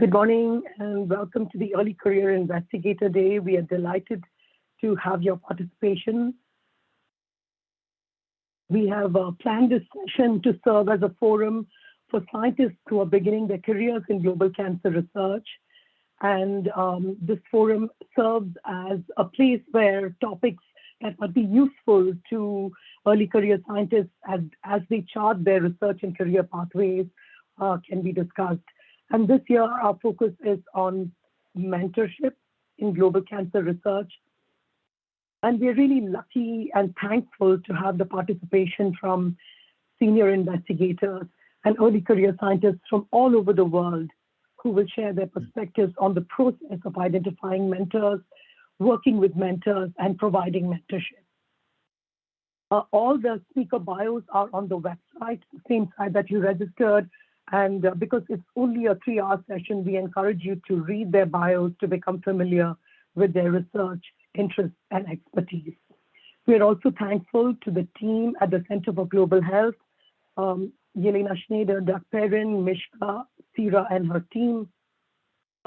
Good morning and welcome to the Early Career Investigator Day. We are delighted to have your participation. We have planned this session to serve as a forum for scientists who are beginning their careers in global cancer research. And this forum serves as a place where topics that might be useful to early career scientists as they chart their research and career pathways can be discussed. And this year, our focus is on mentorship in global cancer research. And we're really lucky and thankful to have the participation from senior investigators and early career scientists from all over the world who will share their perspectives on the process of identifying mentors, working with mentors, and providing mentorship. All the speaker bios are on the website, the same site that you registered. And because it's only a 3-hour session, we encourage you to read their bios to become familiar with their research, interests, and expertise. We are also thankful to the team at the Center for Global Health, Yelena Schneider, Doug Perrin, Mishka, Sira, and her team,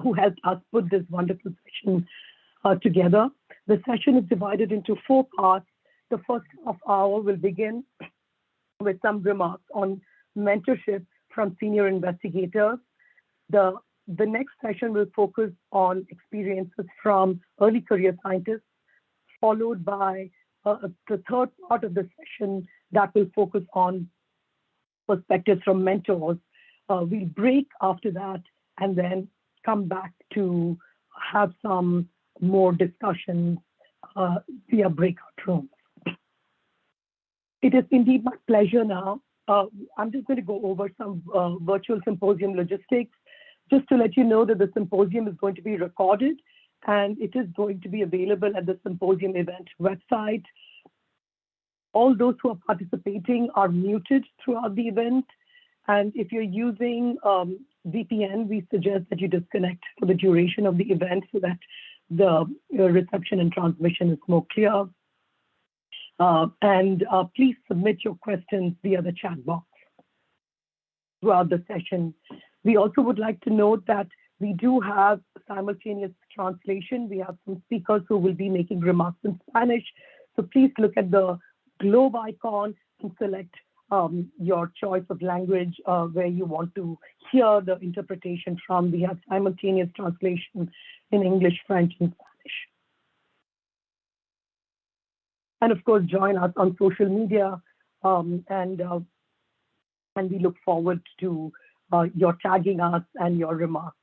who helped us put this wonderful session together. The session is divided into 4 parts. The first half hour will begin with some remarks on mentorship from senior investigators. The next session will focus on experiences from early career scientists, followed by the third part of the session that will focus on perspectives from mentors. We'll break after that and then come back to have some more discussions via breakout rooms. It is indeed my pleasure now. I'm just going to go over some virtual symposium logistics, just to let you know that the symposium is going to be recorded and it is going to be available at the symposium event website. All those who are participating are muted throughout the event. And if you're using VPN, we suggest that you disconnect for the duration of the event so that the reception and transmission is more clear. Please submit your questions via the chat box throughout the session. We also would like to note that we do have simultaneous translation. We have some speakers who will be making remarks in Spanish. So please look at the globe icon and select your choice of language where you want to hear the interpretation from. We have simultaneous translation in English, French, and Spanish. And of course, join us on social media, and we look forward to your tagging us and your remarks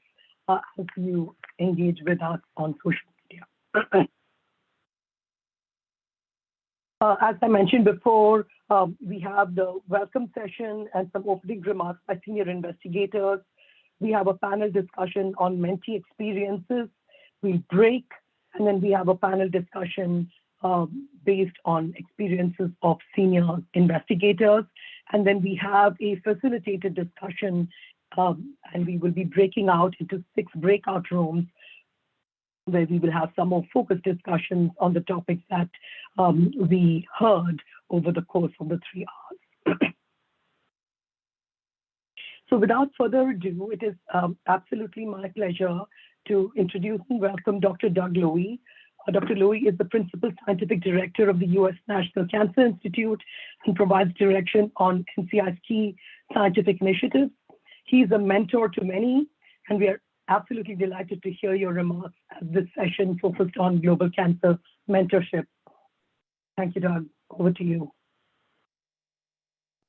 as you engage with us on social media. As I mentioned before, we have the welcome session and some opening remarks by senior investigators. We have a panel discussion on mentee experiences. We break, and then we have a panel discussion based on experiences of senior investigators. And then we have a facilitated discussion, and we will be breaking out into 6 breakout rooms where we will have some more focused discussions on the topics that we heard over the course of the 3 hours. So without further ado, it is absolutely my pleasure to introduce and welcome Dr. Doug Lowy. Dr. Lowy is the Principal Scientific Director of the U.S. National Cancer Institute and provides direction on NCI's key scientific initiatives. He's a mentor to many, and we are absolutely delighted to hear your remarks as this session focused on global cancer mentorship. Thank you, Doug. Over to you.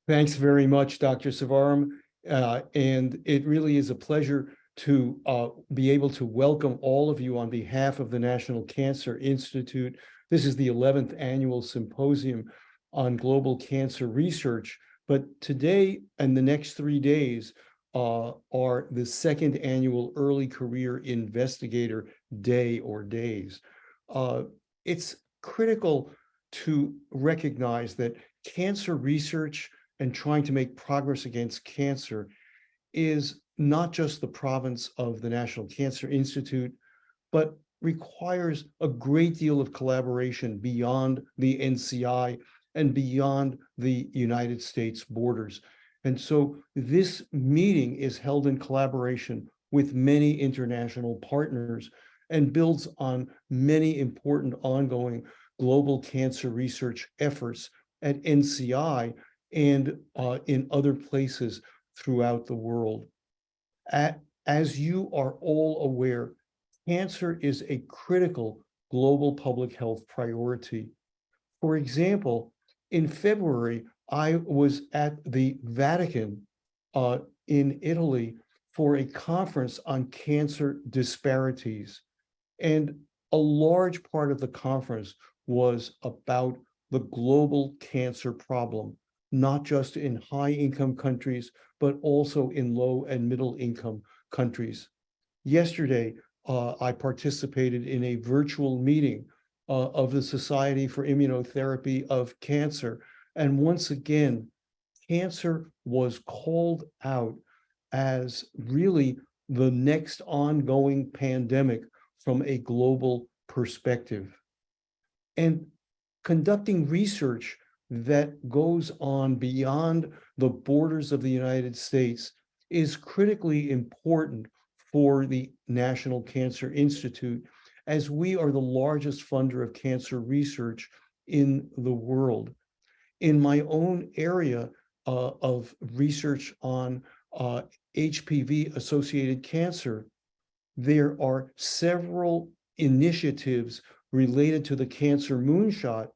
Thanks very much, Dr. Sivaram. And it really is a pleasure to be able to welcome all of you on behalf of the National Cancer Institute. This is the 11th annual symposium on global cancer research, but today and the next 3 days are the 2nd annual Early Career Investigator Day or days. It's critical to recognize that cancer research and trying to make progress against cancer is not just the province of the National Cancer Institute, but requires a great deal of collaboration beyond the NCI and beyond the United States borders. And so this meeting is held in collaboration with many international partners and builds on many important ongoing global cancer research efforts at NCI and in other places throughout the world. As you are all aware, cancer is a critical global public health priority. For example, in February, I was at the Vatican in Italy for a conference on cancer disparities. And a large part of the conference was about the global cancer problem, not just in high-income countries, but also in low and middle-income countries. Yesterday, I participated in a virtual meeting of the Society for Immunotherapy of Cancer. And once again, cancer was called out as really the next ongoing pandemic from a global perspective. And conducting research that goes on beyond the borders of the United States is critically important for the National Cancer Institute, as we are the largest funder of cancer research in the world. In my own area of research on HPV-associated cancer, there are several initiatives related to the cancer moonshot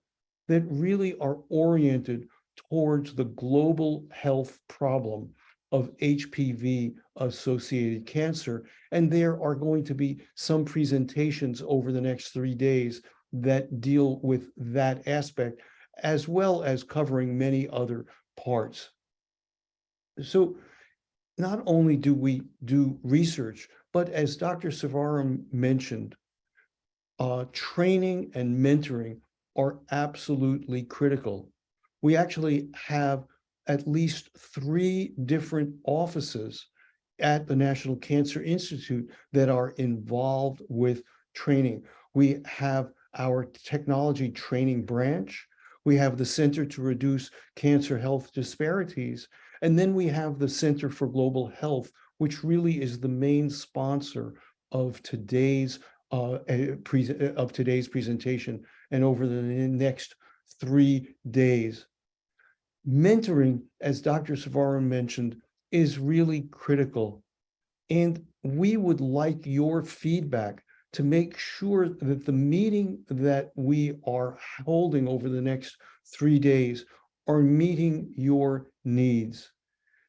that really are oriented towards the global health problem of HPV-associated cancer. And there are going to be some presentations over the next 3 days that deal with that aspect, as well as covering many other parts. So not only do we do research, but as Dr. Sivaram mentioned, training and mentoring are absolutely critical. We actually have at least 3 different offices at the National Cancer Institute that are involved with training. We have our technology training branch. We have the Center to Reduce Cancer Health Disparities. And then we have the Center for Global Health, which really is the main sponsor of today's presentation and over the next 3 days. Mentoring, as Dr. Sivaram mentioned, is really critical. And we would like your feedback to make sure that the meeting that we are holding over the next 3 days are meeting your needs.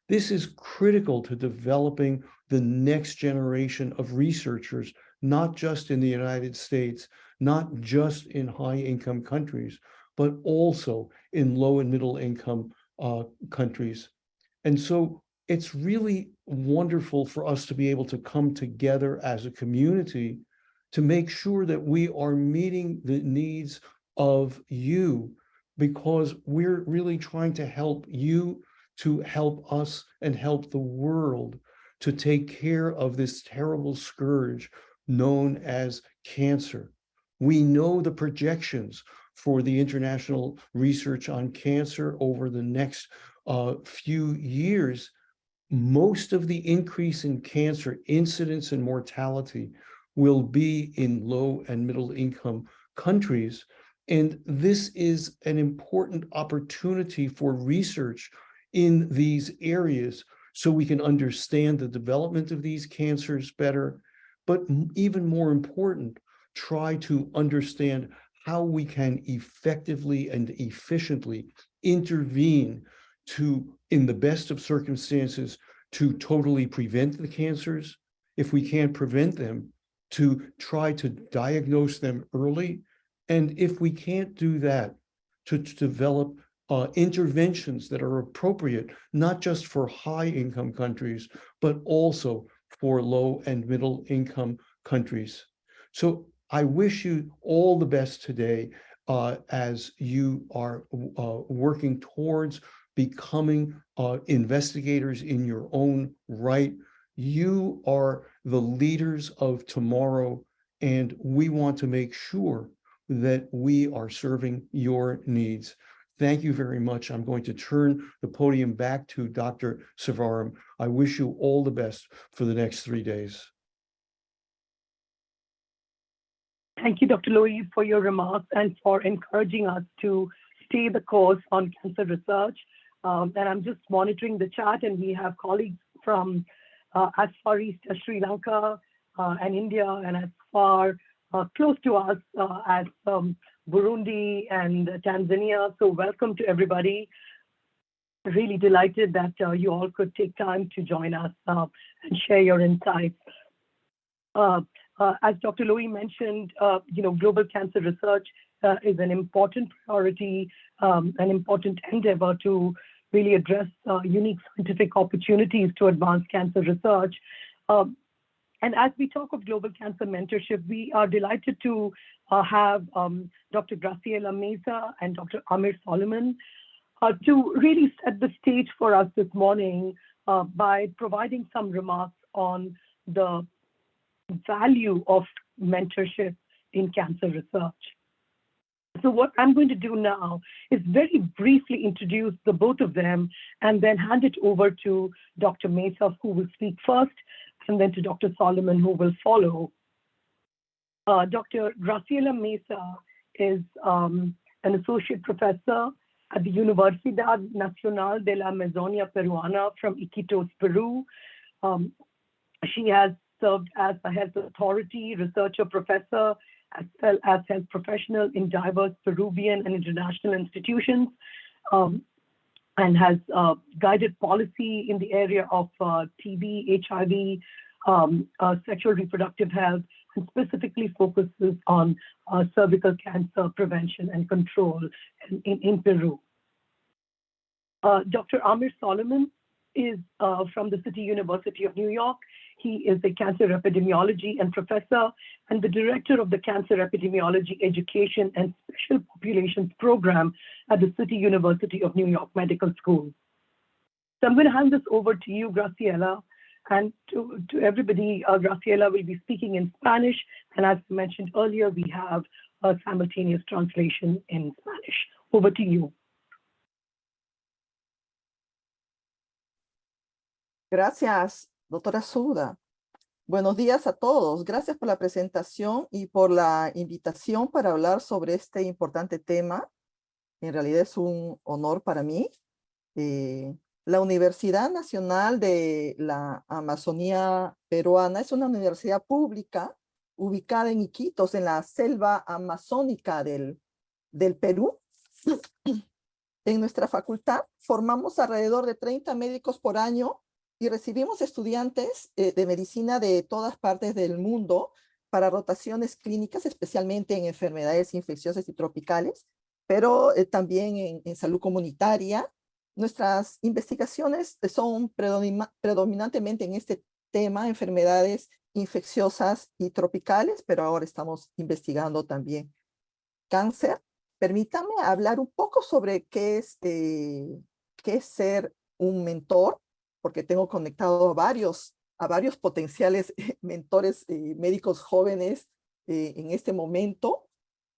This is critical to developing the next generation of researchers, not just in the United States, not just in high-income countries, but also in low and middle-income countries. And so it's really wonderful for us to be able to come together as a community to make sure that we are meeting the needs of you, because we're really trying to help you to help us and help the world to take care of this terrible scourge known as cancer. We know the projections for the international research on cancer over the next few years. Most of the increase in cancer incidence and mortality will be in low and middle income countries. And this is an important opportunity for research in these areas so we can understand the development of these cancers better, but even more important, try to understand how we can effectively and efficiently intervene to, in the best of circumstances, to totally prevent the cancers. If we can't prevent them, to try to diagnose them early. And if we can't do that, to develop interventions that are appropriate, not just for high-income countries, but also for low and middle-income countries. So I wish you all the best today as you are working towards becoming investigators in your own right. You are the leaders of tomorrow, and we want to make sure that we are serving your needs. Thank you very much. I'm going to turn the podium back to Dr. Sivaram. I wish you all the best for the next 3 days. Thank you, Dr. Lowy, for your remarks and for encouraging us to stay the course on cancer research. And I'm just monitoring the chat, and we have colleagues from as far east as Sri Lanka and India, and as far close to us as Burundi and Tanzania. So welcome to everybody. Really delighted that you all could take time to join us and share your insights. As Dr. Lowy mentioned, global cancer research is an important priority, an important endeavor to really address unique scientific opportunities to advance cancer research. And as we talk of global cancer mentorship, we are delighted to have Dr. Graciela Meza and Dr. Amir Solomon to really set the stage for us this morning by providing some remarks on the value of mentorship in cancer research. So what I'm going to do now is very briefly introduce the both of them and then hand it over to Dr. Meza, who will speak first, and then to Dr. Solomon, who will follow. Dr. Graciela Meza is an associate professor at the Universidad Nacional de la Amazonia Peruana from Iquitos, Peru. She has served as a health authority, researcher, professor, as well as health professional in diverse Peruvian and international institutions, and has guided policy in the area of TB, HIV, sexual reproductive health, and specifically focuses on cervical cancer prevention and control in Peru. Dr. Amir Solomon is from the City University of New York. He is a cancer epidemiology and professor and the director of the Cancer Epidemiology Education and Special Populations Program at the City University of New York Medical School. So I'm going to hand this over to you, Graciela, and to everybody. Graciela will be speaking in Spanish, and as I mentioned earlier, we have a simultaneous translation in Spanish. Over to you. Gracias, doctora Suda. Buenos días a todos. Gracias por la presentación y por la invitación para hablar sobre este importante tema. En realidad es un honor para mí. La Universidad Nacional de la Amazonía Peruana es una universidad pública ubicada en Iquitos, en la selva amazónica del Perú. En nuestra facultad formamos alrededor de 30 médicos por año y recibimos estudiantes de medicina de todas partes del mundo para rotaciones clínicas, especialmente en enfermedades infecciosas y tropicales, pero también en salud comunitaria. Nuestras investigaciones son predominantemente en este tema, enfermedades infecciosas y tropicales, pero ahora estamos investigando también cáncer. Permítame hablar un poco sobre qué es ser un mentor, porque tengo conectado a varios potenciales mentores médicos jóvenes en este momento.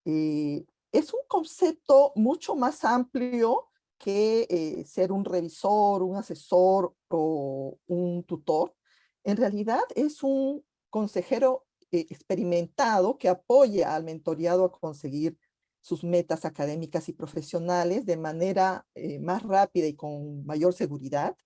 Es un concepto mucho más amplio que ser un revisor, un asesor o un tutor. En realidad es un consejero experimentado que apoya al mentoreado a conseguir sus metas académicas y profesionales de manera más rápida y con mayor seguridad.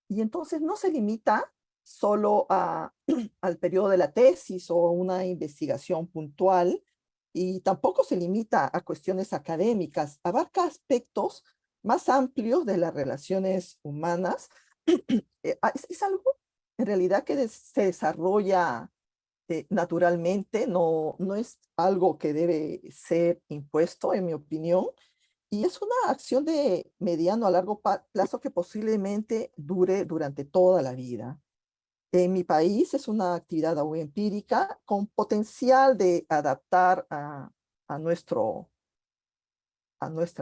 Y entonces no se limita solo al periodo de la tesis o una investigación puntual, y tampoco se limita a cuestiones académicas. Abarca aspectos más amplios de las relaciones humanas. Es algo en realidad que se desarrolla naturalmente, no es algo que debe ser impuesto, en mi opinión. Y es una acción de mediano a largo plazo que posiblemente dure durante toda la vida. En mi país es una actividad aún empírica con potencial de adaptar a nuestra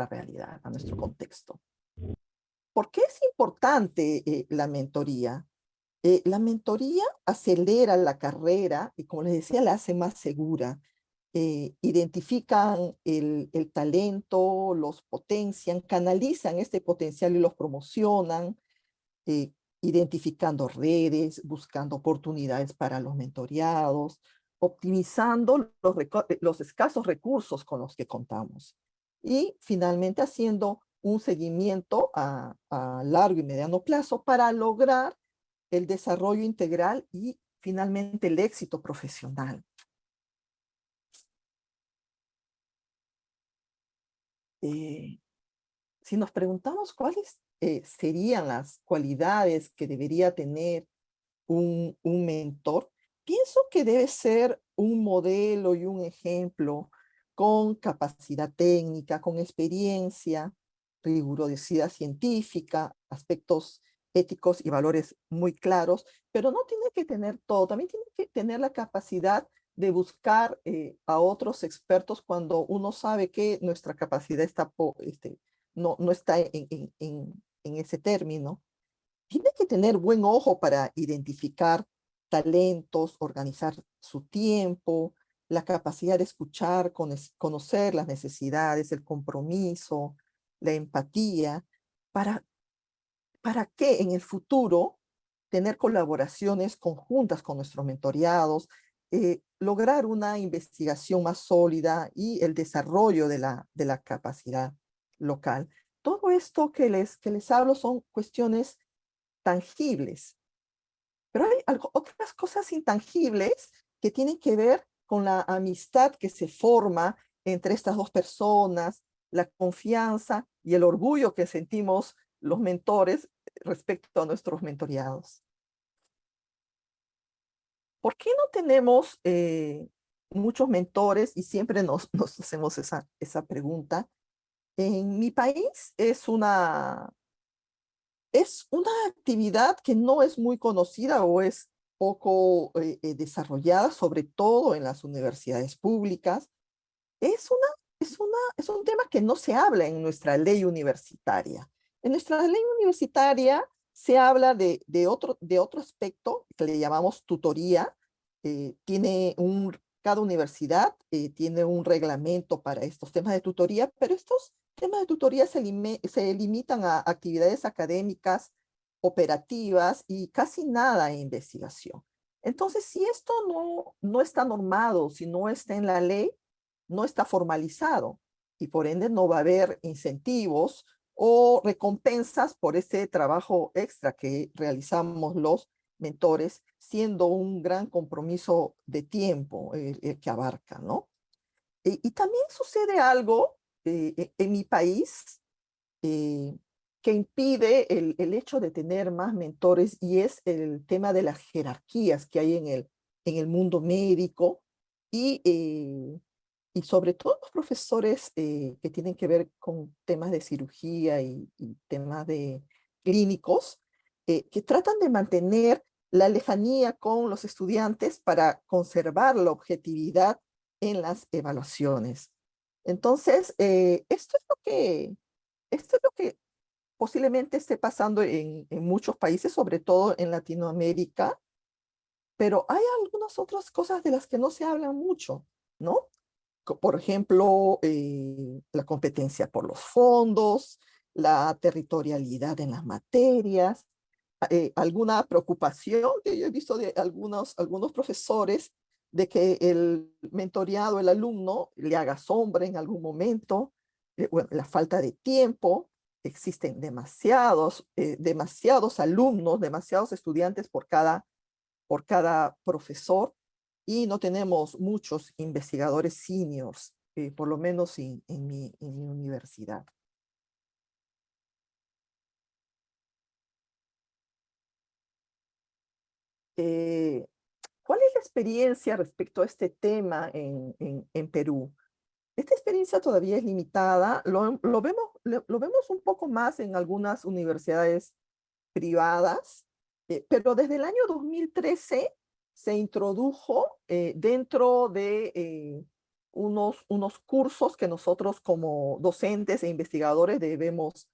realidad, a nuestro contexto. ¿Por qué es importante la mentoría? La mentoría acelera la carrera y, como les decía, la hace más segura. identifican el talento, los potencian, canalizan este potencial y los promocionan, identificando redes, buscando oportunidades para los mentoreados, optimizando los escasos recursos con los que contamos y finalmente haciendo un seguimiento a largo y mediano plazo para lograr el desarrollo integral y finalmente el éxito profesional. Si nos preguntamos cuáles serían las cualidades que debería tener un mentor, pienso que debe ser un modelo y un ejemplo con capacidad técnica, con experiencia, rigurosidad científica, aspectos éticos y valores muy claros, pero no tiene que tener todo, también tiene que tener la capacidad de buscar a otros expertos cuando uno sabe que nuestra capacidad está no está en ese término. Tiene que tener buen ojo para identificar talentos, organizar su tiempo, la capacidad de escuchar, conocer las necesidades, el compromiso, la empatía, para que en el futuro tener colaboraciones conjuntas con nuestros mentoreados, lograr una investigación más sólida y el desarrollo de la capacidad local. Todo esto que les hablo son cuestiones tangibles, pero hay otras cosas intangibles que tienen que ver con la amistad que se forma entre estas dos personas, la confianza y el orgullo que sentimos los mentores respecto a nuestros mentoreados. ¿Por qué no tenemos muchos mentores? Y siempre nos hacemos esa pregunta. En mi país es una actividad que no es muy conocida o es poco desarrollada, sobre todo en las universidades públicas. Es un tema que no se habla en nuestra ley universitaria. En nuestra ley universitaria se habla de otro aspecto que le llamamos tutoría. Cada universidad tiene un reglamento para estos temas de tutoría, pero estos temas de tutoría se limitan a actividades académicas, operativas y casi nada en investigación. Entonces, si esto no está normado, si no está en la ley, no está formalizado y por ende no va a haber incentivos o recompensas por ese trabajo extra que realizamos los mentores, siendo un gran compromiso de tiempo el que abarca, ¿no? Y también sucede algo en mi país que impide el hecho de tener más mentores y es el tema de las jerarquías que hay en el mundo médico y sobre todo los profesores que tienen que ver con temas de cirugía y temas de clínicos, que tratan de mantener la lejanía con los estudiantes para conservar la objetividad en las evaluaciones. Entonces, esto es lo que posiblemente esté pasando en muchos países, sobre todo en Latinoamérica, pero hay algunas otras cosas de las que no se habla mucho, ¿no? Por ejemplo, la competencia por los fondos, la territorialidad en las materias, alguna preocupación que yo he visto de algunos profesores de que el mentoreado, el alumno, le haga sombra en algún momento, bueno, la falta de tiempo, existen demasiados alumnos, demasiados estudiantes por cada profesor, y no tenemos muchos investigadores seniors, por lo menos en mi universidad. ¿Cuál es la experiencia respecto a este tema en Perú? Esta experiencia todavía es limitada, lo vemos un poco más en algunas universidades privadas, pero desde el año 2013 se introdujo dentro de unos cursos que nosotros como docentes e investigadores debemos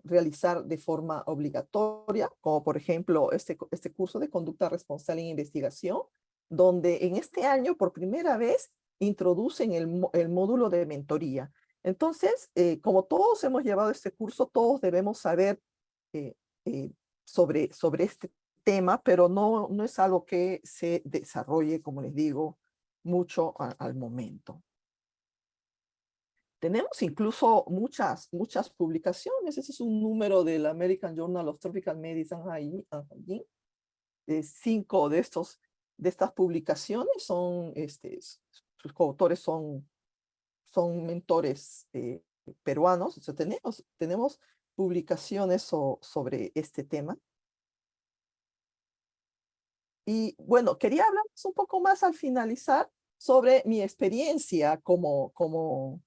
realizar de forma obligatoria, como por ejemplo este curso de conducta responsable en investigación, donde en este año por primera vez introducen el módulo de mentoría. Entonces, como todos hemos llevado este curso, todos debemos saber sobre este tema, pero no es algo que se desarrolle, como les digo, mucho al momento. Tenemos incluso muchas publicaciones. Ese es un número del American Journal of Tropical Medicine allí. 5 de estas publicaciones son, sus coautores son mentores peruanos. O sea, tenemos publicaciones sobre este tema. Y bueno, quería hablarles un poco más al finalizar sobre mi experiencia como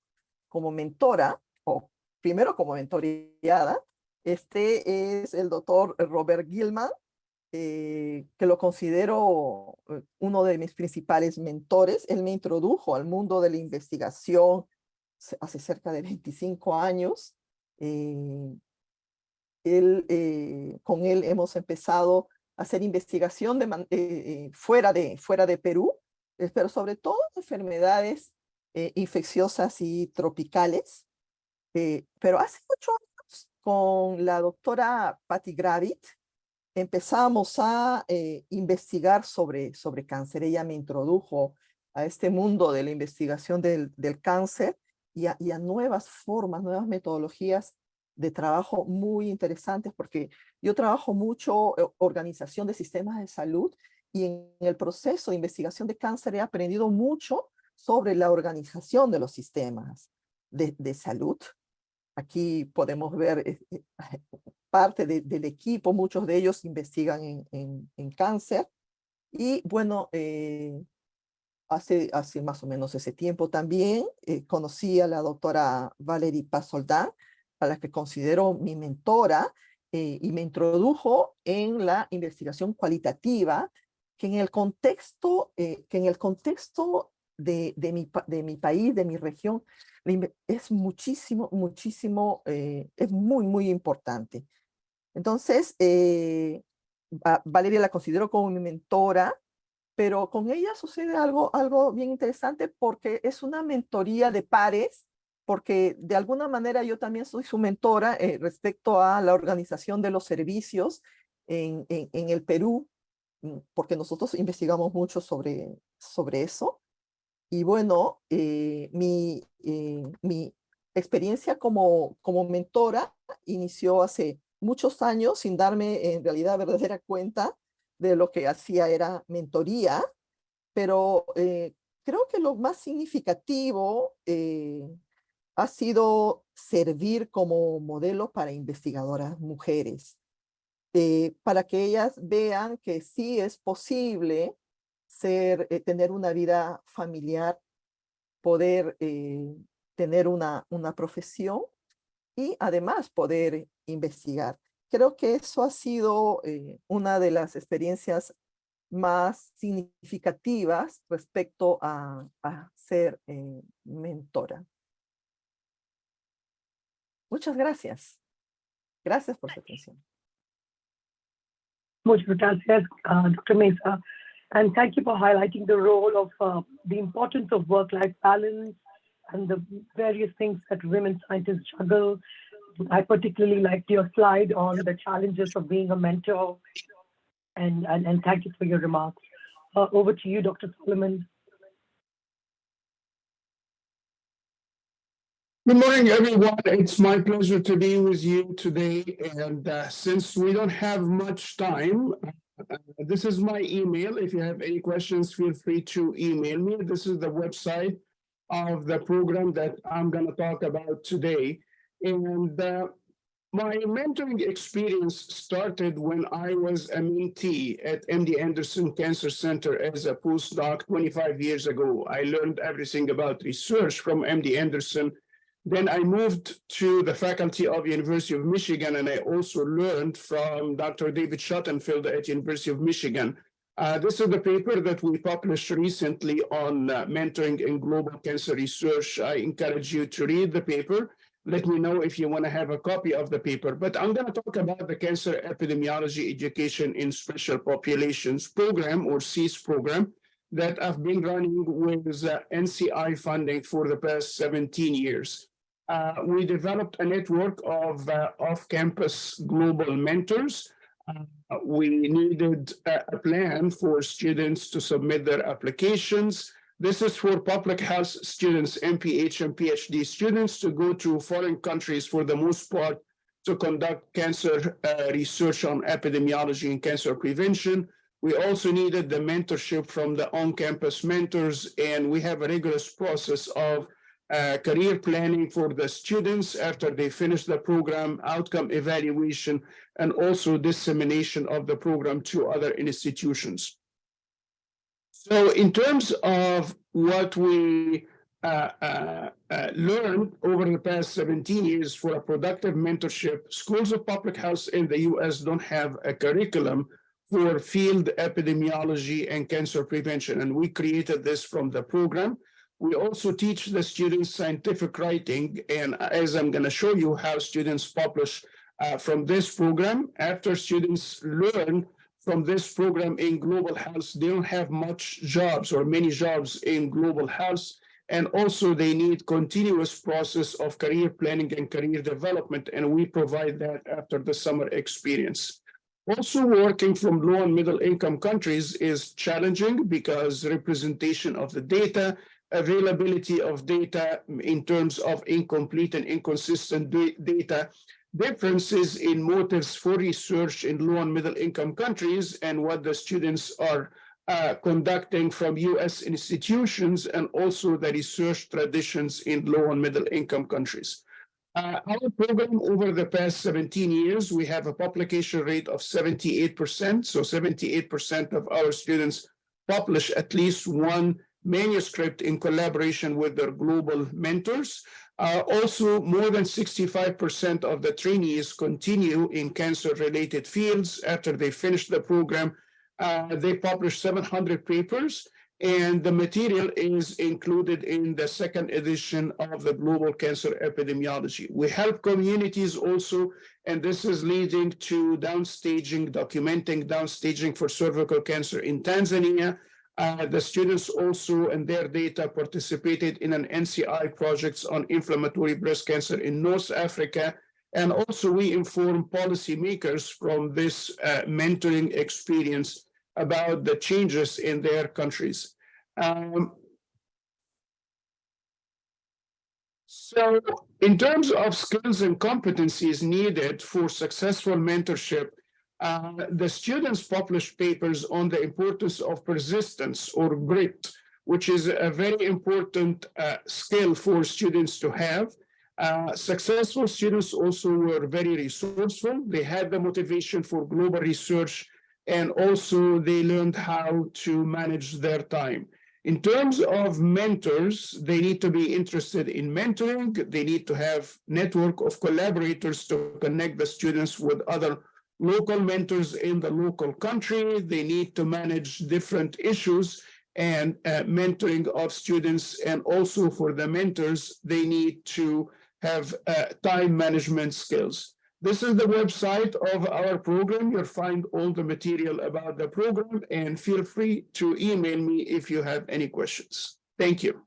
mentora, o primero como mentoreada. Este es el doctor Robert Gilman, que lo considero uno de mis principales mentores. Él me introdujo al mundo de la investigación hace cerca de 25 años. Con él hemos empezado a hacer investigación fuera de Perú, pero sobre todo enfermedades infecciosas y tropicales. Pero hace 8 años, con la doctora Patty Gravit, empezamos a investigar sobre cáncer. Ella me introdujo a este mundo de la investigación del cáncer y a nuevas formas, nuevas metodologías de trabajo muy interesantes, porque yo trabajo mucho organización de sistemas de salud, y en el proceso de investigación de cáncer he aprendido mucho sobre la organización de los sistemas de salud. Aquí podemos ver parte del equipo, muchos de ellos investigan en cáncer. Y bueno, hace más o menos ese tiempo también conocí a la doctora Valerie Paz-Soldán, a la que considero mi mentora, y me introdujo en la investigación cualitativa, que en el contexto de mi país, de mi región, es muchísimo, es muy importante. Entonces, Valeria la considero como mi mentora, pero con ella sucede algo bien interesante, porque es una mentoría de pares, porque de alguna manera yo también soy su mentora respecto a la organización de los servicios en el Perú, porque nosotros investigamos mucho sobre eso. Y bueno, mi experiencia como mentora inició hace muchos años, sin darme en realidad verdadera cuenta de lo que hacía era mentoría, pero creo que lo más significativo ha sido servir como modelo para investigadoras mujeres, para que ellas vean que sí es posible tener una vida familiar, poder tener una profesión y además poder investigar. Creo que eso ha sido una de las experiencias más significativas respecto a ser mentora. Muchas gracias. Gracias por su atención. Muchas gracias, Dr. Meza. And thank you for highlighting the role of the importance of work-life balance and the various things that women scientists juggle. I particularly liked your slide on the challenges of being a mentor, and thank you for your remarks. Over to you, Dr. Solomon. Good morning, everyone. It's my pleasure to be with you today. And since we don't have much time, this is my email. If you have any questions, feel free to email me. This is the website of the program that I'm going to talk about today. And my mentoring experience started when I was a mentee at MD Anderson Cancer Center as a postdoc 25 years ago. I learned everything about research from MD Anderson. Then I moved to the faculty of University of Michigan, and I also learned from Dr. David Schottenfeld at University of Michigan. This is the paper that we published recently on mentoring in global cancer research. I encourage you to read the paper. Let me know if you want to have a copy of the paper. But I'm going to talk about the Cancer Epidemiology Education in Special Populations program, or CEAS program, that I've been running with NCI funding for the past 17 years. We developed a network of off-campus global mentors. We needed a plan for students to submit their applications. This is for public health students, MPH and PhD students, to go to foreign countries for the most part to conduct cancer research on epidemiology and cancer prevention. We also needed the mentorship from the on-campus mentors, and we have a rigorous process of career planning for the students after they finish the program, outcome evaluation, and also dissemination of the program to other institutions. So in terms of what we learned over the past 17 years for a productive mentorship, schools of public health in the US don't have a curriculum for field epidemiology and cancer prevention, and we created this from the program. We also teach the students scientific writing, and as I'm going to show you how students publish from this program. After students learn from this program in global health, they don't have much jobs or many jobs in global health, and also they need continuous process of career planning and career development, and we provide that after the summer experience. Also, working from low and middle income countries is challenging because representation of the data, availability of data in terms of incomplete and inconsistent data, differences in motives for research in low and middle income countries, and what the students are conducting from US institutions, and also the research traditions in low and middle income countries. Our program over the past 17 years, we have a publication rate of 78%. So 78% of our students publish at least one manuscript in collaboration with their global mentors. Also, more than 65% of the trainees continue in cancer-related fields. After they finish the program, they publish 700 papers, and the material is included in the second edition of the Global Cancer Epidemiology. We help communities also, and this is leading to downstaging, documenting downstaging for cervical cancer in Tanzania. The students also and their data participated in an NCI projects on inflammatory breast cancer in North Africa. And also we inform policymakers from this mentoring experience about the changes in their countries. So in terms of skills and competencies needed for successful mentorship, the students published papers on the importance of persistence or grit, which is a very important skill for students to have. Successful students also were very resourceful. They had the motivation for global research, and also they learned how to manage their time. In terms of mentors, they need to be interested in mentoring. They need to have network of collaborators to connect the students with other local mentors in the local country. They need to manage different issues and mentoring of students. And also for the mentors, they need to have time management skills. This is the website of our program. You'll find all the material about the program, and feel free to email me if you have any questions. Thank you.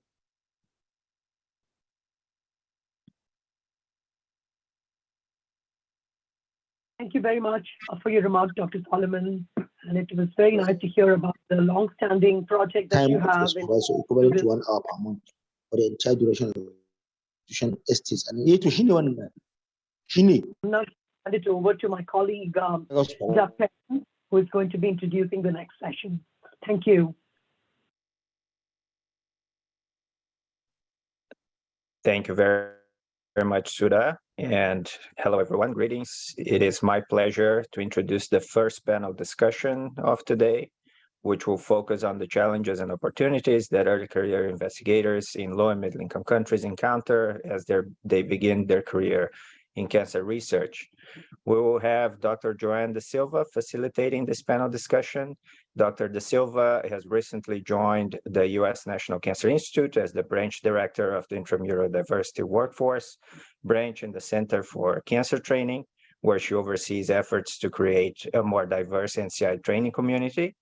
Thank you very much for your remarks, Dr. Solomon. And it was very nice to hear about the long-standing project that you have. Equivalent to 1 hour per month for the entire duration of the estate. And I'm now hand it over to my colleague, Jack Penn, who is going to be introducing the next session. Thank you. Thank you very much, Sudha. And hello, everyone. Greetings. It is my pleasure to introduce the first panel discussion of today, which will focus on the challenges and opportunities that early career investigators in low and middle income countries encounter as they begin their career in cancer research. We will have Dr. Joanne Da Silva facilitating this panel discussion. Dr. Da Silva has recently joined the U.S. National Cancer Institute as the branch director of the Intramural Diversity Workforce branch in the Center for Cancer Training, where she oversees efforts to create a more diverse NCI training community.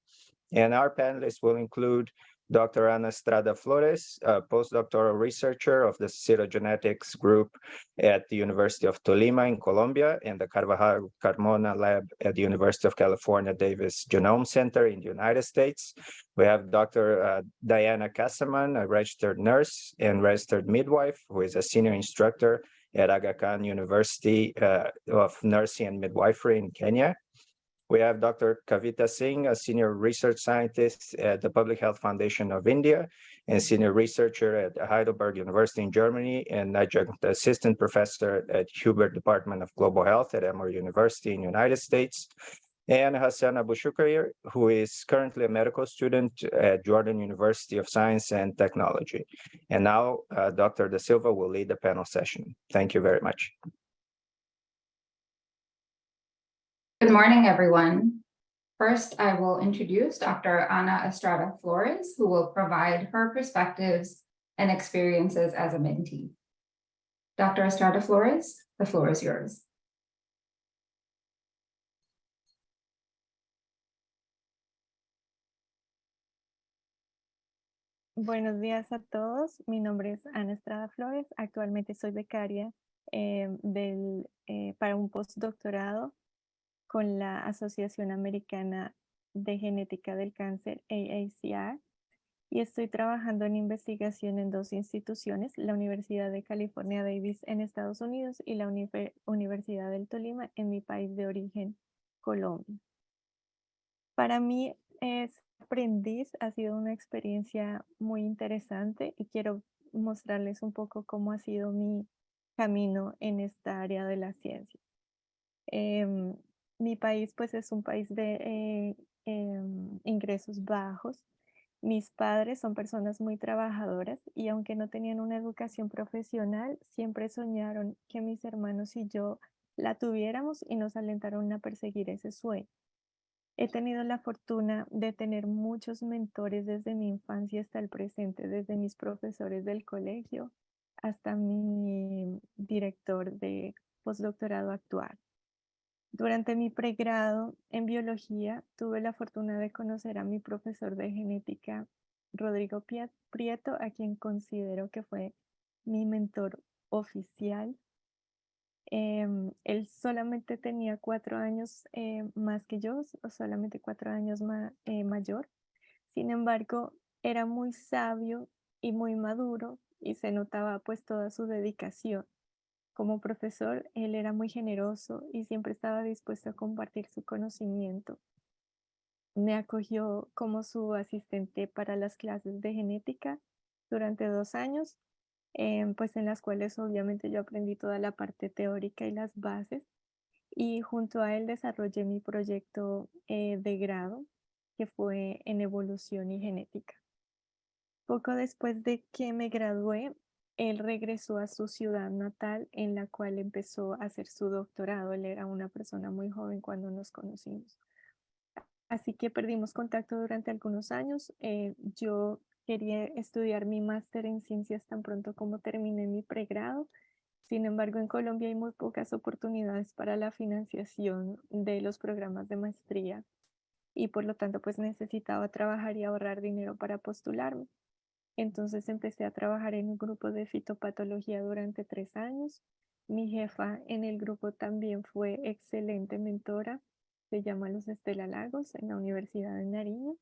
And our panelists will include Dr. Ana Estrada Flores, a postdoctoral researcher of the cytogenetics group at the University of Tolima in Colombia and the Carvajal Carmona lab at the University of California Davis Genome Center in the United States. We have Dr. Diana Casaman, a registered nurse and registered midwife, who is a senior instructor at Aga Khan University of Nursing and Midwifery in Kenya. We have Dr. Kavita Singh, a senior research scientist at the Public Health Foundation of India and senior researcher at Heidelberg University in Germany and adjunct assistant professor at Hubert Department of Global Health at Emory University in the United States. And Hassan Abu Shukayr, who is currently a medical student at Jordan University of Science and Technology. And now Dr. Da Silva will lead the panel session. Thank you very much. Good morning, everyone. First, I will introduce Dr. Ana Estrada Flores, who will provide her perspectives and experiences as a mentee. Dr. Estrada Flores, the floor is yours. Buenos días a todos. Mi nombre es Ana Estrada Flores. Actualmente soy becaria para un postdoctorado con la Asociación Americana de Genética del Cáncer, AACR, y estoy trabajando en investigación en dos instituciones, la Universidad de California Davis en Estados Unidos y la Universidad del Tolima en mi país de origen, Colombia. Para mí, aprendiz ha sido una experiencia muy interesante y quiero mostrarles un poco cómo ha sido mi camino en esta área de la ciencia. Mi país pues es un país de ingresos bajos. Mis padres son personas muy trabajadoras y aunque no tenían una educación profesional, siempre soñaron que mis hermanos y yo la tuviéramos y nos alentaron a perseguir ese sueño. He tenido la fortuna de tener muchos mentores desde mi infancia hasta el presente, desde mis profesores del colegio hasta mi director de postdoctorado actual. Durante mi pregrado en biología, tuve la fortuna de conocer a mi profesor de genética, Rodrigo Prieto, a quien considero que fue mi mentor oficial. Él solamente tenía 4 años más que yo, o solamente 4 años mayor. Sin embargo, era muy sabio y muy maduro y se notaba pues toda su dedicación. Como profesor, él era muy generoso y siempre estaba dispuesto a compartir su conocimiento. Me acogió como su asistente para las clases de genética durante 2 años, pues en las cuales obviamente yo aprendí toda la parte teórica y las bases, y junto a él desarrollé mi proyecto de grado, que fue en evolución y genética. Poco después de que me gradué, él regresó a su ciudad natal, en la cual empezó a hacer su doctorado. Él era una persona muy joven cuando nos conocimos. Así que perdimos contacto durante algunos años. Yo quería estudiar mi máster en ciencias tan pronto como terminé mi pregrado. Sin embargo, en Colombia hay muy pocas oportunidades para la financiación de los programas de maestría y por lo tanto pues necesitaba trabajar y ahorrar dinero para postularme. Entonces empecé a trabajar en un grupo de fitopatología durante 3 años. Mi jefa en el grupo también fue excelente mentora. Se llama Luz Estela Lagos en la Universidad de Nariño.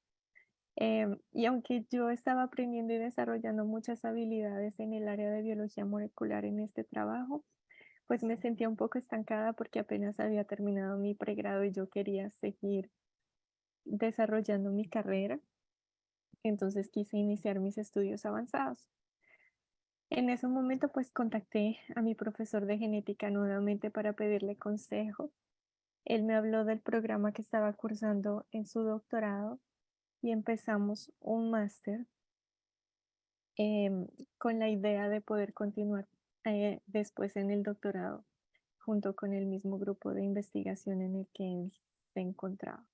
Y aunque yo estaba aprendiendo y desarrollando muchas habilidades en el área de biología molecular en este trabajo, pues me sentía un poco estancada porque apenas había terminado mi pregrado y yo quería seguir desarrollando mi carrera. Entonces quise iniciar mis estudios avanzados. En ese momento pues contacté a mi profesor de genética nuevamente para pedirle consejo. Él me habló del programa que estaba cursando en su doctorado y empezamos un máster con la idea de poder continuar después en el doctorado junto con el mismo grupo de investigación en el que él se encontraba.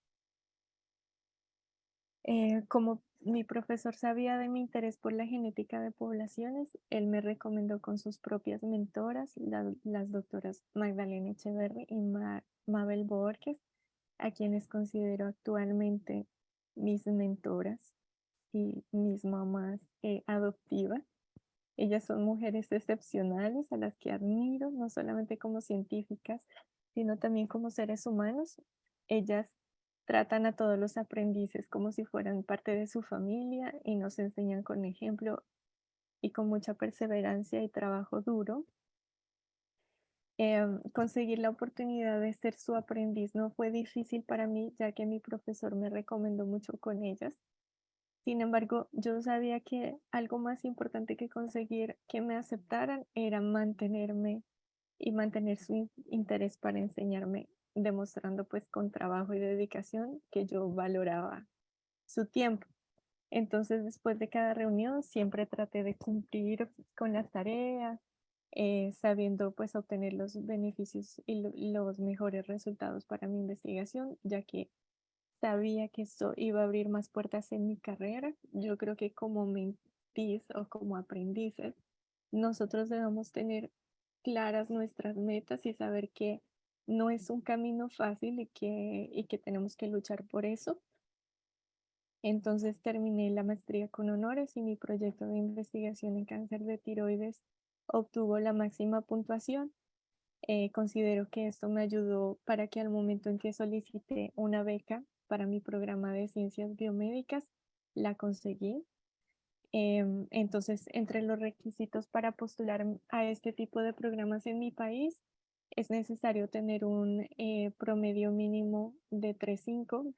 Como mi profesor sabía de mi interés por la genética de poblaciones, él me recomendó con sus propias mentoras, las doctoras Magdalena Echeverri y Mabel Borges, a quienes considero actualmente mis mentoras y mis mamás adoptivas. Ellas son mujeres excepcionales a las que admiro, no solamente como científicas, sino también como seres humanos. Ellas tratan a todos los aprendices como si fueran parte de su familia y nos enseñan con ejemplo y con mucha perseverancia y trabajo duro. Conseguir la oportunidad de ser su aprendiz no fue difícil para mí, ya que mi profesor me recomendó mucho con ellas. Sin embargo, yo sabía que algo más importante que conseguir que me aceptaran era mantenerme y mantener su interés para enseñarme, demostrando pues con trabajo y dedicación que yo valoraba su tiempo. Entonces, después de cada reunión, siempre traté de cumplir con las tareas, sabiendo pues obtener los beneficios y los mejores resultados para mi investigación, ya que sabía que esto iba a abrir más puertas en mi carrera. Yo creo que como mentees o como aprendices, nosotros debemos tener claras nuestras metas y saber que no es un camino fácil y que tenemos que luchar por eso. Entonces terminé la maestría con honores y mi proyecto de investigación en cáncer de tiroides obtuvo la máxima puntuación. Considero que esto me ayudó para que al momento en que solicité una beca para mi programa de ciencias biomédicas, la conseguí. Entonces, entre los requisitos para postular a este tipo de programas en mi país, es necesario tener un promedio mínimo de 3.5.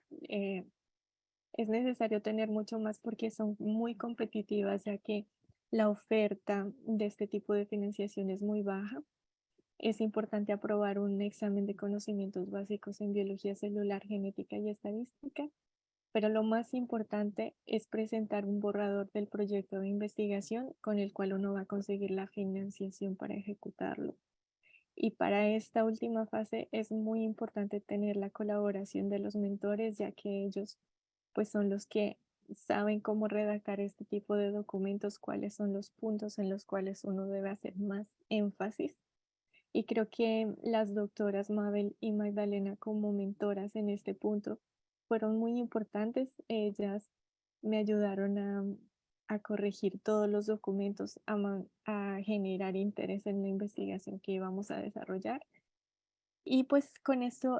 Es necesario tener mucho más porque son muy competitivas, ya que la oferta de este tipo de financiación es muy baja. Es importante aprobar un examen de conocimientos básicos en biología celular, genética y estadística, pero lo más importante es presentar un borrador del proyecto de investigación con el cual uno va a conseguir la financiación para ejecutarlo. Y para esta última fase es muy importante tener la colaboración de los mentores, ya que ellos pues son los que saben cómo redactar este tipo de documentos, cuáles son los puntos en los cuales uno debe hacer más énfasis. Y creo que las doctoras Mabel y Magdalena como mentoras en este punto fueron muy importantes. Ellas me ayudaron a corregir todos los documentos, a generar interés en la investigación que íbamos a desarrollar. Y pues con esto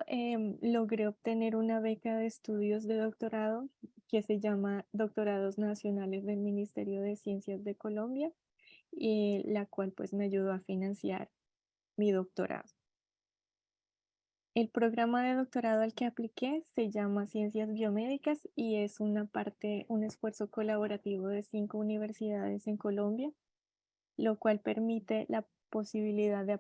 logré obtener una beca de estudios de doctorado que se llama Doctorados Nacionales del Ministerio de Ciencias de Colombia, y la cual pues me ayudó a financiar mi doctorado. El programa de doctorado al que apliqué se llama Ciencias Biomédicas y es un esfuerzo colaborativo de 5 universidades en Colombia, lo cual permite la posibilidad de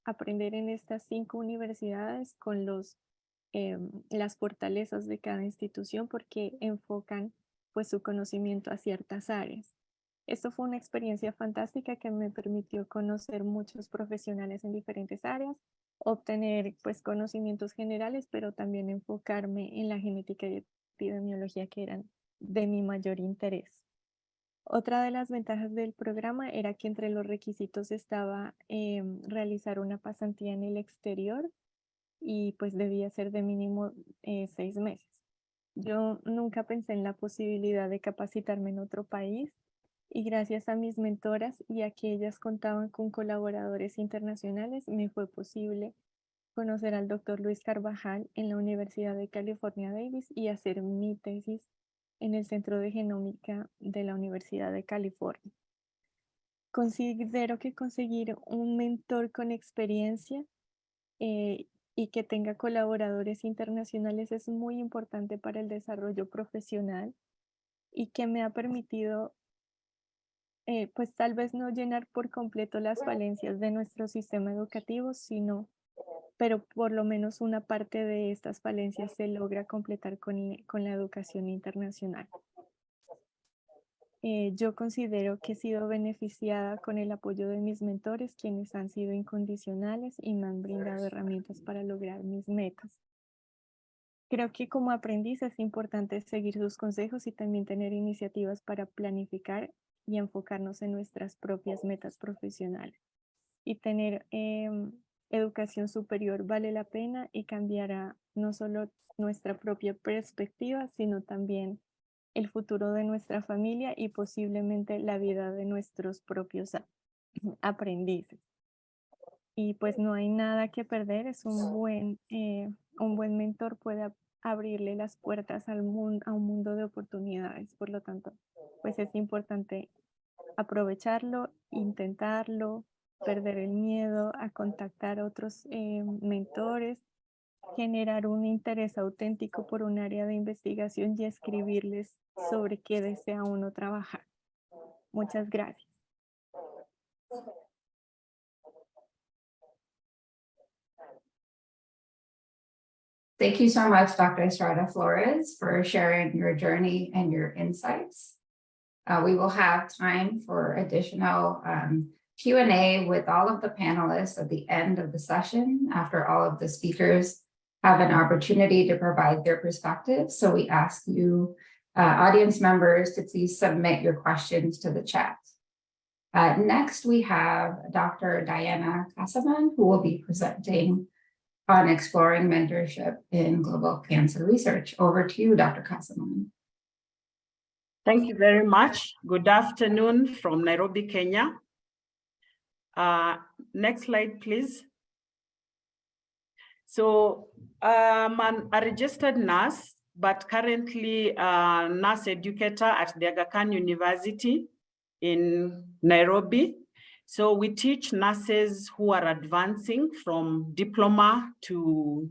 aprender en estas 5 universidades con las fortalezas de cada institución, porque enfocan pues su conocimiento a ciertas áreas. Esto fue una experiencia fantástica que me permitió conocer muchos profesionales en diferentes áreas, obtener pues conocimientos generales, pero también enfocarme en la genética y epidemiología, que eran de mi mayor interés. Otra de las ventajas del programa era que entre los requisitos estaba realizar una pasantía en el exterior y pues debía ser de mínimo 6 meses. Yo nunca pensé en la posibilidad de capacitarme en otro país, y gracias a mis mentoras y a que ellas contaban con colaboradores internacionales, me fue posible conocer al doctor Luis Carvajal en la Universidad de California Davis y hacer mi tesis en el Centro de Genómica de la Universidad de California. Considero que conseguir un mentor con experiencia y que tenga colaboradores internacionales es muy importante para el desarrollo profesional, y que me ha permitido pues tal vez no llenar por completo las falencias de nuestro sistema educativo, pero por lo menos una parte de estas falencias se logra completar con la educación internacional. Yo considero que he sido beneficiada con el apoyo de mis mentores, quienes han sido incondicionales y me han brindado herramientas para lograr mis metas. Creo que como aprendiz es importante seguir sus consejos y también tener iniciativas para planificar y enfocarnos en nuestras propias metas profesionales, y tener educación superior vale la pena y cambiará no solo nuestra propia perspectiva, sino también el futuro de nuestra familia y posiblemente la vida de nuestros propios aprendices. Y pues no hay nada que perder, es un buen mentor puede abrirle las puertas a un mundo de oportunidades. Por lo tanto, pues es importante aprovecharlo, intentarlo, perder el miedo a contactar a otros mentores, generar un interés auténtico por un área de investigación y escribirles sobre qué desea uno trabajar. Muchas gracias. Thank you so much, Dr. Estrada Flores, for sharing your journey and your insights. We will have time for additional Q&A with all of the panelists at the end of the session, after all of the speakers have an opportunity to provide their perspectives. So we ask you, audience members, to please submit your questions to the chat. Next, we have Dr. Diana Casaman, who will be presenting on exploring mentorship in global cancer research. Over to you, Dr. Casaman. Thank you very much. Good afternoon from Nairobi, Kenya. Next slide, please. So I'm a registered nurse, but currently a nurse educator at the Aga Khan University in Nairobi. So we teach nurses who are advancing from diploma to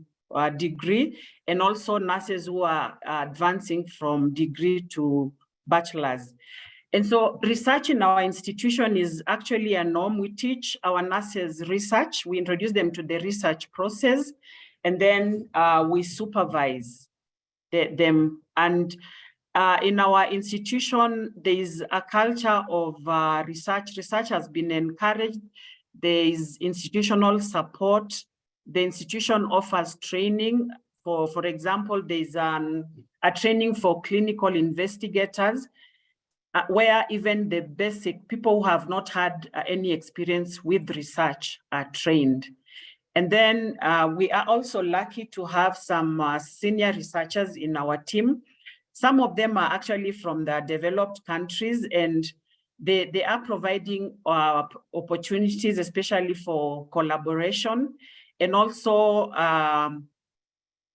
degree, and also nurses who are advancing from degree to bachelor's. And so research in our institution is actually a norm. We teach our nurses research. We introduce them to the research process, and then we supervise them. And in our institution, there is a culture of research. Research has been encouraged. There is institutional support. The institution offers training. For example, there's a training for clinical investigators, where even the basic people who have not had any experience with research are trained. And then we are also lucky to have some senior researchers in our team. Some of them are actually from the developed countries, and they are providing opportunities, especially for collaboration, and also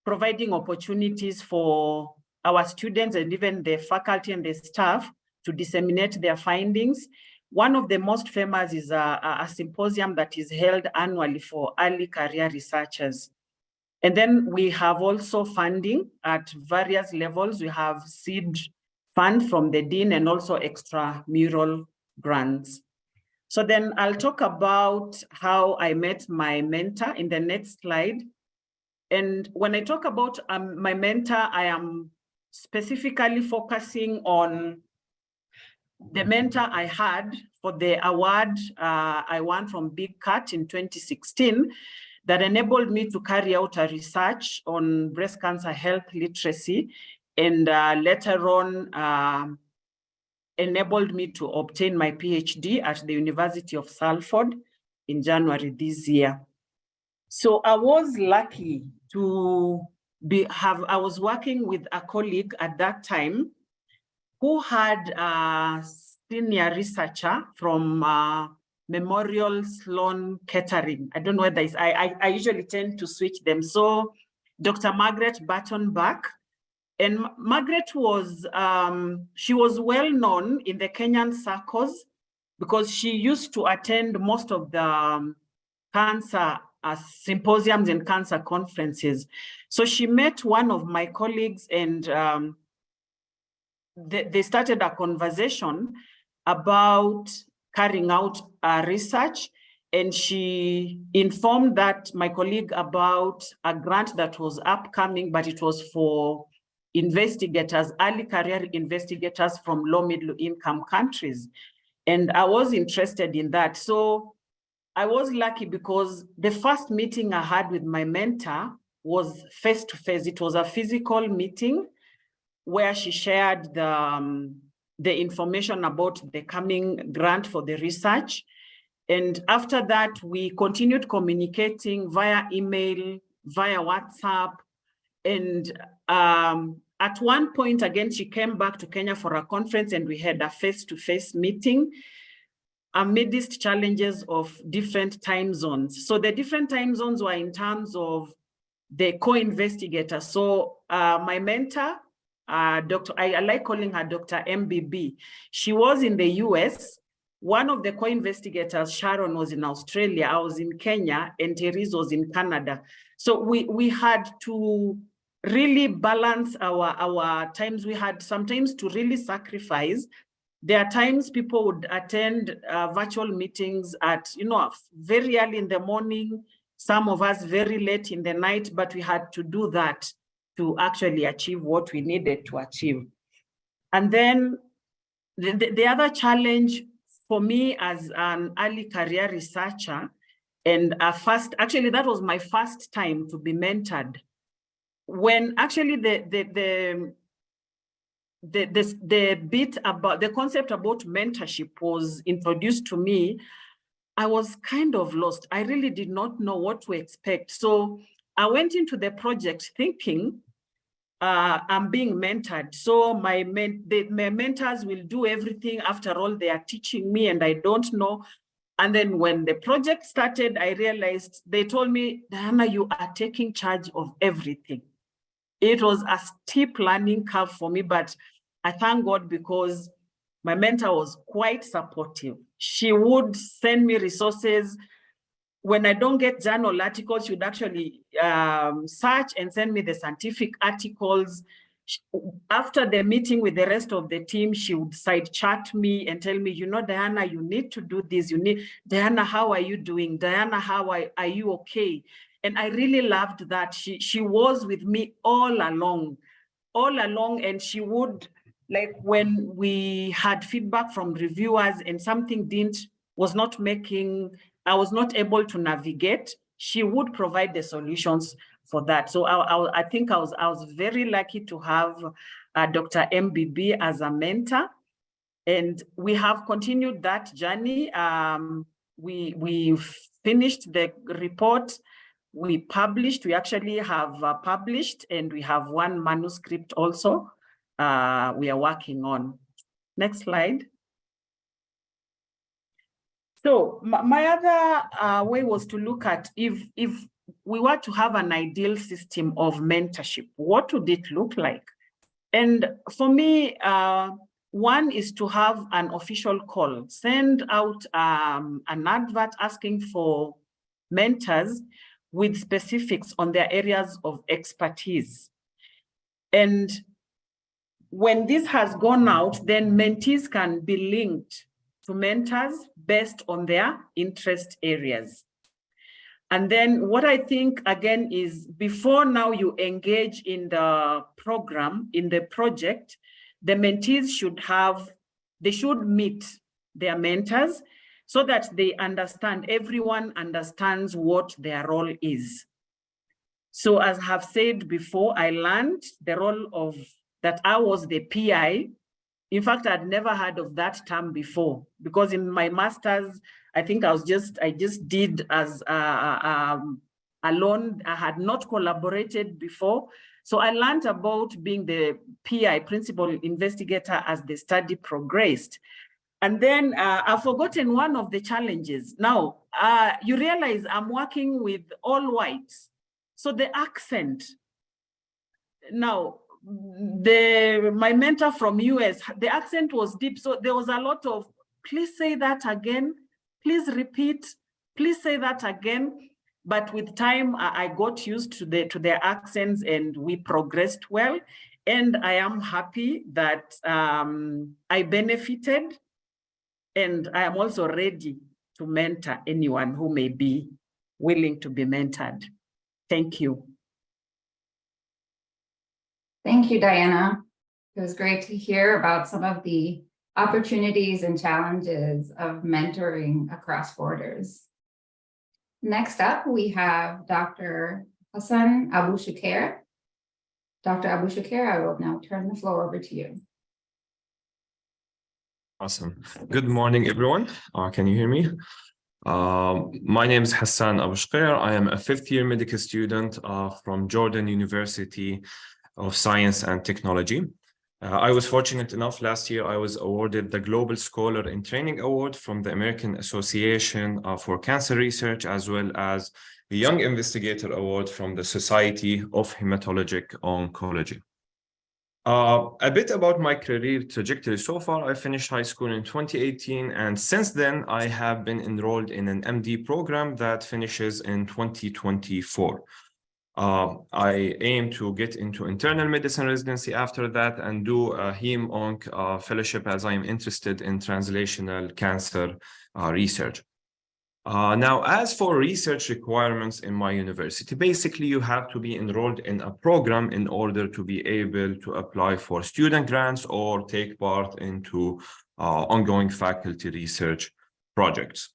providing opportunities for our students and even the faculty and the staff to disseminate their findings. One of the most famous is a symposium that is held annually for early career researchers. And then we have also funding at various levels. We have seed fund from the dean and also extramural grants. So then I'll talk about how I met my mentor in the next slide. And when I talk about my mentor, I am specifically focusing on the mentor I had for the award I won from Big Cat in 2016 that enabled me to carry out a research on breast cancer health literacy, and later on enabled me to obtain my PhD at the University of Salford in January this year. So I was lucky to I was working with a colleague at that time who had a senior researcher from Memorial Sloan Kettering. I don't know whether it's, I usually tend to switch them. So Dr. Margaret Barton-Back. And Margaret was, she was well known in the Kenyan circles because she used to attend most of the cancer symposiums and cancer conferences. So she met one of my colleagues, and they started a conversation about carrying out research, and she informed that my colleague about a grant that was upcoming, but it was for investigators, early career investigators from low middle income countries. And I was interested in that. So I was lucky because the first meeting I had with my mentor was face-to-face. It was a physical meeting where she shared the information about the coming grant for the research. And after that, we continued communicating via email, via WhatsApp. And at one point, again, she came back to Kenya for a conference and we had a face-to-face meeting amidst challenges of different time zones. So the different time zones were in terms of the co-investigator. So my mentor, Dr. I like calling her Dr. MBB. She was in the US. One of the co-investigators, Sharon, was in Australia. I was in Kenya, and Therese was in Canada. So we had to really balance our times. We had sometimes to really sacrifice. There are times people would attend virtual meetings at, very early in the morning, some of us very late in the night, but we had to do that to actually achieve what we needed to achieve. And then the other challenge for me as an early career researcher, and actually that was my first time to be mentored. When actually the bit about the concept about mentorship was introduced to me, I was kind of lost. I really did not know what to expect. So I went into the project thinking I'm being mentored. So my mentors will do everything. After all, they are teaching me and I don't know. And then when the project started, I realized they told me, Diana, you are taking charge of everything. It was a steep learning curve for me, but I thank God because my mentor was quite supportive. She would send me resources. When I don't get journal articles, she would actually search and send me the scientific articles. After the meeting with the rest of the team, she would side chat me and tell me, Diana, you need to do this. Diana, how are you doing? Diana, are you okay? And I really loved that. She was with me all along, and she would, like when we had feedback from reviewers and something was not making, I was not able to navigate, she would provide the solutions for that. So I think I was very lucky to have Dr. MBB as a mentor, and we have continued that journey. We finished the report. We published. We actually have published, and we have one manuscript also we are working on. Next slide. So my other way was to look at if we were to have an ideal system of mentorship, what would it look like? And for me, one is to have an official call, send out an advert asking for mentors with specifics on their areas of expertise. And when this has gone out, then mentees can be linked to mentors based on their interest areas. And then what I think, again, is before now you engage in the program, in the project, the mentees should meet their mentors so that they understand, everyone understands what their role is. So as I have said before, I learned the role that I was the PI. In fact, I'd never heard of that term before, because in my master's, I think I just did as alone. I had not collaborated before. So I learned about being the PI, principal investigator, as the study progressed. And then I've forgotten one of the challenges. Now, you realize I'm working with all whites. So the accent, now, my mentor from US, the accent was deep. So there was a lot of, please say that again, please repeat, please say that again. But with time, I got used to their accents and we progressed well. And I am happy that I benefited, and I am also ready to mentor anyone who may be willing to be mentored. Thank you. Thank you, Diana. It was great to hear about some of the opportunities and challenges of mentoring across borders. Next up, we have Dr. Hassan Abou-Shukair. Dr. Abou-Shukair, I will now turn the floor over to you. Awesome. Good morning, everyone. Can you hear me? My name is Hassan Abu Shqair. I am a fifth-year medical student from Jordan University of Science and Technology. I was fortunate enough last year, I was awarded the Global Scholar in Training Award from the American Association for Cancer Research, as well as the Young Investigator Award from the Society of Hematologic Oncology. A bit about my career trajectory so far. I finished high school in 2018, and since then I have been enrolled in an MD program that finishes in 2024. I aim to get into internal medicine residency after that and do a Hem-Onc fellowship, as I am interested in translational cancer research. Now, as for research requirements in my university, basically you have to be enrolled in a program in order to be able to apply for student grants or take part into ongoing faculty research projects.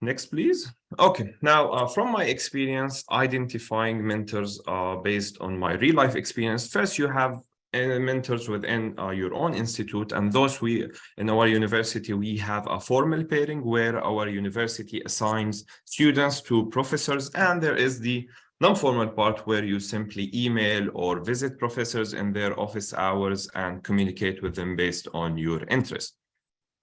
Next, please. Okay, now from my experience identifying mentors based on my real life experience, first you have mentors within your own institute, and those in our university, we have a formal pairing where our university assigns students to professors, and there is the non-formal part where you simply email or visit professors in their office hours and communicate with them based on your interest.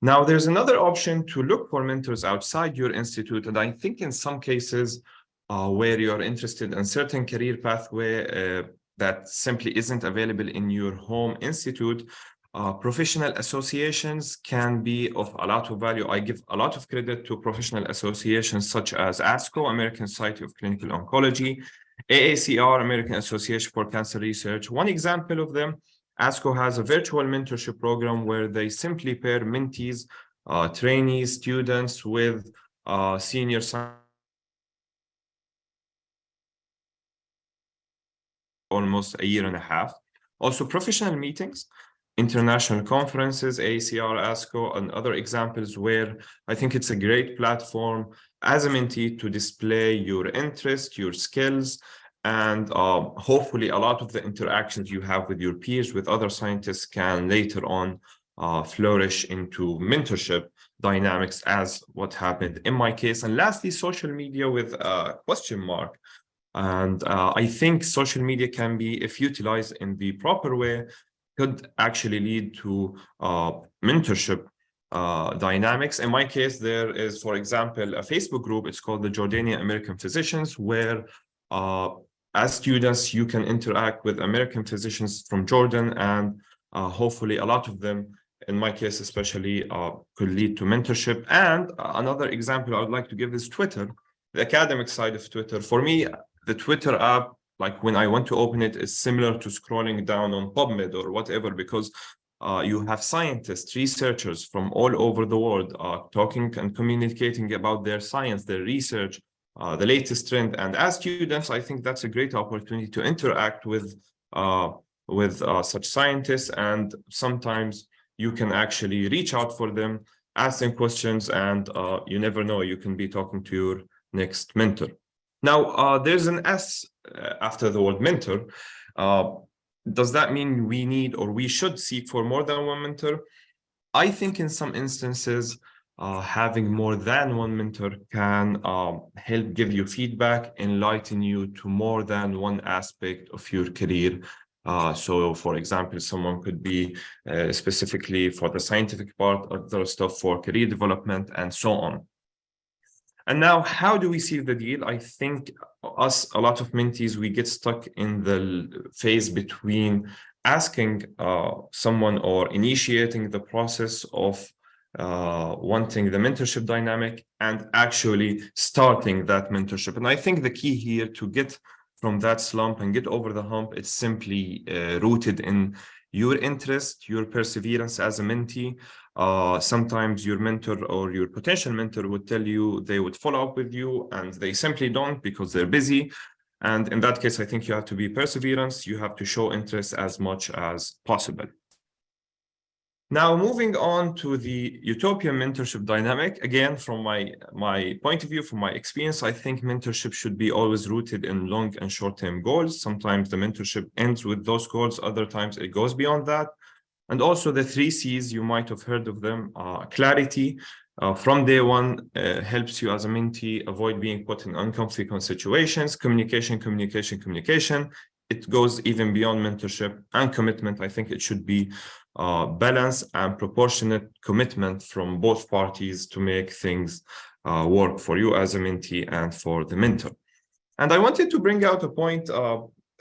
Now, there's another option to look for mentors outside your institute, and I think in some cases where you're interested in certain career pathway that simply isn't available in your home institute, professional associations can be of a lot of value. I give a lot of credit to professional associations such as ASCO, American Society of Clinical Oncology, AACR, American Association for Cancer Research. One example of them, ASCO has a virtual mentorship program where they simply pair mentees, trainees, students with senior scientists almost a year and a half. Also, professional meetings, international conferences, AACR, ASCO, and other examples where I think it's a great platform as a mentee to display your interest, your skills, and hopefully a lot of the interactions you have with your peers, with other scientists, can later on flourish into mentorship dynamics, as what happened in my case. And lastly, social media with a question mark. And I think social media can be, if utilized in the proper way, could actually lead to mentorship dynamics. In my case, there is, for example, a Facebook group. It's called the Jordanian American Physicians, where as students, you can interact with American physicians from Jordan, and hopefully a lot of them, in my case especially, could lead to mentorship. And another example I would like to give is Twitter, the academic side of Twitter. For me, the Twitter app, like when I want to open it, is similar to scrolling down on PubMed or whatever, because you have scientists, researchers from all over the world talking and communicating about their science, their research, the latest trend. And as students, I think that's a great opportunity to interact with such scientists. And sometimes you can actually reach out for them, ask them questions, and you never know, you can be talking to your next mentor. Now, there's an S after the word mentor. Does that mean we need or we should seek for more than one mentor? I think in some instances, having more than one mentor can help give you feedback, enlighten you to more than one aspect of your career. So, for example, someone could be specifically for the scientific part, other stuff for career development, and so on. And now, how do we see the deal? I think a lot of mentees, we get stuck in the phase between asking someone or initiating the process of wanting the mentorship dynamic and actually starting that mentorship. And I think the key here to get from that slump and get over the hump is simply rooted in your interest, your perseverance as a mentee. Sometimes your mentor or your potential mentor would tell you they would follow up with you, and they simply don't because they're busy. And in that case, I think you have to be perseverance. You have to show interest as much as possible. Now, moving on to the utopian mentorship dynamic, again, from my point of view, from my experience, I think mentorship should be always rooted in long and short-term goals. Sometimes the mentorship ends with those goals. Other times it goes beyond that. And also the 3 C's, you might have heard of them. Clarity, from day one, helps you as a mentee avoid being put in uncomfy situations. Communication, communication, communication. It goes even beyond mentorship. And commitment, I think it should be balanced and proportionate commitment from both parties to make things work for you as a mentee and for the mentor. And I wanted to bring out a point,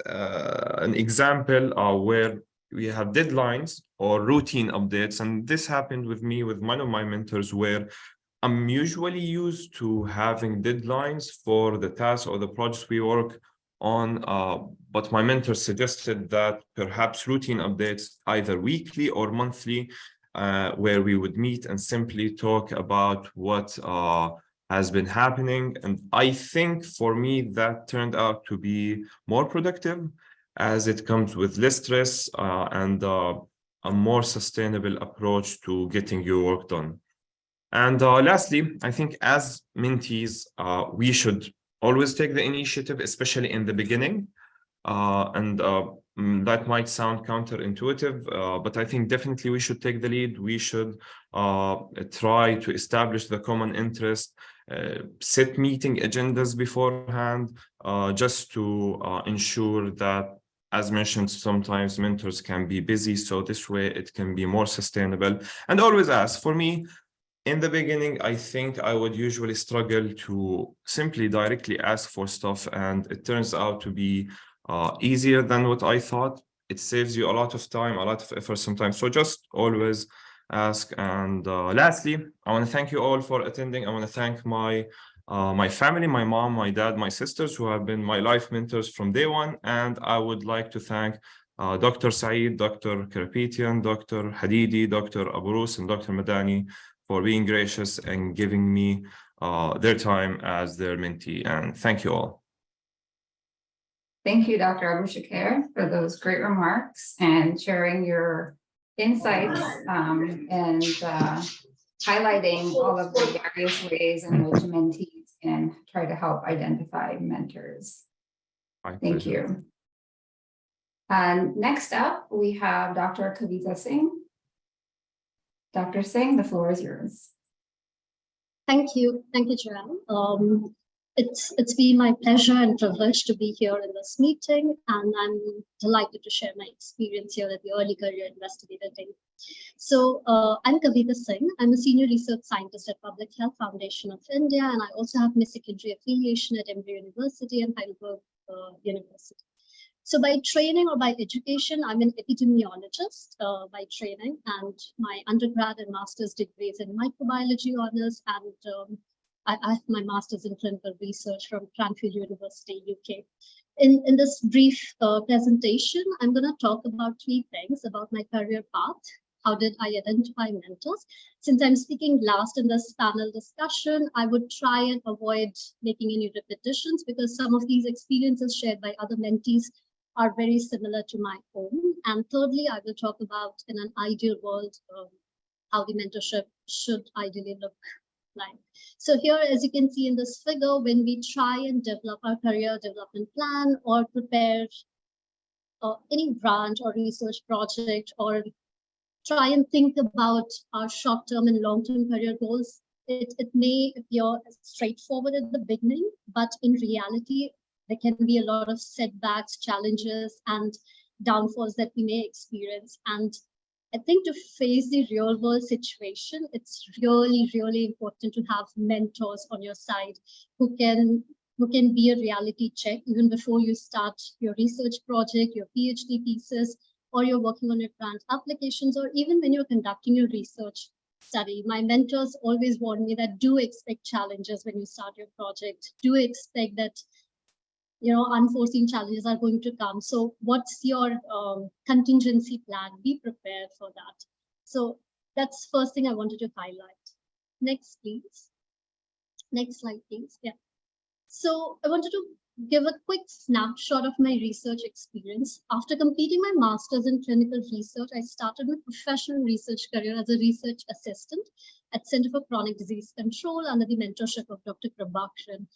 an example where we have deadlines or routine updates. And this happened with me with one of my mentors, where I'm usually used to having deadlines for the tasks or the projects we work on, but my mentor suggested that perhaps routine updates either weekly or monthly, where we would meet and simply talk about what has been happening. And I think for me that turned out to be more productive, as it comes with less stress and a more sustainable approach to getting your work done. And lastly, I think as mentees, we should always take the initiative, especially in the beginning. That might sound counterintuitive, but I think definitely we should take the lead. We should try to establish the common interest, set meeting agendas beforehand, just to ensure that, as mentioned, sometimes mentors can be busy, so this way it can be more sustainable. And always ask. For me, in the beginning, I think I would usually struggle to simply directly ask for stuff, and it turns out to be easier than what I thought. It saves you a lot of time, a lot of effort sometimes. So just always ask. And lastly, I want to thank you all for attending. I want to thank my family, my mom, my dad, my sisters, who have been my life mentors from day one. And I would like to thank Dr. Saeed, Dr. Karapetian, Dr. Hadidi, Dr. Aburus, and Dr. Madani for being gracious and giving me their time as their mentee. And thank you all. Thank you, Dr. Abu Shakir, for those great remarks and sharing your insights and highlighting all of the various ways in which mentees can try to help identify mentors. Thank you. And next up, we have Dr. Kavita Singh. Dr. Singh, the floor is yours. Thank you, Joanne. It's been my pleasure and privilege to be here in this meeting, and I'm delighted to share my experience here at the Early Career Investigator Day. So I'm Kavita Singh. I'm a senior research scientist at Public Health Foundation of India, and I also have my secondary affiliation at Emory University and Heidelberg University. So by training or by education, I'm an epidemiologist by training, and my undergrad and master's degrees in microbiology honors, and I have my master's in clinical research from Cranfield University, UK. In this brief presentation, I'm going to talk about 3 things about my career path. How did I identify mentors? Since I'm speaking last in this panel discussion, I would try and avoid making any repetitions, because some of these experiences shared by other mentees are very similar to my own. And thirdly, I will talk about, in an ideal world, how the mentorship should ideally look like. So here, as you can see in this figure, when we try and develop our career development plan or prepare any branch or research project, or try and think about our short-term and long-term career goals, it may appear straightforward at the beginning, but in reality, there can be a lot of setbacks, challenges, and downfalls that we may experience. And I think to face the real world situation, it's really, really important to have mentors on your side who can be a reality check even before you start your research project, your PhD thesis, or you're working on your grant applications, or even when you're conducting your research study. My mentors always warn me that do expect challenges when you start your project. Do expect that unforeseen challenges are going to come. So what's your contingency plan? Be prepared for that. So that's first thing I wanted to highlight. Next, please. Next slide, please. Yeah. So I wanted to give a quick snapshot of my research experience. After completing my master's in clinical research, I started my professional research career as a research assistant at Center for Chronic Disease Control under the mentorship of Dr. Prabhakaran.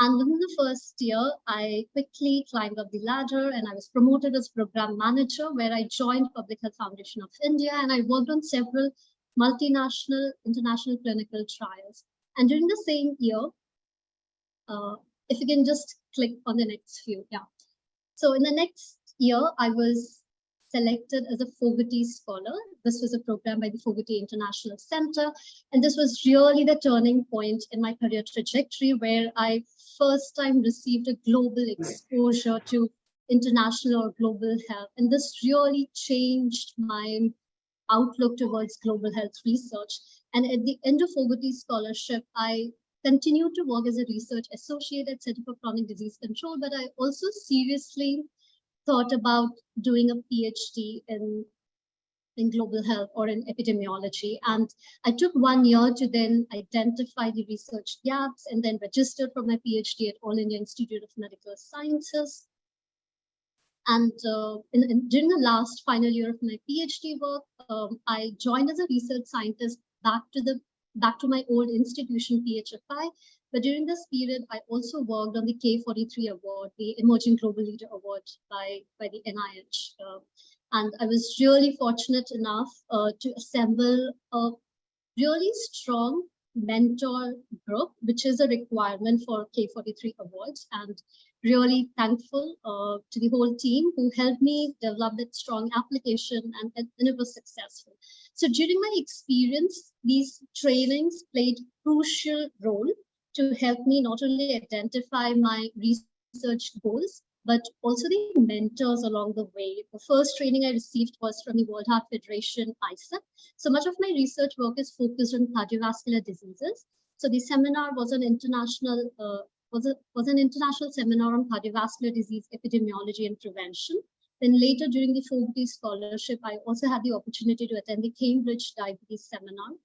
And within the first year, I quickly climbed up the ladder and I was promoted as program manager, where I joined Public Health Foundation of India, and I worked on several multinational, international clinical trials. And during the same year, if you can just click on the next few, yeah. So in the next year, I was selected as a Fogarty Scholar. This was a program by the Fogarty International Center. And this was really the turning point in my career trajectory, where I first time received a global exposure to international or global health. And this really changed my outlook towards global health research. And at the end of Fogarty Scholarship, I continued to work as a research associate at Center for Chronic Disease Control, but I also seriously thought about doing a PhD in global health or in epidemiology. And I took 1 year to then identify the research gaps and then registered for my PhD at All India Institute of Medical Sciences. And during the last final year of my PhD work, I joined as a research scientist back to my old institution, PHFI. But during this period, I also worked on the K43 award, the Emerging Global Leader Award by the NIH. And I was really fortunate enough to assemble a really strong mentor group, which is a requirement for K43 awards. And really thankful to the whole team who helped me develop that strong application, and it was successful. So during my experience, these trainings played a crucial role to help me not only identify my research goals, but also the mentors along the way. The first training I received was from the World Heart Federation, ISEP. So much of my research work is focused on cardiovascular diseases. So the seminar was an international seminar on cardiovascular disease epidemiology and prevention. Then later during the Fogarty Scholarship, I also had the opportunity to attend the Cambridge Diabetes Seminar.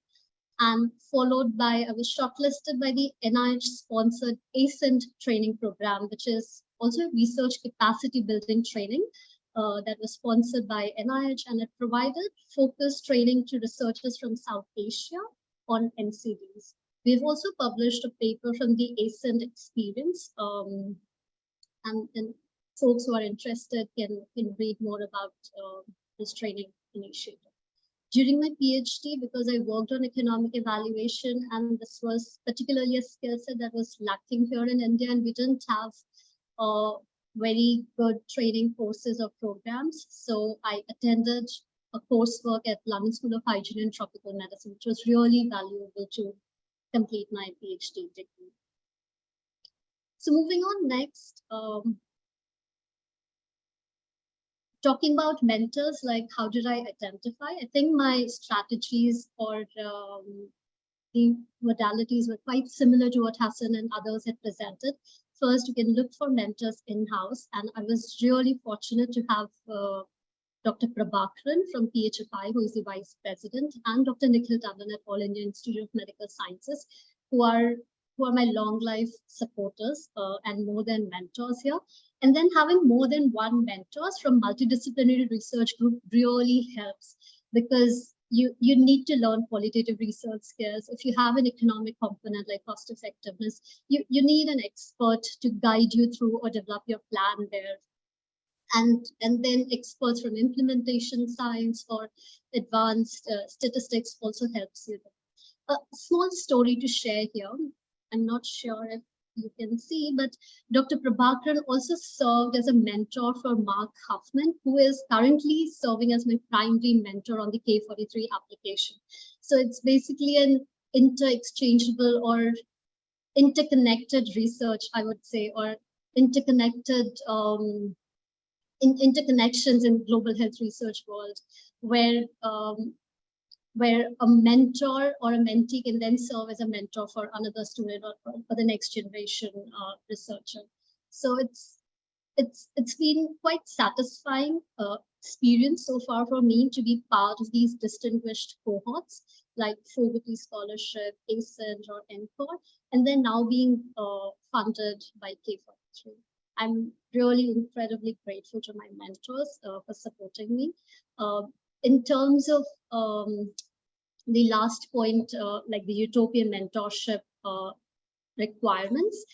And followed by, I was shortlisted by the NIH-sponsored ASCENT training program, which is also a research capacity building training that was sponsored by NIH, and it provided focused training to researchers from South Asia on NCDs. We've also published a paper from the ASCENT experience, and folks who are interested can read more about this training initiative. During my PhD, because I worked on economic evaluation, and this was particularly a skill set that was lacking here in India, and we didn't have very good training courses or programs. So I attended a coursework at London School of Hygiene and Tropical Medicine, which was really valuable to complete my PhD degree. So moving on next, talking about mentors, like how did I identify? I think my strategies or the modalities were quite similar to what Hassan and others had presented. First, you can look for mentors in-house, and I was really fortunate to have Dr. Prabhakaran from PHFI, who is the Vice President, and Dr. Nikhil Tandon at All India Institute of Medical Sciences, who are my long life supporters and more than mentors here. And then having more than one mentors from multidisciplinary research group really helps, because you need to learn qualitative research skills. If you have an economic component like cost effectiveness, you need an expert to guide you through or develop your plan there. And then experts from implementation science or advanced statistics also helps you. A small story to share here. I'm not sure if you can see, but Dr. Prabhakaran also served as a mentor for Mark Huffman, who is currently serving as my primary mentor on the K43 application. So it's basically an inter-exchangeable or interconnected research, I would say, or interconnected interconnections in global health research world, where a mentor or a mentee can then serve as a mentor for another student or for the next generation researcher. So it's been quite satisfying experience so far for me to be part of these distinguished cohorts like Fogarty Scholarship, ASCENT or ENCORE, and then now being funded by K43. I'm really incredibly grateful to my mentors for supporting me. In terms of the last point, like the utopian mentorship requirements,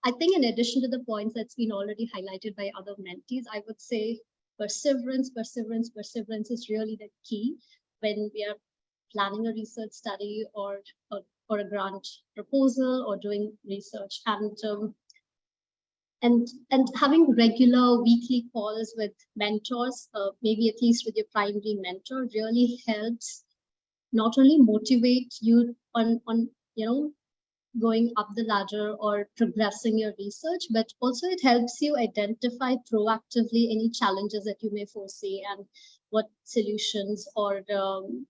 I think in addition to the points that's been already highlighted by other mentees, I would say perseverance is really the key when we are planning a research study or a grant proposal or doing research, and having regular weekly calls with mentors, maybe at least with your primary mentor, really helps not only motivate you on going up the ladder or progressing your research, but also it helps you identify proactively any challenges that you may foresee and what solutions or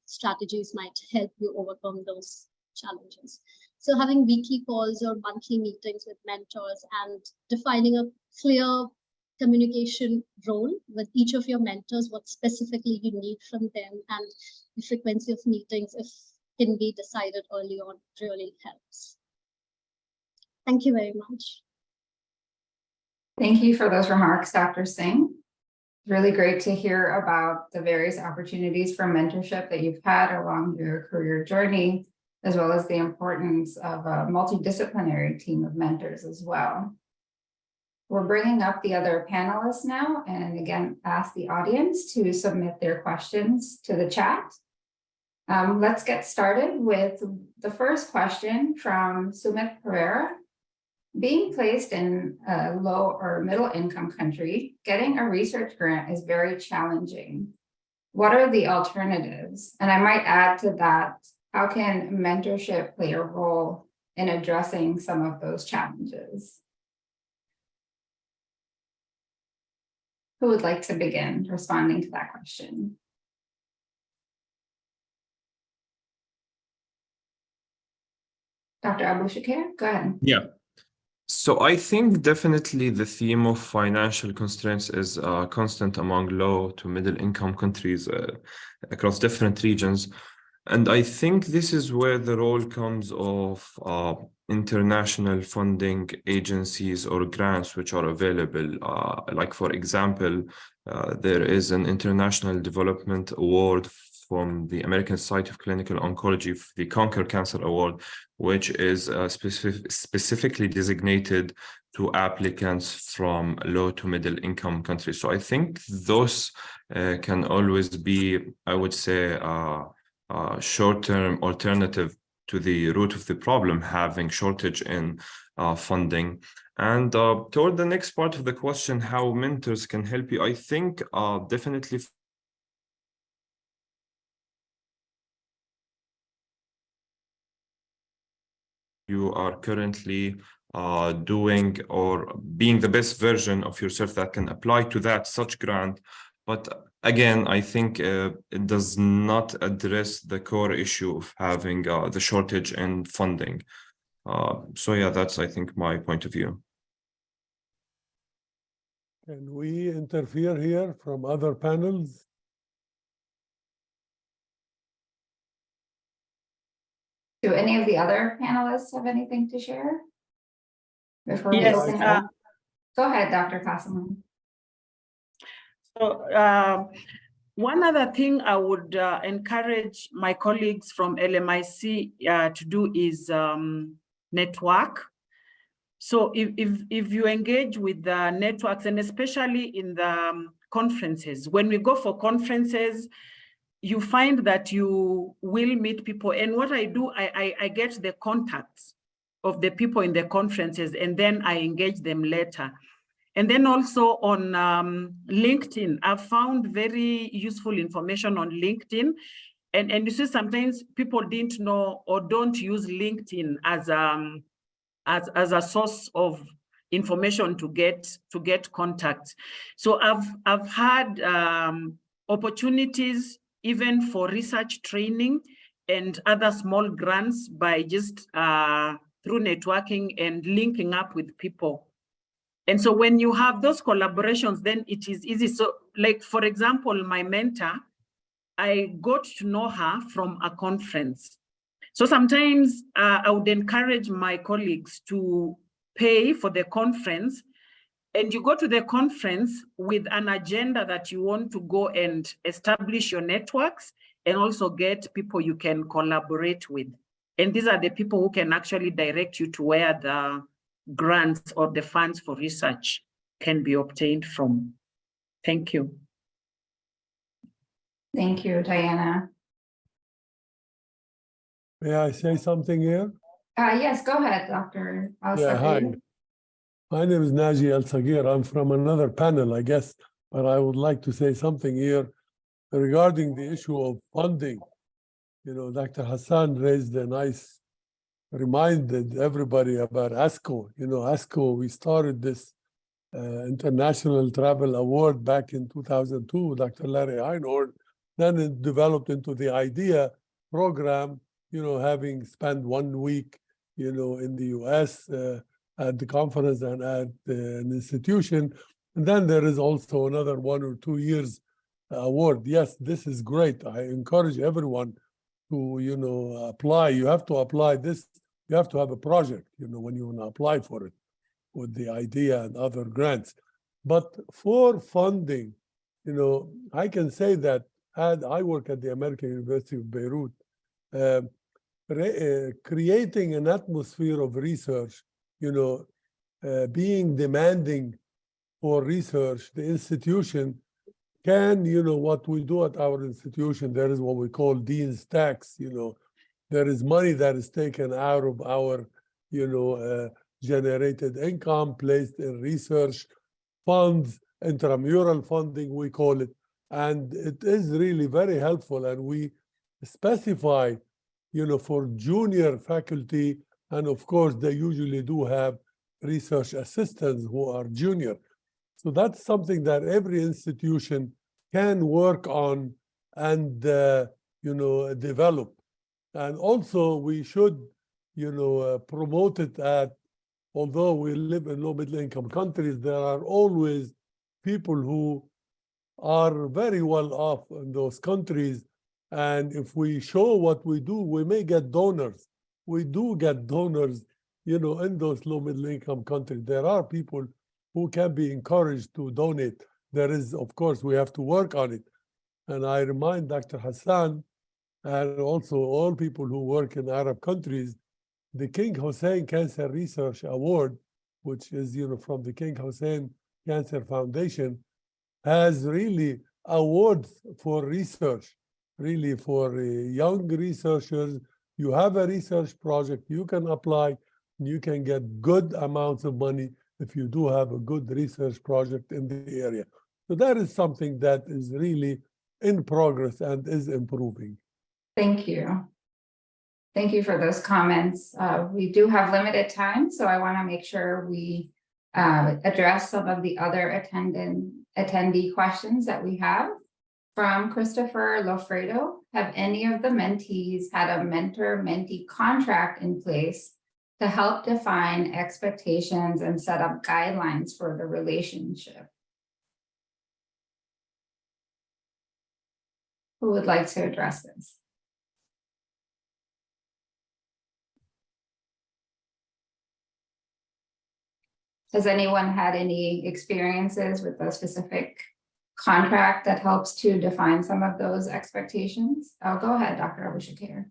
strategies might help you overcome those challenges. So having weekly calls or monthly meetings with mentors and defining a clear communication role with each of your mentors, what specifically you need from them, and the frequency of meetings, if can be decided early on, really helps. Thank you very much. Thank you for those remarks, Dr. Singh. Really great to hear about the various opportunities for mentorship that you've had along your career journey, as well as the importance of a multidisciplinary team of mentors as well. We're bringing up the other panelists now, and again, ask the audience to submit their questions to the chat. Let's get started with the first question from Sumit Pereira. Being placed in a low or middle income country, getting a research grant is very challenging. What are the alternatives? And I might add to that, how can mentorship play a role in addressing some of those challenges? Who would like to begin responding to that question? Dr. Aboushakir, go ahead. Yeah. So I think definitely the theme of financial constraints is constant among low to middle income countries across different regions. And I think this is where the role comes of international funding agencies or grants which are available. Like, for example, there is an International Development Award from the American Society of Clinical Oncology, the Cáncer Award, which is specifically designated to applicants from low to middle income countries. So I think those can always be, I would say, short-term alternative to the root of the problem, having shortage in funding. And toward the next part of the question, how mentors can help you, I think definitely you are currently doing or being the best version of yourself that can apply to that such grant. But again, I think it does not address the core issue of having the shortage in funding. So yeah, that's, I think, my point of view. Can we interfere here from other panels? Do any of the other panelists have anything to share? Before we Yes, open up? Go ahead, Dr. Kassaman. So one other thing I would encourage my colleagues from LMIC to do is network. So if you engage with the networks, and especially in the conferences, when we go for conferences, you find that you will meet people. And what I do, I get the contacts of the people in the conferences, and then I engage them later. And then also on LinkedIn, I've found very useful information on LinkedIn. And you see, sometimes people didn't know or don't use LinkedIn as a source of information to get contacts. So I've had opportunities even for research training and other small grants by just through networking and linking up with people. And so when you have those collaborations, then it is easy. So like, for example, my mentor, I got to know her from a conference. So sometimes I would encourage my colleagues to pay for the conference, and you go to the conference with an agenda that you want to go and establish your networks and also get people you can collaborate with. And these are the people who can actually direct you to where grants or the funds for research can be obtained from. Thank you. Thank you, Diana. May I say something here? Yes, go ahead, Dr. Yeah, hi. My name is Naji Al-Sagir. I'm from another panel, I guess, but I would like to say something here regarding the issue of funding. You know, Dr. Hassan raised a nice, reminded everybody about ASCO. You know, ASCO, we started this International Travel Award back in 2002 with Dr. Larry Einhorn. Then it developed into the IDEA program, you know, having spent 1 week, you know, in the US at the conference and at an institution. And then there is also another 1 or 2 years award. Yes, this is great. I encourage everyone to, you know, apply. You have to apply this. You have to have a project, you know, when you want to apply for it with the idea and other grants. But for funding, you know, I can say that I work at the American University of Beirut, creating an atmosphere of research, you know, being demanding for research, the institution can, you know, what we do at our institution, there is what we call Dean's tax, you know, there is money that is taken out of our, you know, generated income, placed in research funds, intramural funding, we call it. And it is really very helpful. And we specify, you know, for junior faculty, and of course, they usually do have research assistants who are junior. So that's something that every institution can work on and, you know, develop. And also we should, you know, promote it at, although we live in low middle income countries, there are always people who are very well off in those countries. And if we show what we do, we may get donors. We do get donors, you know, in those low middle income countries. There are people who can be encouraged to donate. There is, of course, we have to work on it. And I remind Dr. Hassan and also all people who work in Arab countries, the King Hussein Cancer Research Award, which is, you know, from the King Hussein Cancer Foundation, has really awards for research, really for young researchers. You have a research project, you can apply, and you can get good amounts of money if you do have a good research project in the area. So that is something that is really in progress and is improving. Thank you. Thank you for those comments. We do have limited time, so I want to make sure we address some of the other attendee questions that we have. From Christopher Lofredo, have any of the mentees had a mentor-mentee contract in place to help define expectations and set up guidelines for the relationship? Who would like to address this? Has anyone had any experiences with a specific contract that helps to define some of those expectations? Oh, go ahead, Dr. Aboushakir.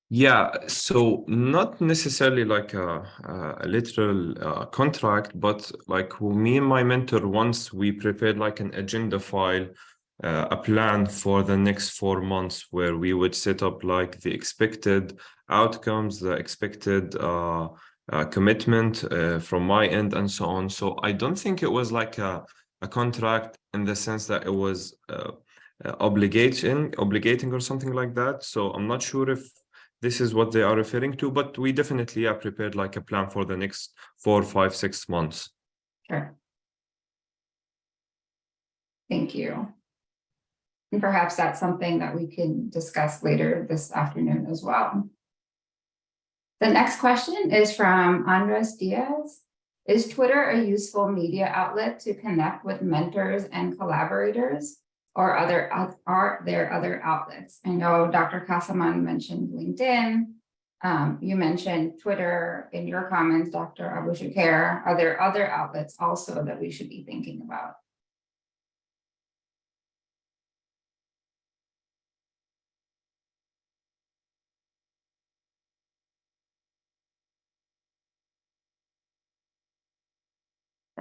Yeah, so not necessarily like a literal contract, but like me and my mentor, once we prepared like an agenda file, a plan for the next 4 months where we would set up like the expected outcomes, the expected commitment from my end and so on. So I don't think it was like a contract in the sense that it was obligating or something like that. So I'm not sure if this is what they are referring to, but we definitely are prepared like a plan for the next 4, 5, 6 months. Sure. Thank you. And perhaps that's something that we can discuss later this afternoon as well. The next question is from Andres Diaz. Is Twitter a useful media outlet to connect with mentors and collaborators, or are there other outlets? I know Dr. Kassaman mentioned LinkedIn. You mentioned Twitter in your comments, Dr. Aboushakir. Are there other outlets also that we should be thinking about?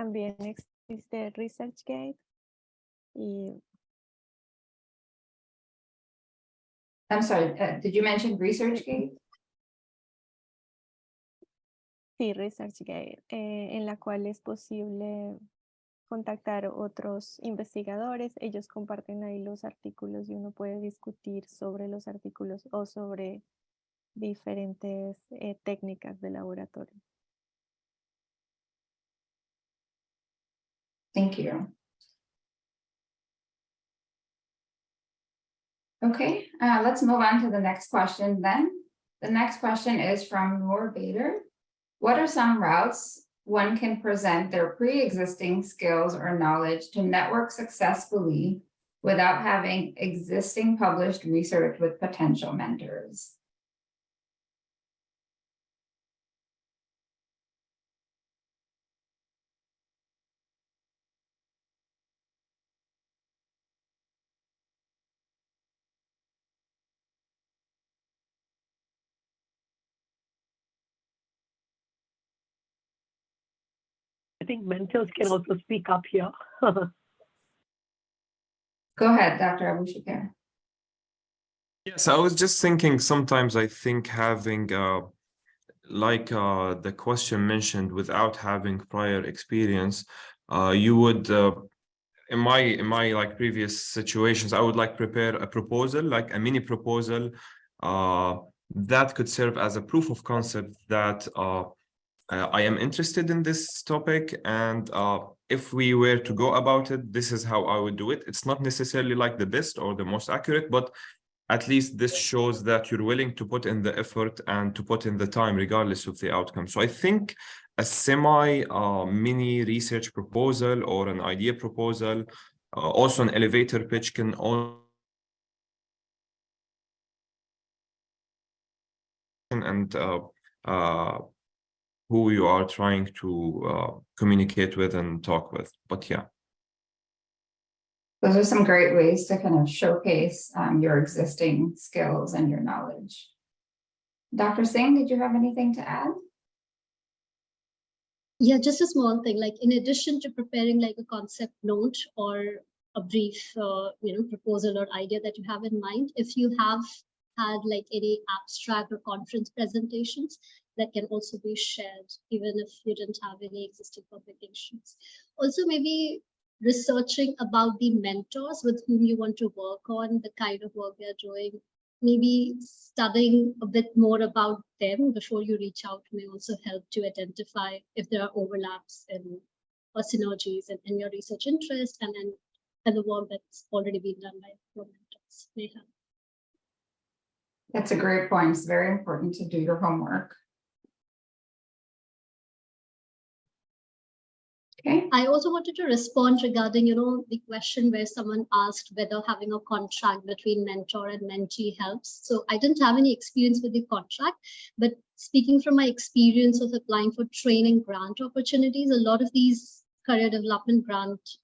también existe ResearchGate y I'm sorry, did you mention ResearchGate? sí, ResearchGate, en la cual es posible contactar otros investigadores. Ellos comparten ahí los artículos y uno puede discutir sobre los artículos o sobre diferentes técnicas de laboratorio. Thank you. Okay, let's move on to the next question then. The next question is from Noor Bader. What are some routes one can present their pre-existing skills or knowledge to network successfully without having existing published research with potential mentors? I think mentors can also speak up here. Go ahead, Dr. Aboushakir. Yes, I was just thinking sometimes I think having the question mentioned, without having prior experience, you would in my like previous situations, I would like prepare a proposal, like a mini proposal that could serve as a proof of concept that I am interested in this topic, and if we were to go about it, this is how I would do it. It's not necessarily like the best or the most accurate, but at least this shows that you're willing to put in the effort and to put in the time regardless of the outcome. So I think a semi mini research proposal or an idea proposal, also an elevator pitch can also and who you are trying to communicate with and talk with. But yeah. Those are some great ways to kind of showcase your existing skills and your knowledge. Dr. Singh, did you have anything to add? Yeah, just a small thing, like in addition to preparing like a concept note or a brief, proposal or idea that you have in mind, if you have had like any abstract or conference presentations, that can also be shared, even if you didn't have any existing publications. Also, maybe researching about the mentors with whom you want to work on, the kind of work they're doing, maybe studying a bit more about them before you reach out may also help to identify if there are overlaps or synergies in your research interest and the work that's already been done by your mentors may help. That's a great point. It's very important to do your homework. Okay. I also wanted to respond regarding, the question where someone asked whether having a contract between mentor and mentee helps. So I didn't have any experience with the contract, but speaking from my experience of applying for training grant opportunities, a lot of these career development grants,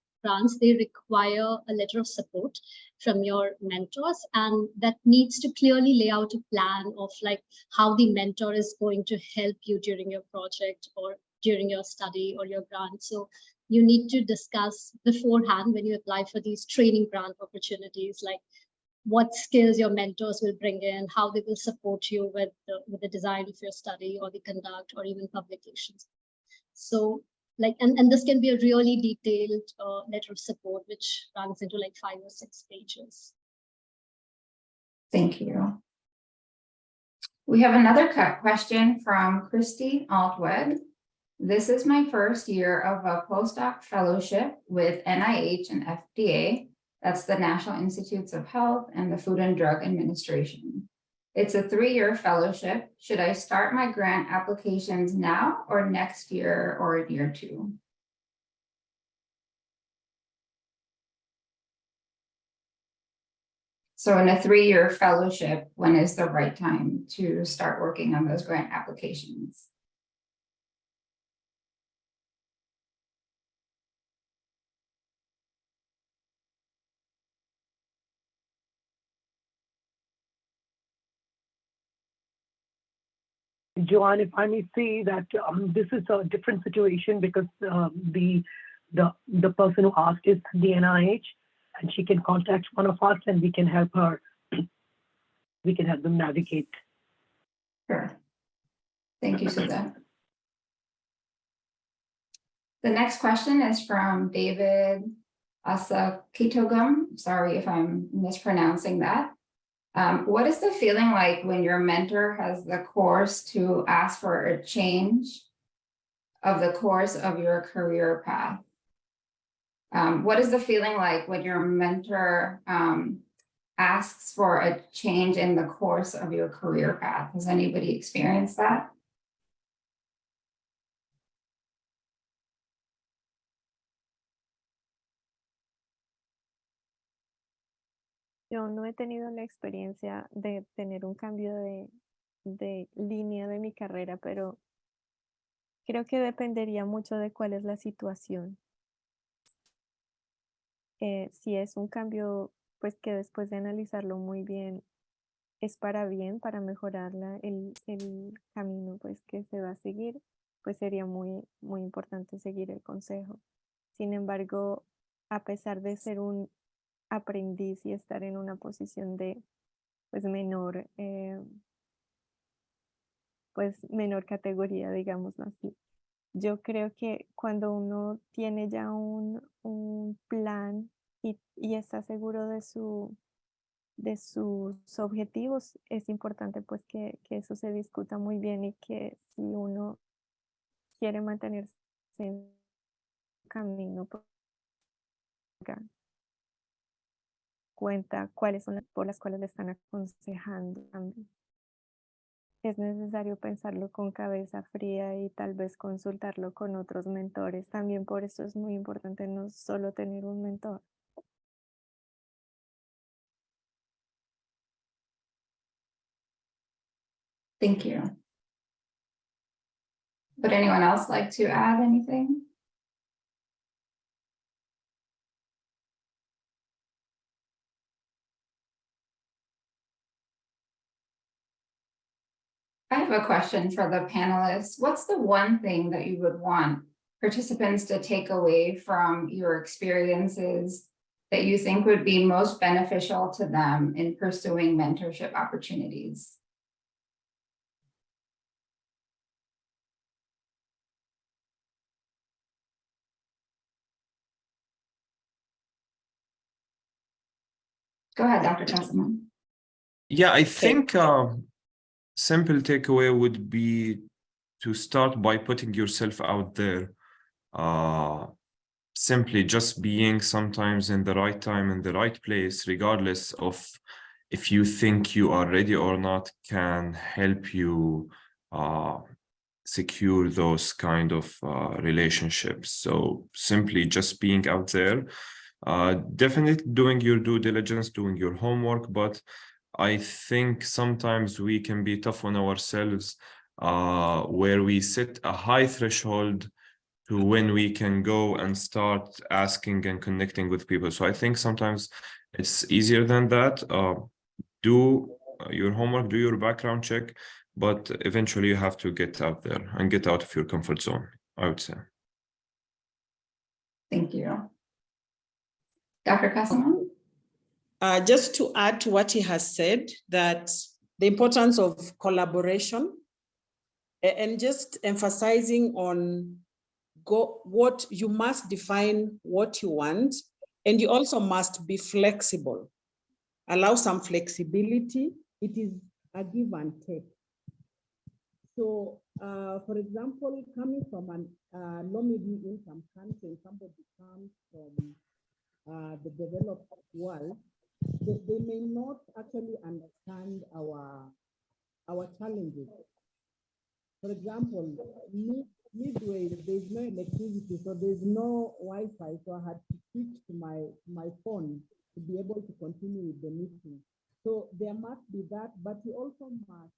they require a letter of support from your mentors, and that needs to clearly lay out a plan of like how the mentor is going to help you during your project or during your study or your grant. So you need to discuss beforehand when you apply for these training grant opportunities, like what skills your mentors will bring in, how they will support you with the design of your study or the conduct or even publications. So and this can be a really detailed letter of support, which runs into like 5 or 6 pages. Thank you. We have another question from Christy Altwed. This is my first year of a postdoc fellowship with NIH and FDA. That's the National Institutes of Health and the Food and Drug Administration. It's a 3-year fellowship. Should I start my grant applications now or next year or in year 2? So in a 3-year fellowship, when is the right time to start working on those grant applications? Joanne, if I may say that this is a different situation because the person who asked is the NIH, and she can contact one of us and we can help her. We can help them navigate. Sure. Thank you, Sudha. The next question is from David Asakitogum. Sorry if I'm mispronouncing that. What is the feeling like when your mentor has the course to ask for a change of the course of your career path? What is the feeling like when your mentor asks for a change in the course of your career path? Has anybody experienced that? Yo no he tenido la experiencia de tener un cambio de línea de mi carrera, pero creo que dependería mucho de cuál es la situación. Si es un cambio, pues que después de analizarlo muy bien, es para bien, para mejorar el camino pues que se va a seguir, pues sería muy importante seguir el consejo. Sin embargo, a pesar de ser un aprendiz y estar en una posición de pues menor categoría, digámoslo así. Yo creo que cuando uno tiene ya un plan y está seguro de sus objetivos, es importante pues que eso se discuta muy bien y que si uno quiere mantenerse en el camino, pues, cuenta cuáles son las por las cuales le están aconsejando también. Es necesario pensarlo con cabeza fría y tal vez consultarlo con otros mentores. También por eso es muy importante no solo tener un mentor. Thank you. Would anyone else like to add anything? I have a question for the panelists. What's the one thing that you would want participants to take away from your experiences that you think would be most beneficial to them in pursuing mentorship opportunities? Go ahead, Dr. Kassaman. Yeah, I think simple takeaway would be to start by putting yourself out there. Simply just being sometimes in the right time, in the right place, regardless of if you think you are ready or not, can help you secure those kind of relationships. So simply just being out there, definitely doing your due diligence, doing your homework, but I think sometimes we can be tough on ourselves where we set a high threshold to when we can go and start asking and connecting with people. So I think sometimes it's easier than that. Do your homework, do your background check, but eventually you have to get out there and get out of your comfort zone, I would say. Thank you. Dr. Kassaman? Just to add to what he has said, that the importance of collaboration and just emphasizing on what you must define what you want, and you also must be flexible. Allow some flexibility. It is a give and take. So, for example, coming from a low-middle income country, somebody comes from the developed world, they may not actually understand our challenges. For example, midway, there's no electricity, so there's no Wi-Fi, so I had to switch to my phone to be able to continue with the meeting. So there must be that, but you also must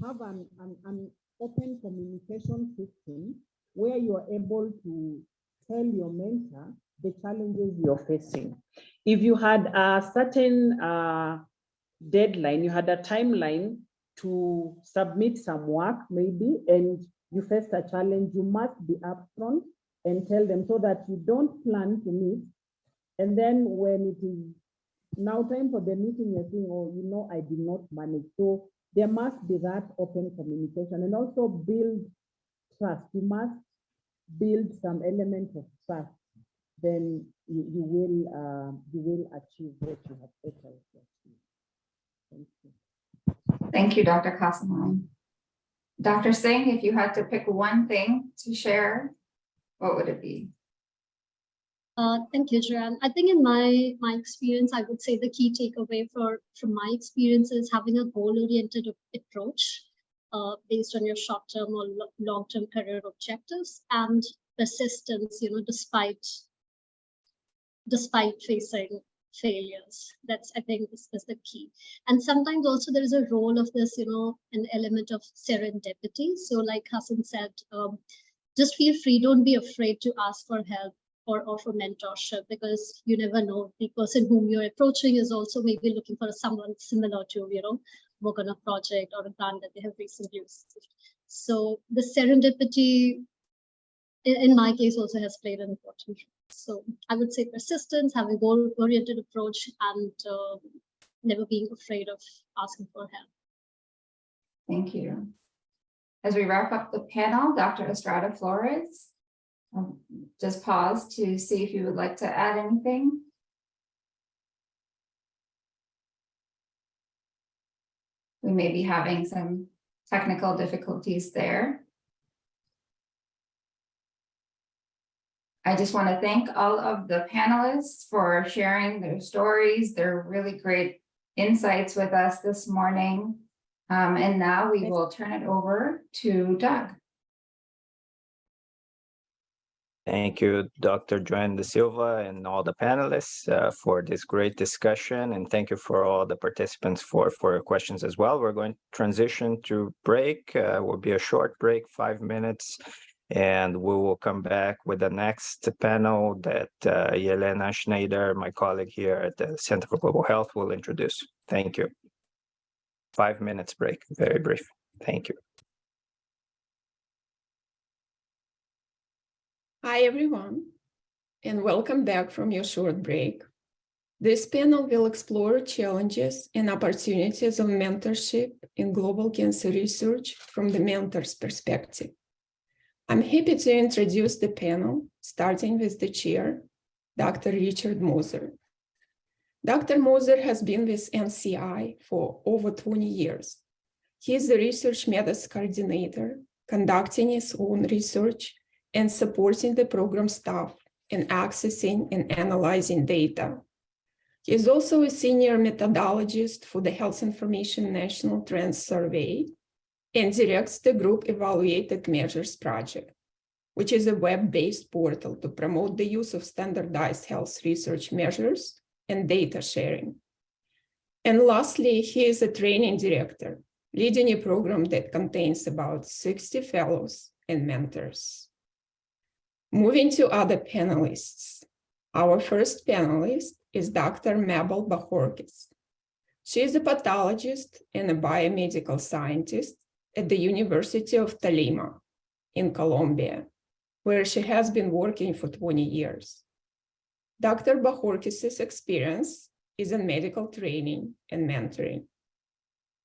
have an open communication system where you are able to tell your mentor the challenges you're facing. If you had a certain deadline, you had a timeline to submit some work maybe, and you face a challenge, you must be upfront and tell them so that you don't plan to meet. And then when it is now time for the meeting, you're saying, oh, you know, I did not manage. So there must be that open communication and also build trust. You must build some element of trust. Then you will achieve what you have set out to achieve. Thank you. Thank you, Dr. Kasamani. Dr. Singh, if you had to pick one thing to share, what would it be? Thank you, Joanne. I think in my experience, I would say the key takeaway from my experience is having a goal-oriented approach based on your short-term or long-term career objectives, and persistence, you know, despite facing failures. That's, I think, is the key. And sometimes also there is a role of this, you know, an element of serendipity. So like Hassan said, just feel free, don't be afraid to ask for help or for mentorship, because you never know, the person whom you're approaching is also maybe looking for someone similar to, you know, work on a project or a grant that they have recently received. So the serendipity, in my case, also has played an important role. So I would say persistence, having a goal-oriented approach, and never being afraid of asking for help. Thank you. As we wrap up the panel, Dr. Estrada Flores, just pause to see if you would like to add anything. We may be having some technical difficulties there. I just want to thank all of the panelists for sharing their stories, their really great insights with us this morning. And now we will turn it over to Doug. Thank you, Dr. Joanne De Silva and all the panelists for this great discussion. And thank you for all the participants for your questions as well. We're going to transition to break. Will be a short break, 5 minutes. And we will come back with the next panel that Yelena Schneider, my colleague here at the Center for Global Health, will introduce. Thank you. 5 minutes break, very brief. Thank you. Hi, everyone, and welcome back from your short break. This panel will explore challenges and opportunities of mentorship in global cancer research from the mentor's perspective. I'm happy to introduce the panel, starting with the chair, Dr. Richard Moser. Dr. Moser has been with NCI for over 20 years. He is the research methods coordinator, conducting his own research and supporting the program staff in accessing and analyzing data. He is also a senior methodologist for the Health Information National Trends Survey and directs the Group Evaluated Measures Project, which is a web-based portal to promote the use of standardized health research measures and data sharing. And lastly, he is a training director, leading a program that contains about 60 fellows and mentors. Moving to other panelists, our first panelist is Dr. Mabel Bajorquez. She is a pathologist and a biomedical scientist at the University of Tolima in Colombia, where she has been working for 20 years. Dr. Bajorquez's experience is in medical training and mentoring.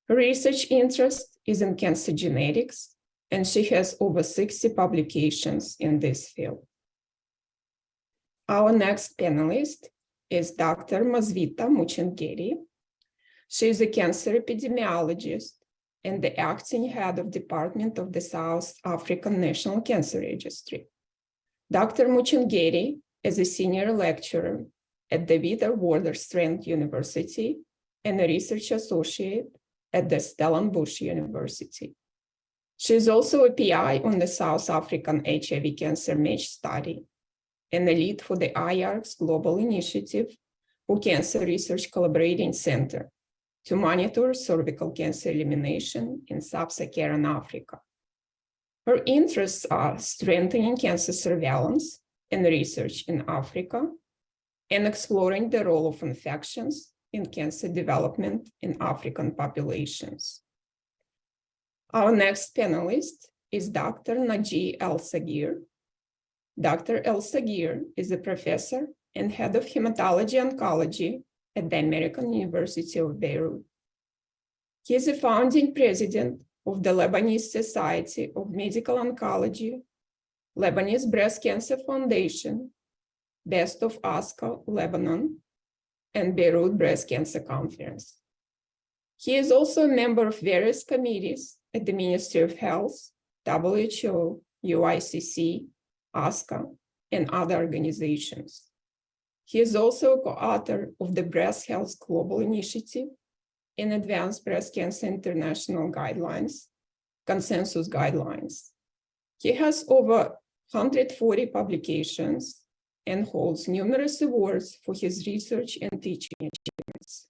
Her research interest is in cancer genetics, and she has over 60 publications in this field. Our next panelist is Dr. Masvita Muchengeri. She is a cancer epidemiologist and the acting head of Department of the South African National Cancer Registry. Dr. Muchengeri is a senior lecturer at the Witwatersrand University and a research associate at the Stellenbosch University. She is also a PI on the South African HIV cancer match study and a lead for the IARC's Global Initiative for Cancer Research Collaborating Center to monitor cervical cancer elimination in sub-Saharan Africa. Her interests are strengthening cancer surveillance and research in Africa and exploring the role of infections in cancer development in African populations. Our next panelist is Dr. Naji El-Sagir. Dr. El-Sagir is a professor and head of hematology-oncology at the American University of Beirut. He is a founding president of the Lebanese Society of Medical Oncology, Lebanese Breast Cancer Foundation, Best of ASCO Lebanon, and Beirut Breast Cancer Conference. He is also a member of various committees at the Ministry of Health, WHO, UICC, ASCO, and other organizations. He is also a co-author of the Breast Health Global Initiative and Advanced Breast Cancer International Guidelines, Consensus Guidelines. He has over 140 publications and holds numerous awards for his research and teaching achievements.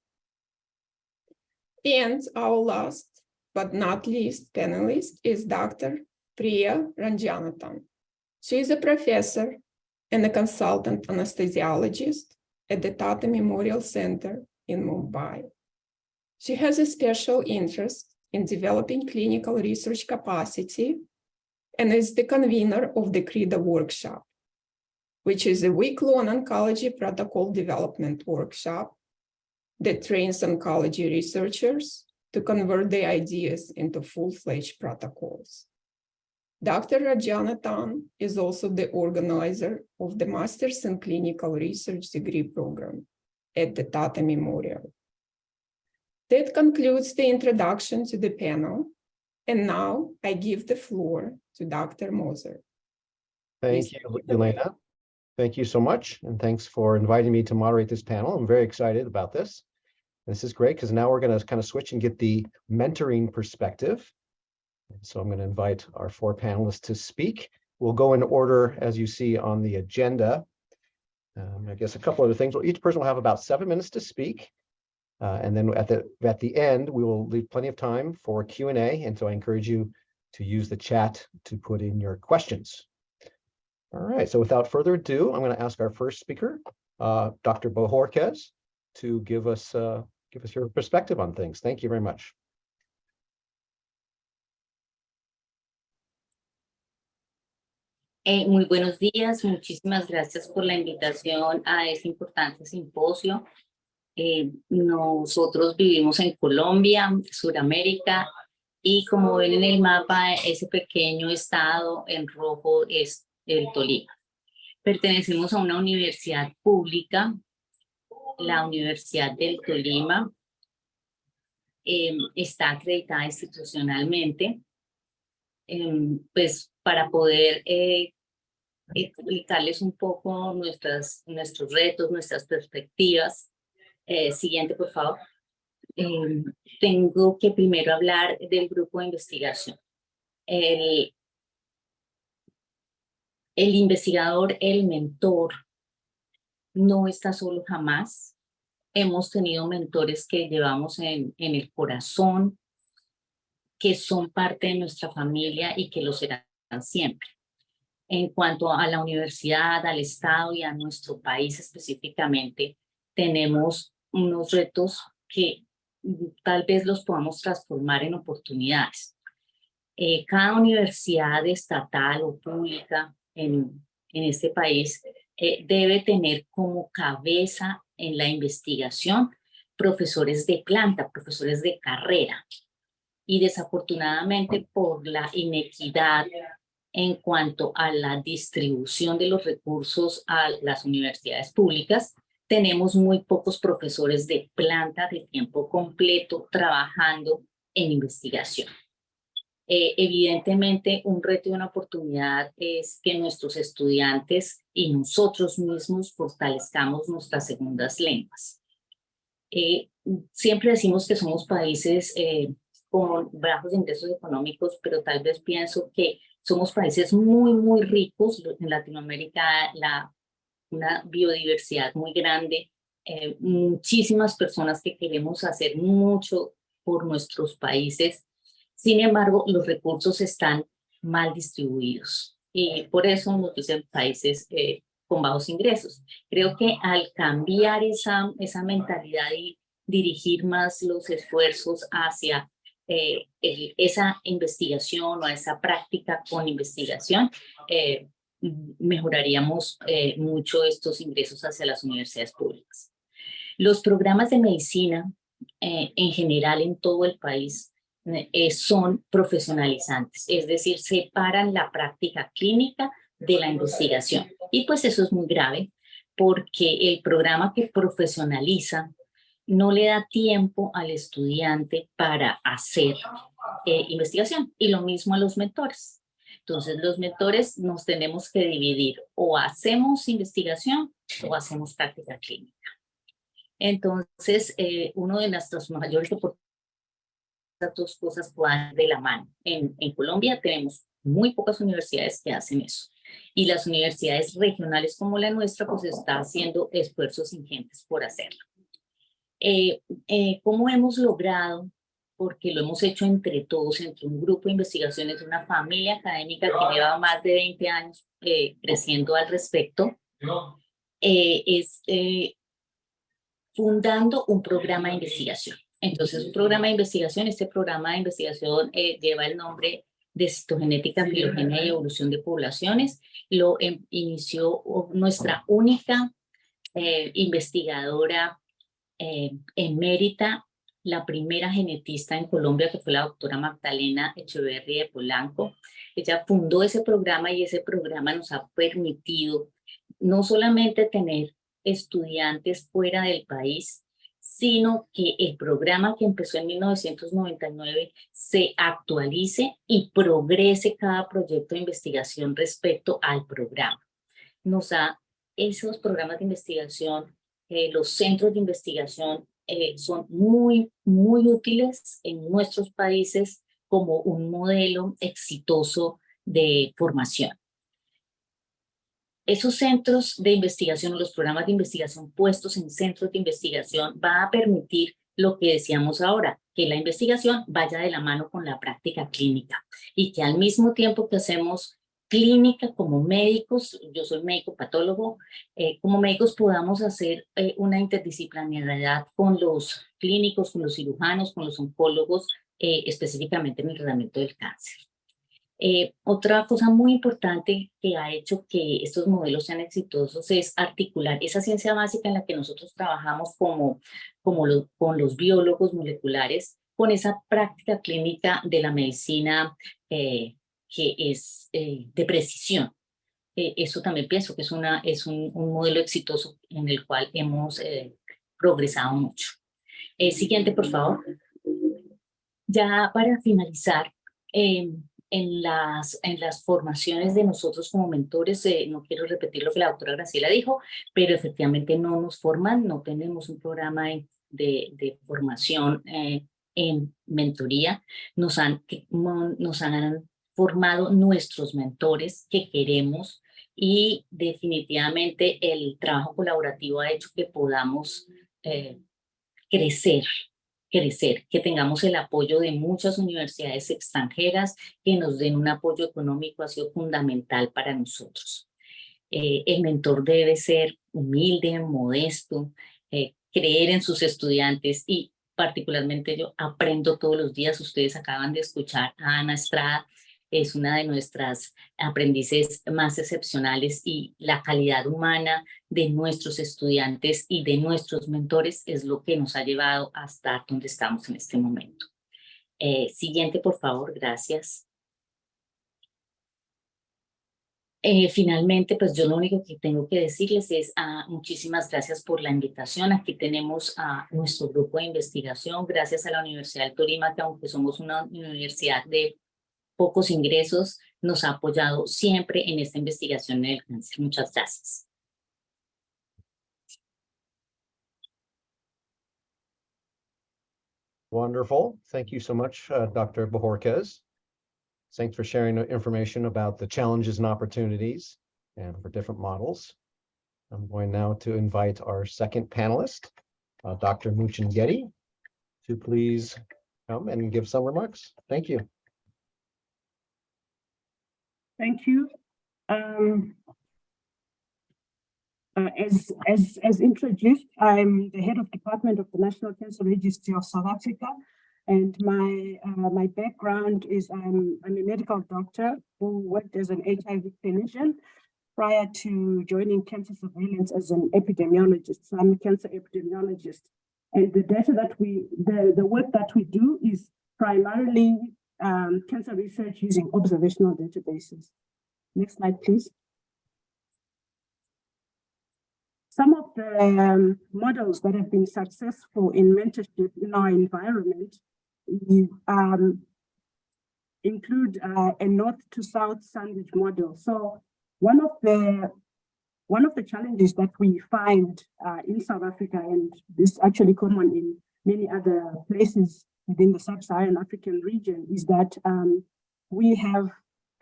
And our last but not least panelist is Dr. Priya Ranjanathan. She is a professor and a consultant anesthesiologist at the Tata Memorial Center in Mumbai. She has a special interest in developing clinical research capacity and is the convener of the CRIDA workshop, which is a week-long oncology protocol development workshop that trains oncology researchers to convert their ideas into full-fledged protocols. Dr. Rajanathan is also the organizer of the Masters in Clinical Research degree program at the Tata Memorial. That concludes the introduction to the panel, and now I give the floor to Dr. Moser. Thank you, Elena. Thank you so much, and thanks for inviting me to moderate this panel. I'm very excited about this. This is great because now we're going to kind of switch and get the mentoring perspective. So I'm going to invite our four panelists to speak. We'll go in order as you see on the agenda. I guess a couple other things. Well, each person will have about 7 minutes to speak. And then at the end, we will leave plenty of time for Q&A. And so I encourage you to use the chat to put in your questions. All right, so without further ado, I'm going to ask our first speaker, Dr. Bojorquez, to give us your perspective on things. Thank you very much. Muy buenos días, muchísimas gracias por la invitación a este importante simposio. Nosotros vivimos en Colombia, Sudamérica, y como ven en el mapa, ese pequeño estado en rojo es el Tolima. Pertenecemos a una universidad pública, la Universidad del Tolima. Está acreditada institucionalmente. Pues para poder explicarles un poco nuestros retos, nuestras perspectivas. Siguiente, por favor. Tengo que primero hablar del grupo de investigación. El investigador, el mentor, no está solo jamás. Hemos tenido mentores que llevamos en el corazón, que son parte de nuestra familia y que lo serán siempre. En cuanto a la universidad, al Estado y a nuestro país específicamente, tenemos unos retos que tal vez los podamos transformar en oportunidades. Cada universidad estatal o pública en este país debe tener como cabeza en la investigación profesores de planta, profesores de carrera. Y desafortunadamente por la inequidad en cuanto a la distribución de los recursos a las universidades públicas, tenemos muy pocos profesores de planta de tiempo completo trabajando en investigación. Evidentemente, un reto y una oportunidad es que nuestros estudiantes y nosotros mismos fortalezcamos nuestras segundas lenguas. Siempre decimos que somos países con bajos ingresos económicos, pero tal vez pienso que somos países muy, muy ricos. En Latinoamérica, una biodiversidad muy grande, muchísimas personas que queremos hacer mucho por nuestros países. Sin embargo, los recursos están mal distribuidos y por eso nos dicen países con bajos ingresos. Creo que al cambiar esa mentalidad y dirigir más los esfuerzos hacia esa investigación o a esa práctica con investigación, mejoraríamos mucho estos ingresos hacia las universidades públicas. Los programas de medicina en general en todo el país son profesionalizantes, es decir, separan la práctica clínica de la investigación. Y pues eso es muy grave porque el programa que profesionaliza no le da tiempo al estudiante para hacer investigación, y lo mismo a los mentores. Entonces los mentores nos tenemos que dividir, o hacemos investigación o hacemos práctica clínica. Entonces, uno de nuestros mayores oportunidades, las dos cosas van de la mano. En Colombia tenemos muy pocas universidades que hacen eso. Y las universidades regionales como la nuestra, pues está haciendo esfuerzos ingentes por hacerlo. ¿Cómo hemos logrado? Porque lo hemos hecho entre todos, entre un grupo de investigaciones de una familia académica que lleva más de 20 años creciendo al respecto, fundando un programa de investigación. Entonces, un programa de investigación, este programa de investigación lleva el nombre de Citogenética, Filogenia y Evolución de Poblaciones. Lo inició nuestra única investigadora emérita, la primera genetista en Colombia, que fue la doctora Magdalena Echeverri de Polanco. Ella fundó ese programa y ese programa nos ha permitido no solamente tener estudiantes fuera del país, sino que el programa que empezó en 1999 se actualice y progrese cada proyecto de investigación respecto al programa. Esos programas de investigación, los centros de investigación son muy, muy útiles en nuestros países como un modelo exitoso de formación. Esos centros de investigación, los programas de investigación puestos en centros de investigación, va a permitir lo que decíamos ahora, que la investigación vaya de la mano con la práctica clínica y que al mismo tiempo que hacemos clínica como médicos, yo soy médico patólogo, como médicos podamos hacer una interdisciplinariedad con los clínicos, con los cirujanos, con los oncólogos, específicamente en el tratamiento del cáncer. Otra cosa muy importante que ha hecho que estos modelos sean exitosos es articular esa ciencia básica en la que nosotros trabajamos con los biólogos moleculares, con esa práctica clínica de la medicina que es de precisión. Eso también pienso que es un modelo exitoso en el cual hemos progresado mucho. Siguiente, por favor. Ya para finalizar, en las formaciones de nosotros como mentores, no quiero repetir lo que la doctora Graciela dijo, pero efectivamente no nos forman, no tenemos un programa de formación en mentoría. Nos han formado nuestros mentores que queremos, y definitivamente el trabajo colaborativo ha hecho que podamos crecer, que tengamos el apoyo de muchas universidades extranjeras que nos den un apoyo económico. Ha sido fundamental para nosotros. El mentor debe ser humilde, modesto, creer en sus estudiantes, y particularmente yo aprendo todos los días. Ustedes acaban de escuchar a Ana Estrada, es una de nuestras aprendices más excepcionales, y la calidad humana de nuestros estudiantes y de nuestros mentores es lo que nos ha llevado hasta donde estamos en este momento. Siguiente, por favor, gracias. Finalmente, pues yo lo único que tengo que decirles es muchísimas gracias por la invitación. Aquí tenemos a nuestro grupo de investigación, gracias a la Universidad del Tolima, que aunque somos una universidad de pocos ingresos, nos ha apoyado siempre en esta investigación del cáncer. Muchas gracias. Wonderful. Thank you so much, Dr. Bojorquez. Thanks for sharing information about the challenges and opportunities and for different models. I'm going now to invite our second panelist, Dr. Muchingeti, to please come and give some remarks. Thank you. Thank you. As introduced, I'm the head of Department of the National Cancer Registry of South Africa, And my background is I'm a medical doctor who worked as an HIV clinician prior to joining cancer surveillance as an epidemiologist. So I'm a cancer epidemiologist. And the data that the work that we do is primarily cancer research using observational databases. Next slide, please. Some of the models that have been successful in mentorship in our environment include a north to south sandwich model. So one of the challenges that we find in South Africa, and this is actually common in many other places within the sub-Saharan African region, is that we have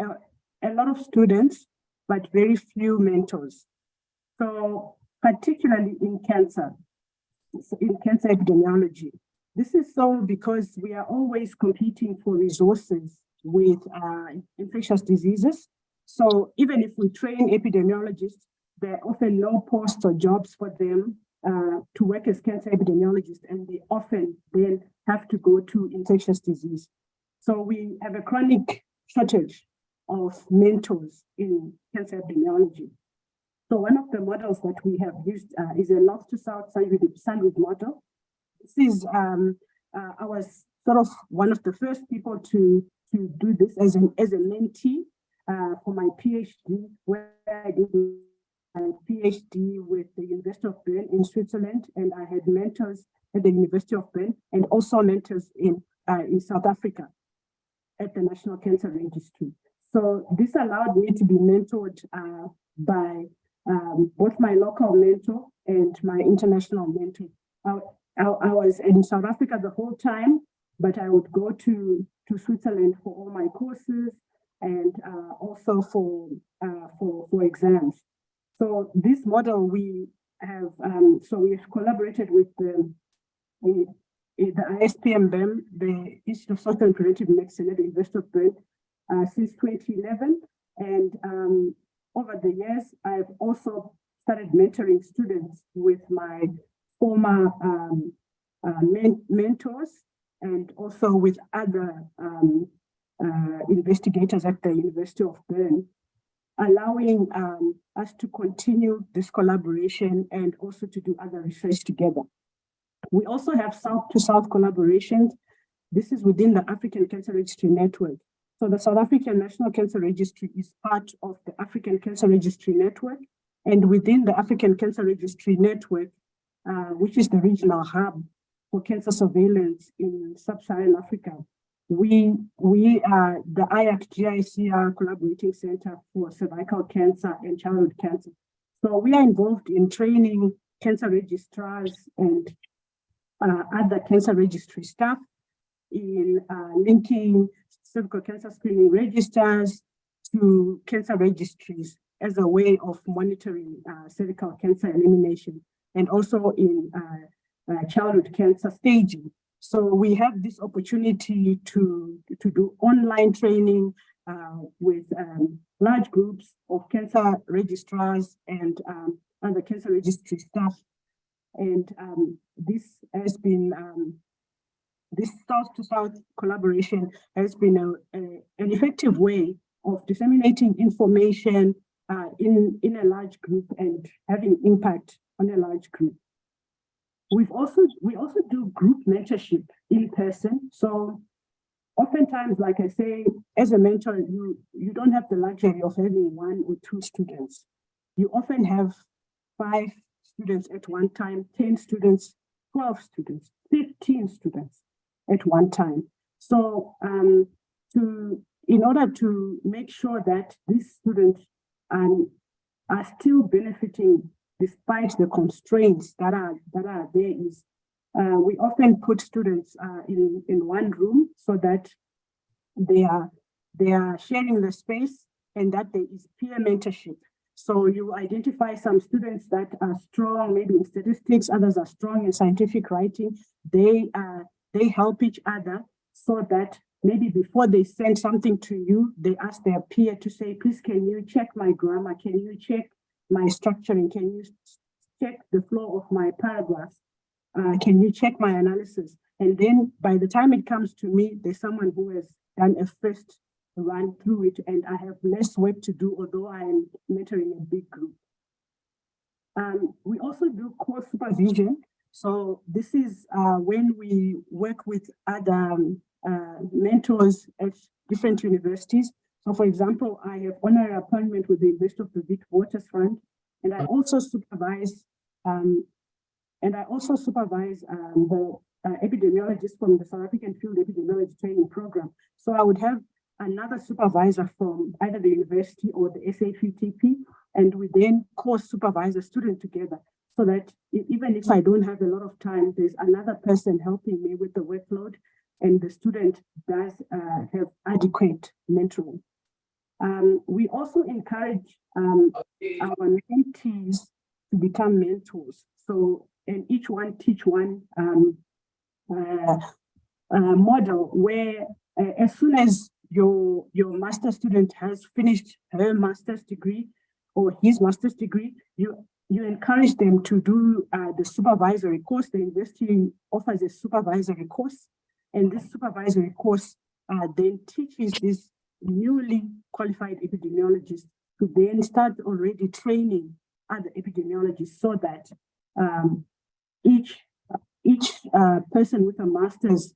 a lot of students, but very few mentors. So particularly in cancer epidemiology. This is so because we are always competing for resources with infectious diseases. So even if we train epidemiologists, there are often no posts or jobs for them to work as cancer epidemiologists, and they often then have to go to infectious disease. So we have a chronic shortage of mentors in cancer epidemiology. So one of the models that we have used is a north to south sandwich model. This is, I was sort of one of the first people to do this as a mentee for my PhD, where I did my PhD with the University of Bern in Switzerland, and I had mentors at the University of Bern and also mentors in South Africa at the National Cancer Registry. So this allowed me to be mentored by both my local mentor and my international mentor. I was in South Africa the whole time, but I would go to Switzerland for all my courses and also for exams. So this model we have, we have collaborated with the ISPM, the Institute of Social and Preventive Medicine at the University of Bern since 2011. And over the years, I've also started mentoring students with my former mentors and also with other investigators at the University of Bern, allowing us to continue this collaboration and also to do other research together. We also have south-to-south collaborations. This is within the African Cancer Registry Network. So the South African National Cancer Registry is part of the African Cancer Registry Network. And within the African Cancer Registry Network, which is the regional hub for cancer surveillance in sub-Saharan Africa, we are the AACR Collaborating Center for Cervical Cancer and Childhood Cancer. So we are involved in training cancer registrars and other cancer registry staff in linking cervical cancer screening registers to cancer registries as a way of monitoring cervical cancer elimination, and also in childhood cancer staging. So we have this opportunity to do online training with large groups of cancer registrars and other cancer registry staff. And this has been this south-to-south collaboration has been an effective way of disseminating information in a large group and having impact on a large group. We also do group mentorship in person. So oftentimes, like I say, as a mentor, you don't have the luxury of having 1 or 2 students. You often have 5 students at one time, 10 students, 12 students, 15 students at one time. So in order to make sure that these students are still benefiting despite the constraints that are there, is we often put students in one room so that they are sharing the space and that there is peer mentorship. So you identify some students that are strong, maybe in statistics, others are strong in scientific writing. They help each other so that maybe before they send something to you, they ask their peer to say, please, can you check my grammar? Can you check my structuring? Can you check the flow of my paragraphs? can you check my analysis? And then by the time it comes to me, there's someone who has done a first run through it, and I have less work to do, although I am mentoring a big group. We also do course supervision. So this is when we work with other mentors at different universities. So for example, I have honorary appointment with the University of the Witwatersrand, and I also supervise the epidemiologists from the South African Field Epidemiology Training Program. So I would have another supervisor from either the university or the SAFTP, and we then course supervise a student together, so that even if I don't have a lot of time, there's another person helping me with the workload, and the student does have adequate mentoring. We also encourage our mentees to become mentors. So, and each one teach one model where as soon as your master's student has finished her master's degree or his master's degree, you encourage them to do the supervisory course. The university offers a supervisory course, and this supervisory course then teaches these newly qualified epidemiologists to then start already training other epidemiologists, so that each person with a master's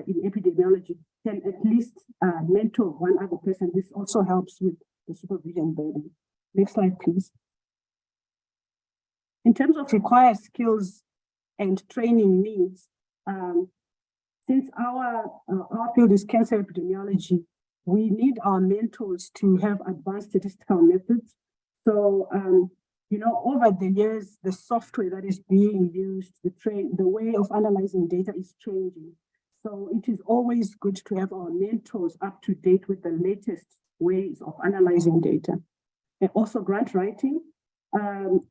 in epidemiology can at least mentor one other person. This also helps with the supervision burden. Next slide, please. In terms of required skills and training needs, since our field is cancer epidemiology, we need our mentors to have advanced statistical methods. So, you know, over the years, the software that is being used, the way of analyzing data is changing. So it is always good to have our mentors up to date with the latest ways of analyzing data. And also grant writing.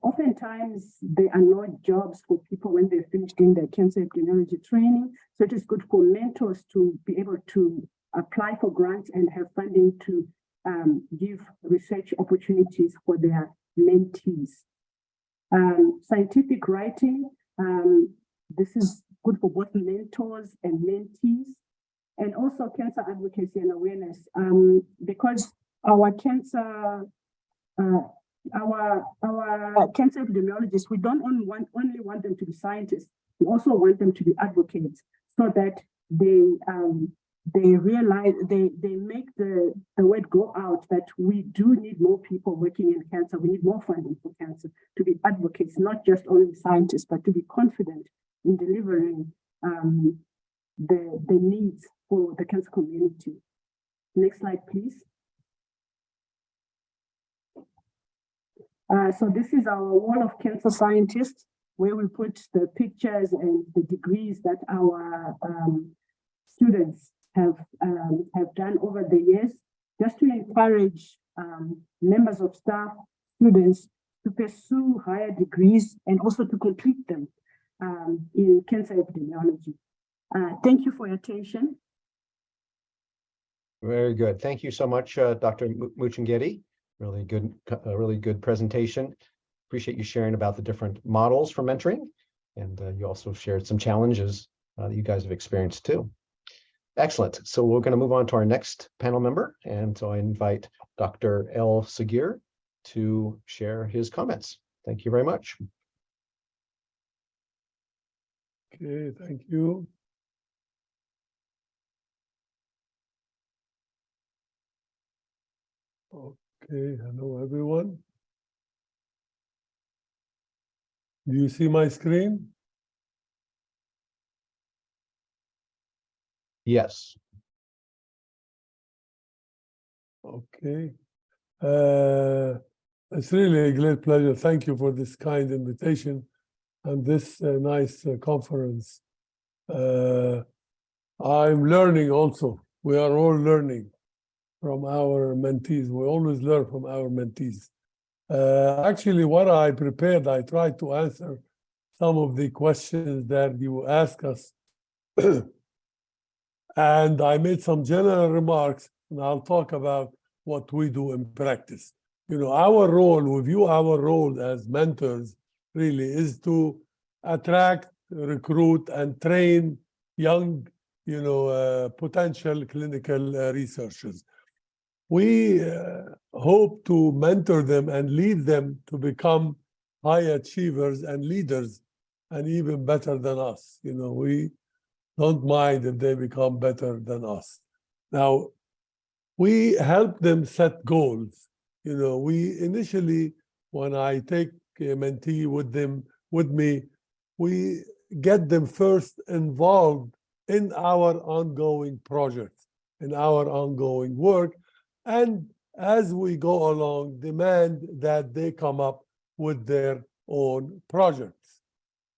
Oftentimes they are not jobs for people when they finish doing their cancer epidemiology training. So it is good for mentors to be able to apply for grants and have funding to give research opportunities for their mentees. Scientific writing, this is good for both mentors and mentees, and also cancer advocacy and awareness, because our cancer epidemiologists, we don't only want them to be scientists, we also want them to be advocates, so that they realize, they make the word go out that we do need more people working in cancer. We need more funding for cancer, to be advocates, not just only scientists, but to be confident in delivering the needs for the cancer community. Next slide, please. So this is our wall of cancer scientists, where we put the pictures and the degrees that our students have done over the years, just to encourage members of staff, students to pursue higher degrees and also to complete them in cancer epidemiology. Thank you for your attention. Very good. Thank you so much, Dr. Muchangedi. Really good presentation. Appreciate you sharing about the different models for mentoring, and you also shared some challenges that you guys have experienced too. Excellent. So we're going to move on to our next panel member, and so I invite Dr. L. Sagir to share his comments. Thank you very much. Okay, thank you. Okay, hello everyone. Do you see my screen? Yes. Okay. It's really a great pleasure. Thank you for this kind invitation and this nice conference. I'm learning also. We are all learning from our mentees. We always learn from our mentees. Actually, what I prepared, I tried to answer some of the questions that you asked us. And I made some general remarks, and I'll talk about what we do in practice. You know, our role, we view our role as mentors really is to attract recruit, and train young, potential clinical researchers. We hope to mentor them and lead them to become high achievers and leaders, and even better than us. We don't mind if they become better than us. Now, we help them set goals. We initially, when I take a mentee with me, we get them first involved in our ongoing projects, in our ongoing work, and as we go along, demand that they come up with their own projects.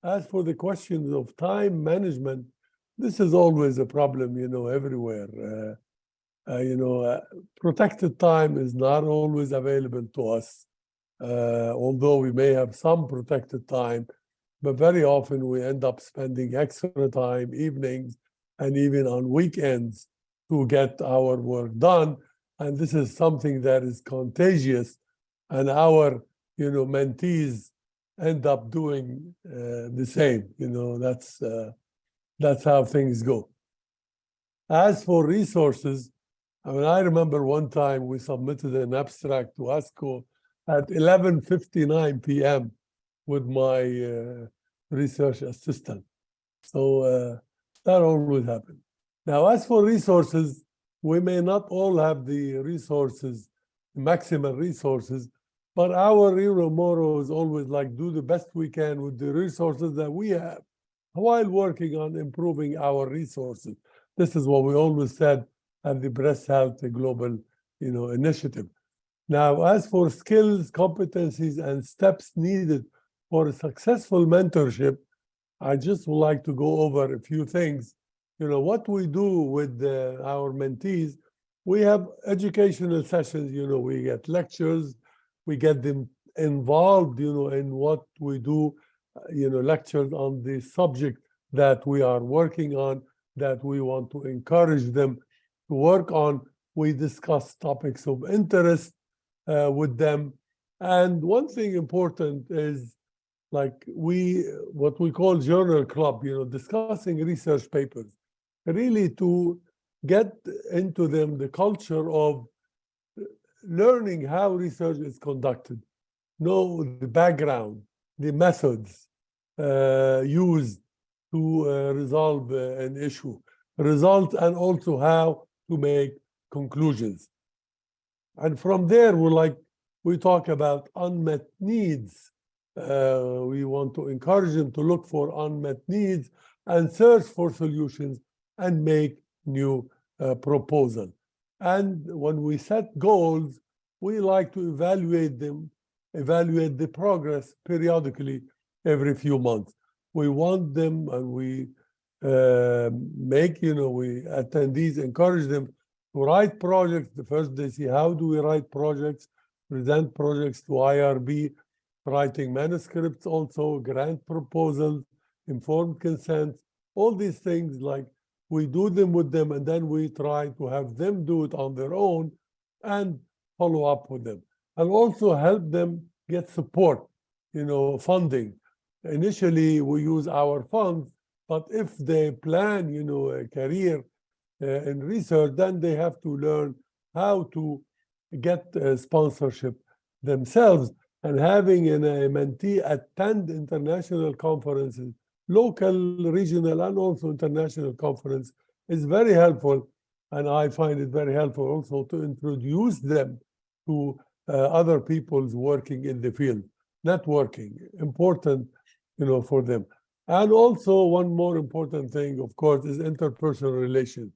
As for the questions of time management, this is always a problem, everywhere. Protected time is not always available to us, although we may have some protected time, but very often we end up spending extra time, evenings, and even on weekends to get our work done. And this is something that is contagious, and our, mentees end up doing the same. That's how things go. As for resources, I remember one time we submitted an abstract to ASCO at 11:59 p.m. with my research assistant. So that always happens. Now, as for resources, we may not all have the resources, maximum resources, but our motto is always like do the best we can with the resources that we have while working on improving our resources. This is what we always said at the Breast Health Global Initiative. Now, as for skills, competencies, and steps needed for a successful mentorship, I just would like to go over a few things. What we do with our mentees, we have educational sessions, we get lectures, we get them involved, in what we do, lectures on the subject that we are working on, that we want to encourage them to work on. We discuss topics of interest with them. And one thing important is what we call journal club, discussing research papers, really to get into them the culture of learning how research is conducted, know the background, the methods used to resolve an issue, results, and also how to make conclusions. And from there, we talk about unmet needs. We want to encourage them to look for unmet needs and search for solutions and make new proposals. And when we set goals, we like to evaluate the progress periodically every few months. We want them, and we attendees encourage them to write projects. The first they see how do we write projects, present projects to IRB, writing manuscripts also, grant proposals, informed consent, all these things, we do them with them, and then we try to have them do it on their own and follow up with them. And also help them get support, funding. Initially, we use our funds, but if they plan, a career in research, then they have to learn how to get sponsorship themselves. And having a mentee attend international conferences, local, regional, and also international conference is very helpful. And I find it very helpful also to introduce them to other people's working in the field. Networking, important, for them. And also one more important thing, of course, is interpersonal relations.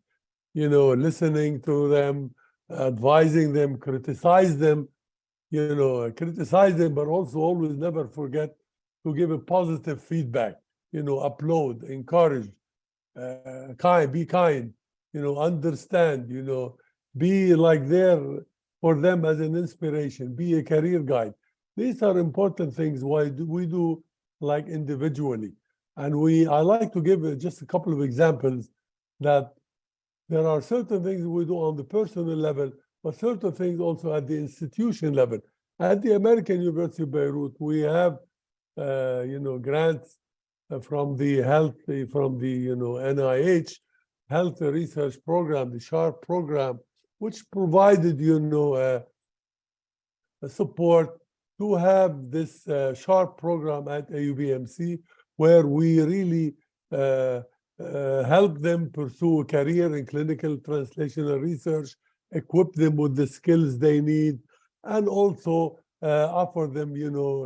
Listening to them, advising them, criticize them, but also always never forget to give a positive feedback, applaud, encourage, be kind, understand, be there for them as an inspiration, be a career guide. These are important things why we do individually. And I like to give just a couple of examples that there are certain things we do on the personal level, but certain things also at the institution level. At the American University of Beirut, we have, grants from the NIH Health Research Program, the SHARP program, which provided support to have this SHARP program at AUBMC, where we really help them pursue a career in clinical translational research, equip them with the skills they need, and also offer them,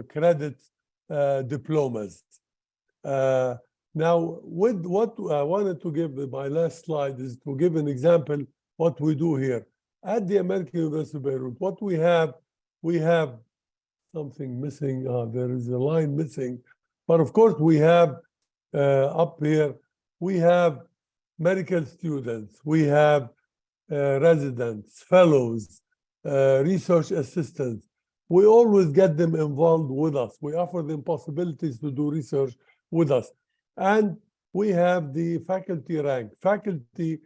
credit diplomas. Now, with what I wanted to give, my last slide is to give an example what we do here. At the American University of Beirut, what we have something missing. There is a line missing. But of course, we have up here, we have medical students, we have residents, fellows, research assistants. We always get them involved with us. We offer them possibilities to do research with us. And we have the faculty rank. Faculty,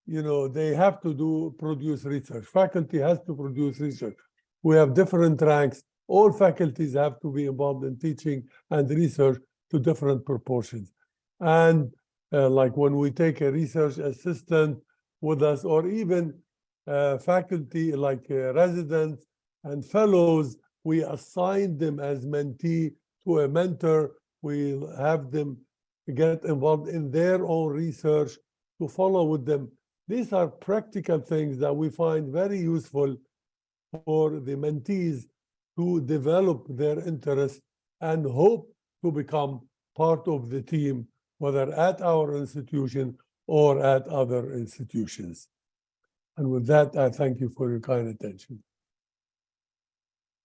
they have to produce research. Faculty has to produce research. We have different ranks. All faculties have to be involved in teaching and research to different proportions. And like when we take a research assistant with us, or even faculty like residents and fellows, we assign them as mentee to a mentor. We have them get involved in their own research to follow with them. These are practical things that we find very useful for the mentees to develop their interest and hope to become part of the team, whether at our institution or at other institutions. And with that, I thank you for your kind attention.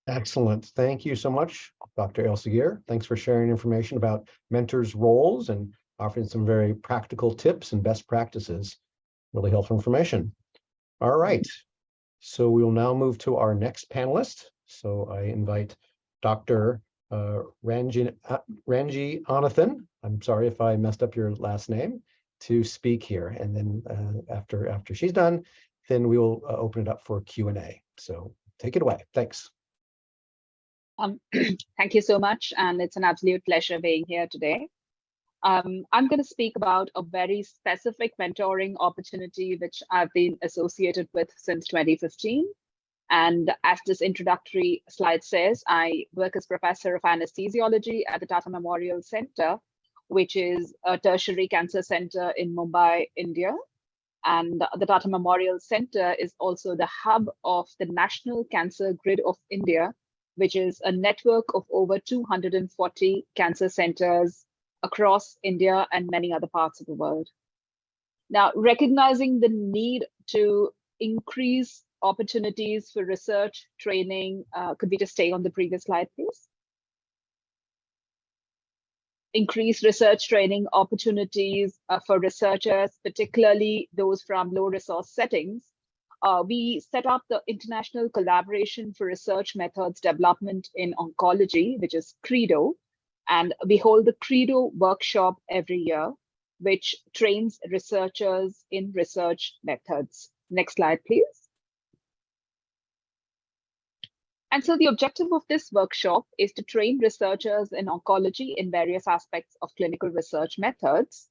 Excellent. Thank you so much, Dr. ASGCR. Thanks for sharing information about mentors' roles and offering some very practical tips and best practices. Really helpful information. All right. So we will now move to our next panelist. So I invite Dr. Ranji Anathan, I'm sorry if I messed up your last name, to speak here. And then after she's done, then we will open it up for Q&A. So take it away. Thanks. Thank you so much. And it's an absolute pleasure being here today. I'm going to speak about a very specific mentoring opportunity, which I've been associated with since 2015. And as this introductory slide says, I work as professor of anesthesiology at the Tata Memorial Center, which is a tertiary cancer center in Mumbai, India. And the Tata Memorial Center is also the hub of the National Cancer Grid of India, which is a network of over 240 cancer centers across India and many other parts of the world. Now, recognizing the need to increase opportunities for research training, could we just stay on the previous slide, please? Increase research training opportunities for researchers, particularly those from low resource settings. We set up the International Collaboration for Research Methods Development in Oncology, which is CREDO. And we hold the CREDO workshop every year, which trains researchers in research methods. Next slide, please. And so the objective of this workshop is to train researchers in oncology in various aspects of clinical research methods.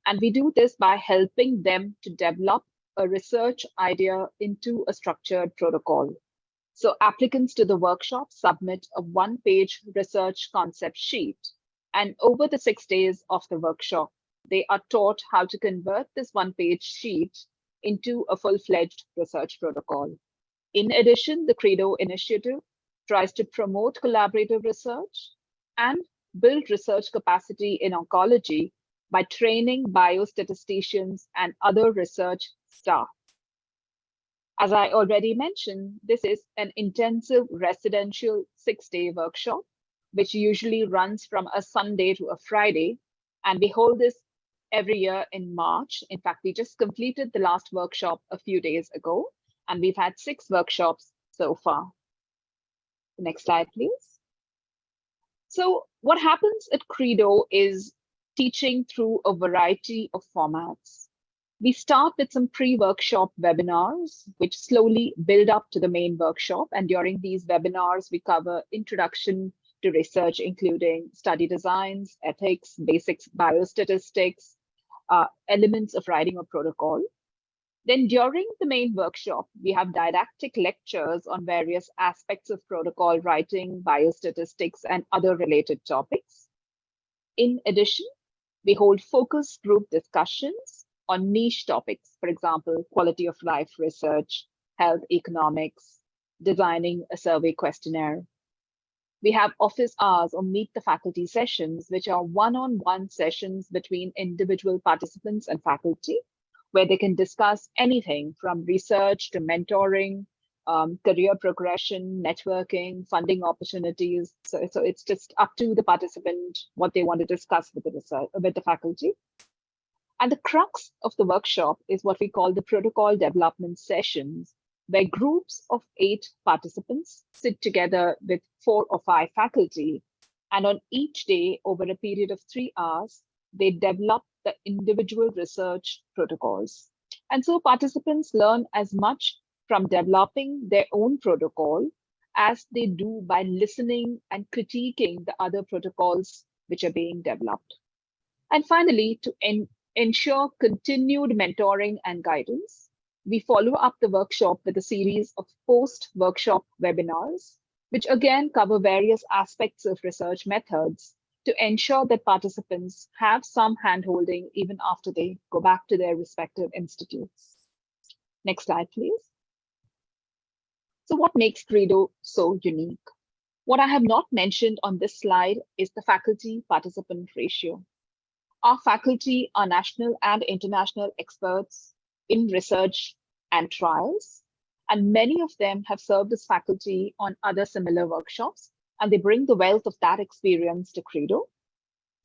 And we do this by helping them to develop a research idea into a structured protocol. So applicants to the workshop submit a one-page research concept sheet. And over the 6 days of the workshop, they are taught how to convert this one-page sheet into a full-fledged research protocol. In addition, the CREDO initiative tries to promote collaborative research and build research capacity in oncology by training biostatisticians and other research staff. As I already mentioned, this is an intensive residential 6-day workshop, which usually runs from a Sunday to a Friday. And we hold this every year in March. In fact, we just completed the last workshop a few days ago, and we've had 6 workshops so far. Next slide, please. So what happens at CREDO is teaching through a variety of formats. We start with some pre-workshop webinars, which slowly build up to the main workshop. And during these webinars, we cover introduction to research, including study designs, ethics, basics, biostatistics, elements of writing a protocol. Then during the main workshop, we have didactic lectures on various aspects of protocol writing, biostatistics, and other related topics. In addition, we hold focus group discussions on niche topics, for example, quality of life research, health economics, designing a survey questionnaire. We have office hours or meet the faculty sessions, which are one-on-one sessions between individual participants and faculty, where they can discuss anything from research to mentoring, career progression, networking, funding opportunities. So it's just up to the participant what they want to discuss with the faculty. And the crux of the workshop is what we call the protocol development sessions, where groups of 8 participants sit together with 4 or 5 faculty. And on each day, over a period of 3 hours, they develop the individual research protocols. And so participants learn as much from developing their own protocol as they do by listening and critiquing the other protocols which are being developed. And finally, to ensure continued mentoring and guidance, we follow up the workshop with a series of post-workshop webinars, which again cover various aspects of research methods to ensure that participants have some handholding even after they go back to their respective institutes. Next slide, please. So what makes Credo so unique? What I have not mentioned on this slide is the faculty participant ratio. Our faculty are national and international experts in research and trials, and many of them have served as faculty on other similar workshops, and they bring the wealth of that experience to Credo.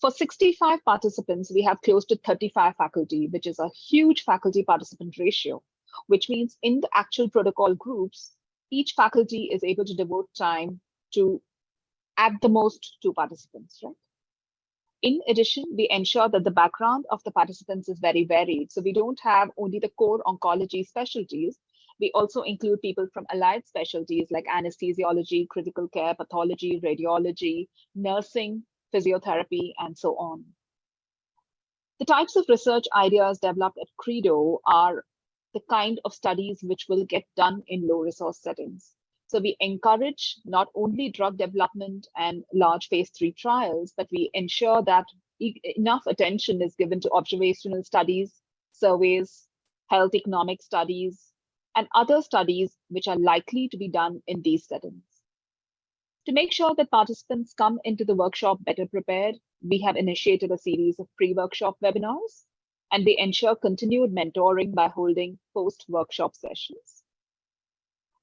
For 65 participants, we have close to 35 faculty, which is a huge faculty participant ratio, which means in the actual protocol groups, each faculty is able to devote time to at the most 2 participants, right? In addition, we ensure that the background of the participants is very varied. So we don't have only the core oncology specialties. We also include people from allied specialties like anesthesiology, critical care, pathology, radiology, nursing, physiotherapy, and so on. The types of research ideas developed at Credo are the kind of studies which will get done in low resource settings. So we encourage not only drug development and large phase 3 trials, but we ensure that enough attention is given to observational studies, surveys, health economic studies, and other studies which are likely to be done in these settings. To make sure that participants come into the workshop better prepared, we have initiated a series of pre-workshop webinars, and we ensure continued mentoring by holding post-workshop sessions.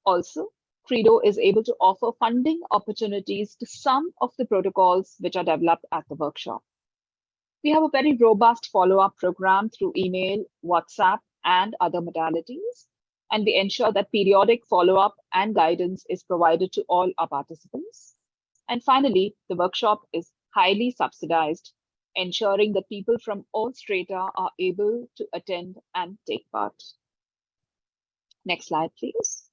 Also, Credo is able to offer funding opportunities to some of the protocols which are developed at the workshop. We have a very robust follow-up program through email, WhatsApp, and other modalities, and we ensure that periodic follow-up and guidance is provided to all our participants. And finally, the workshop is highly subsidized, ensuring that people from all strata are able to attend and take part. Next slide, please.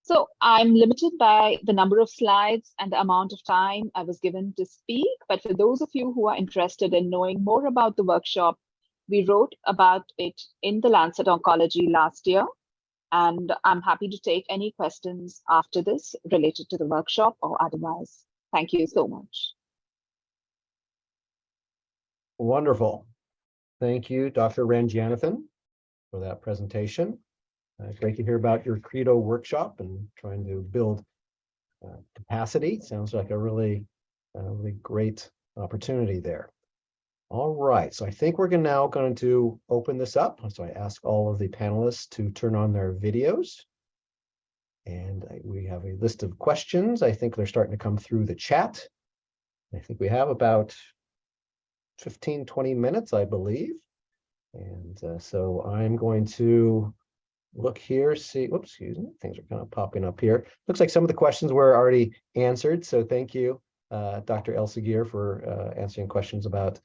So I'm limited by the number of slides and the amount of time I was given to speak, but for those of you who are interested in knowing more about the workshop, we wrote about it in the Lancet Oncology last year, and I'm happy to take any questions after this related to the workshop or otherwise. Thank you so much. Wonderful. Thank you, Dr. Ranjanathan, for that presentation. Great to hear about your Credo workshop and trying to build capacity. Sounds like a really great opportunity there. All right, so I think we're now going to open this up. So I ask all of the panelists to turn on their videos. And we have a list of questions. I think they're starting to come through the chat. I think we have about 15, 20 minutes, I believe. And so I'm going to look here, see, whoops, excuse me, things are kind of popping up here. Looks like some of the questions were already answered. So thank you, Dr. ASGCR, for answering questions about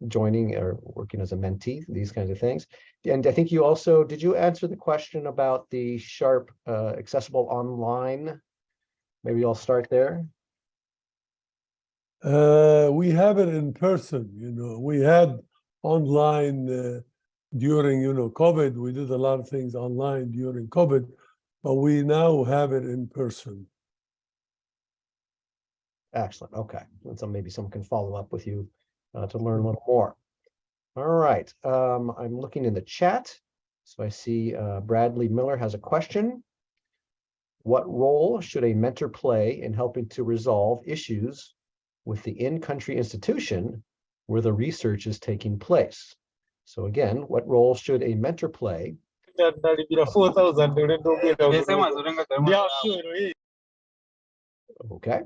joining or working as a mentee, these kinds of things. And I think you also, did you answer the question about the SHARP accessible online maybe I'll start there. We have it in person, we had online during, COVID. We did a lot of things online during COVID, but we now have it in person. Excellent. Okay. And so maybe someone can follow up with you to learn a little more. All right. I'm looking in the chat. So I see Bradley Miller has a question. What role should a mentor play in helping to resolve issues with the in-country institution where the research is taking place? So again, what role should a mentor play? Okay,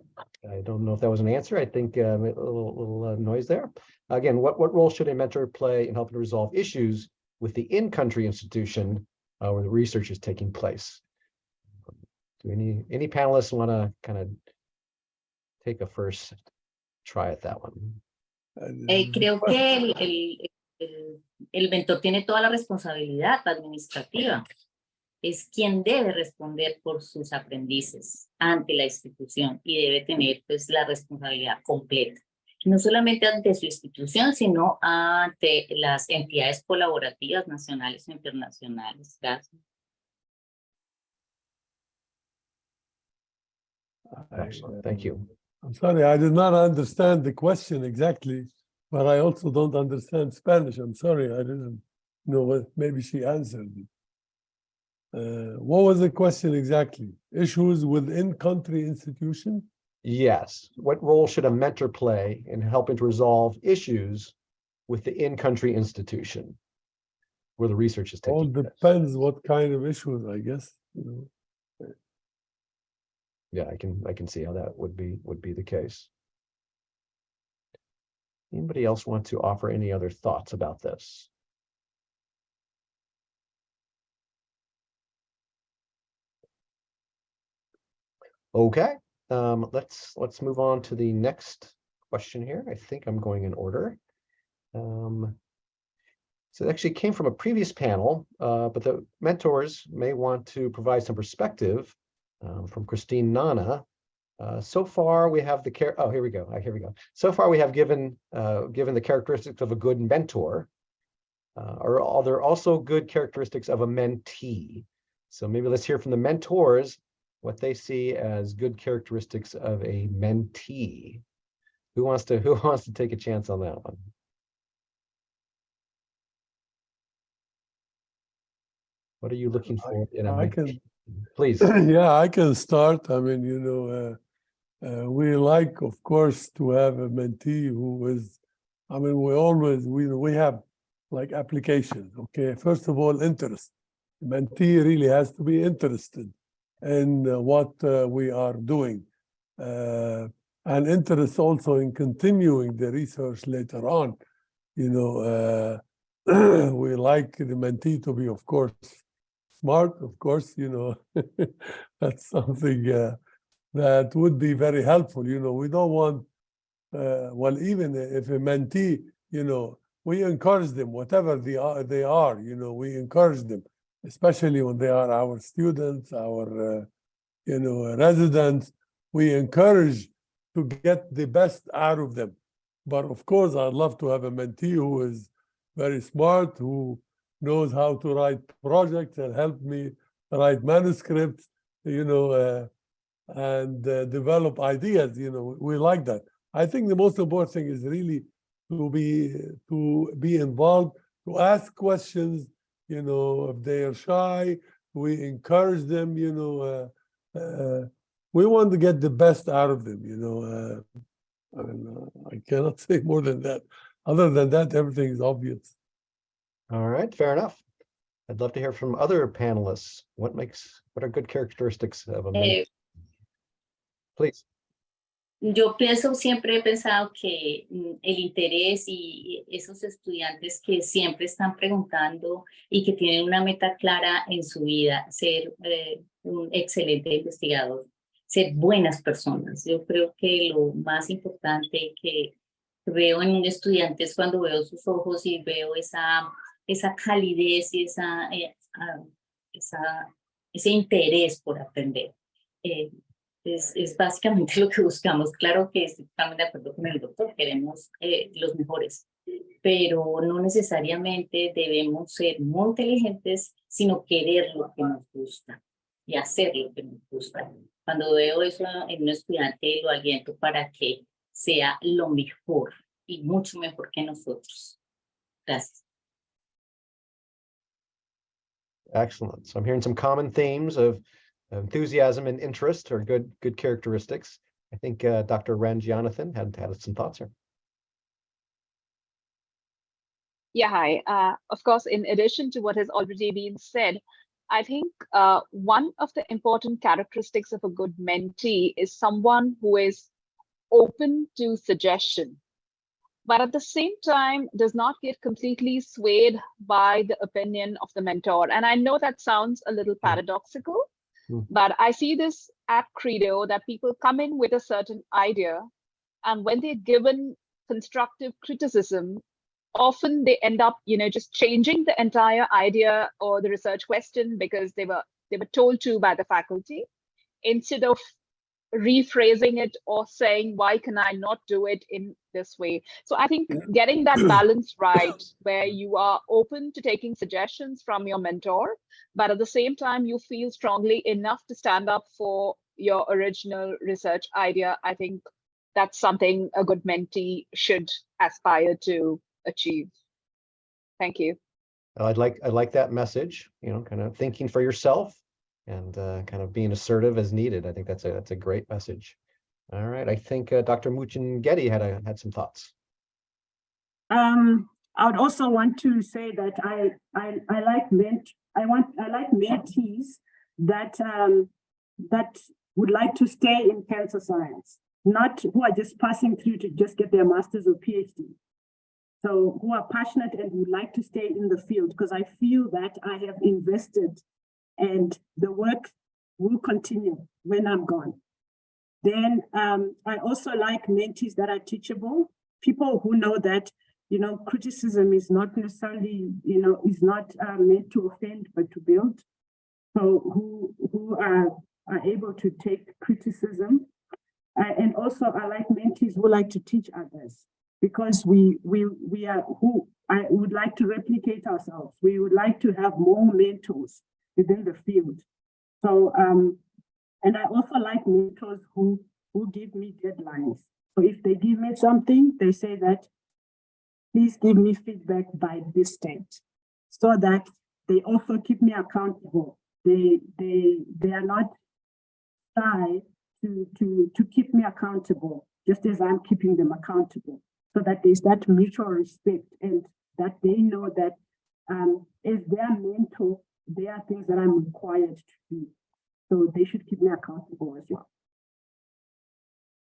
I don't know if that was an answer. I think a little noise there. Again, what role should a mentor play in helping to resolve issues with the in-country institution where the research is taking place? Do any panelists want to kind of take a first try at that one? Creo que el mentor tiene toda la responsabilidad administrativa. Es quien debe responder por sus aprendices ante la institución y debe tener pues la responsabilidad completa. No solamente ante su institución, sino ante las entidades colaborativas nacionales e internacionales. Gracias. Excellent. Thank you. I'm sorry, I did not understand the question exactly, but I also don't understand Spanish. I'm sorry, I didn't know what, maybe she answered it. What was the question exactly? Issues with in-country institution? Yes. What role should a mentor play in helping to resolve issues with the in-country institution where the research is taking place? All depends what kind of issues, I guess. Yeah, I can see how that would be the case. Anybody else want to offer any other thoughts about this? Okay, let's move on to the next question here. I think I'm going in order. So it actually came from a previous panel, but the mentors may want to provide some perspective from Christine Nana. So far we have here we go. So far we have given the characteristics of a good mentor. Are there also good characteristics of a mentee? So maybe let's hear from the mentors what they see as good characteristics of a mentee. Who wants to take a chance on that one? What are you looking for in a mentee? Please. Yeah, I can start. I mean, we like, of course, to have a mentee who is, I mean, we have like applications, okay? First of all, interest. The mentee really has to be interested in what we are doing. And interest also in continuing the research later on. We like the mentee to be, of course, smart, of course, that's something that would be very helpful. We don't want, well, even if a mentee, we encourage them, whatever they are, we encourage them, especially when they are our students, our, residents. We encourage to get the best out of them. But of course, I'd love to have a mentee who is very smart, who knows how to write projects and help me write manuscripts, and develop ideas. We like that. I think the most important thing is really to be involved, to ask questions. If they are shy, we encourage them. We want to get the best out of them. I cannot say more than that. Other than that, everything is obvious. All right, fair enough. I'd love to hear from other panelists. What are good characteristics of a mentee? Please. Yo siempre he pensado que el interés y esos estudiantes que siempre están preguntando y que tienen una meta clara en su vida, ser un excelente investigador, ser buenas personas. Yo creo que lo más importante que veo en un estudiante es cuando veo sus ojos y veo esa calidez y ese interés por aprender. Es básicamente lo que buscamos. Claro que estoy totalmente de acuerdo con el doctor, queremos los mejores, pero no necesariamente debemos ser muy inteligentes, sino querer lo que nos gusta y hacer lo que nos gusta. Cuando veo eso en un estudiante, lo aliento para que sea lo mejor y mucho mejor que nosotros. Gracias. Excellent. So I'm hearing some common themes of enthusiasm and interest are good characteristics. I think Dr. Ranjanathan had some thoughts here. Yeah, hi. Of course, in addition to what has already been said, I think one of the important characteristics of a good mentee is someone who is open to suggestion, but at the same time does not get completely swayed by the opinion of the mentor. And I know that sounds a little paradoxical, but I see this at Credo, that people come in with a certain idea, and when they're given constructive criticism, often they end up, just changing the entire idea or the research question because they were told to by the faculty, instead of rephrasing it or saying, why can I not do it in this way? So I think getting that balance right, where you are open to taking suggestions from your mentor, but at the same time, you feel strongly enough to stand up for your original research idea. I think that's something a good mentee should aspire to achieve. Thank you. I like that message, kind of thinking for yourself and kind of being assertive as needed. I think that's a great message. All right, I think Dr. Muchingedi had some thoughts. I would also want to say that I like mentees that would like to stay in cancer science, not who are just passing through to just get their master's or PhD. So who are passionate and would like to stay in the field, because I feel that I have invested and the work will continue when I'm gone. Then I also like mentees that are teachable, people who know that, criticism is not necessarily, is not meant to offend, but to build. So who are able to take criticism. And also I like mentees who like to teach others, because we are who I would like to replicate ourselves. We would like to have more mentors within the field. So, and I also like mentors who give me deadlines. So if they give me something, they say that, please give me feedback by this date, so that they also keep me accountable. They are not shy to keep me accountable, just as I'm keeping them accountable, so that there's that mutual respect and that they know that as their mentor, there are things that I'm required to do. So they should keep me accountable as well.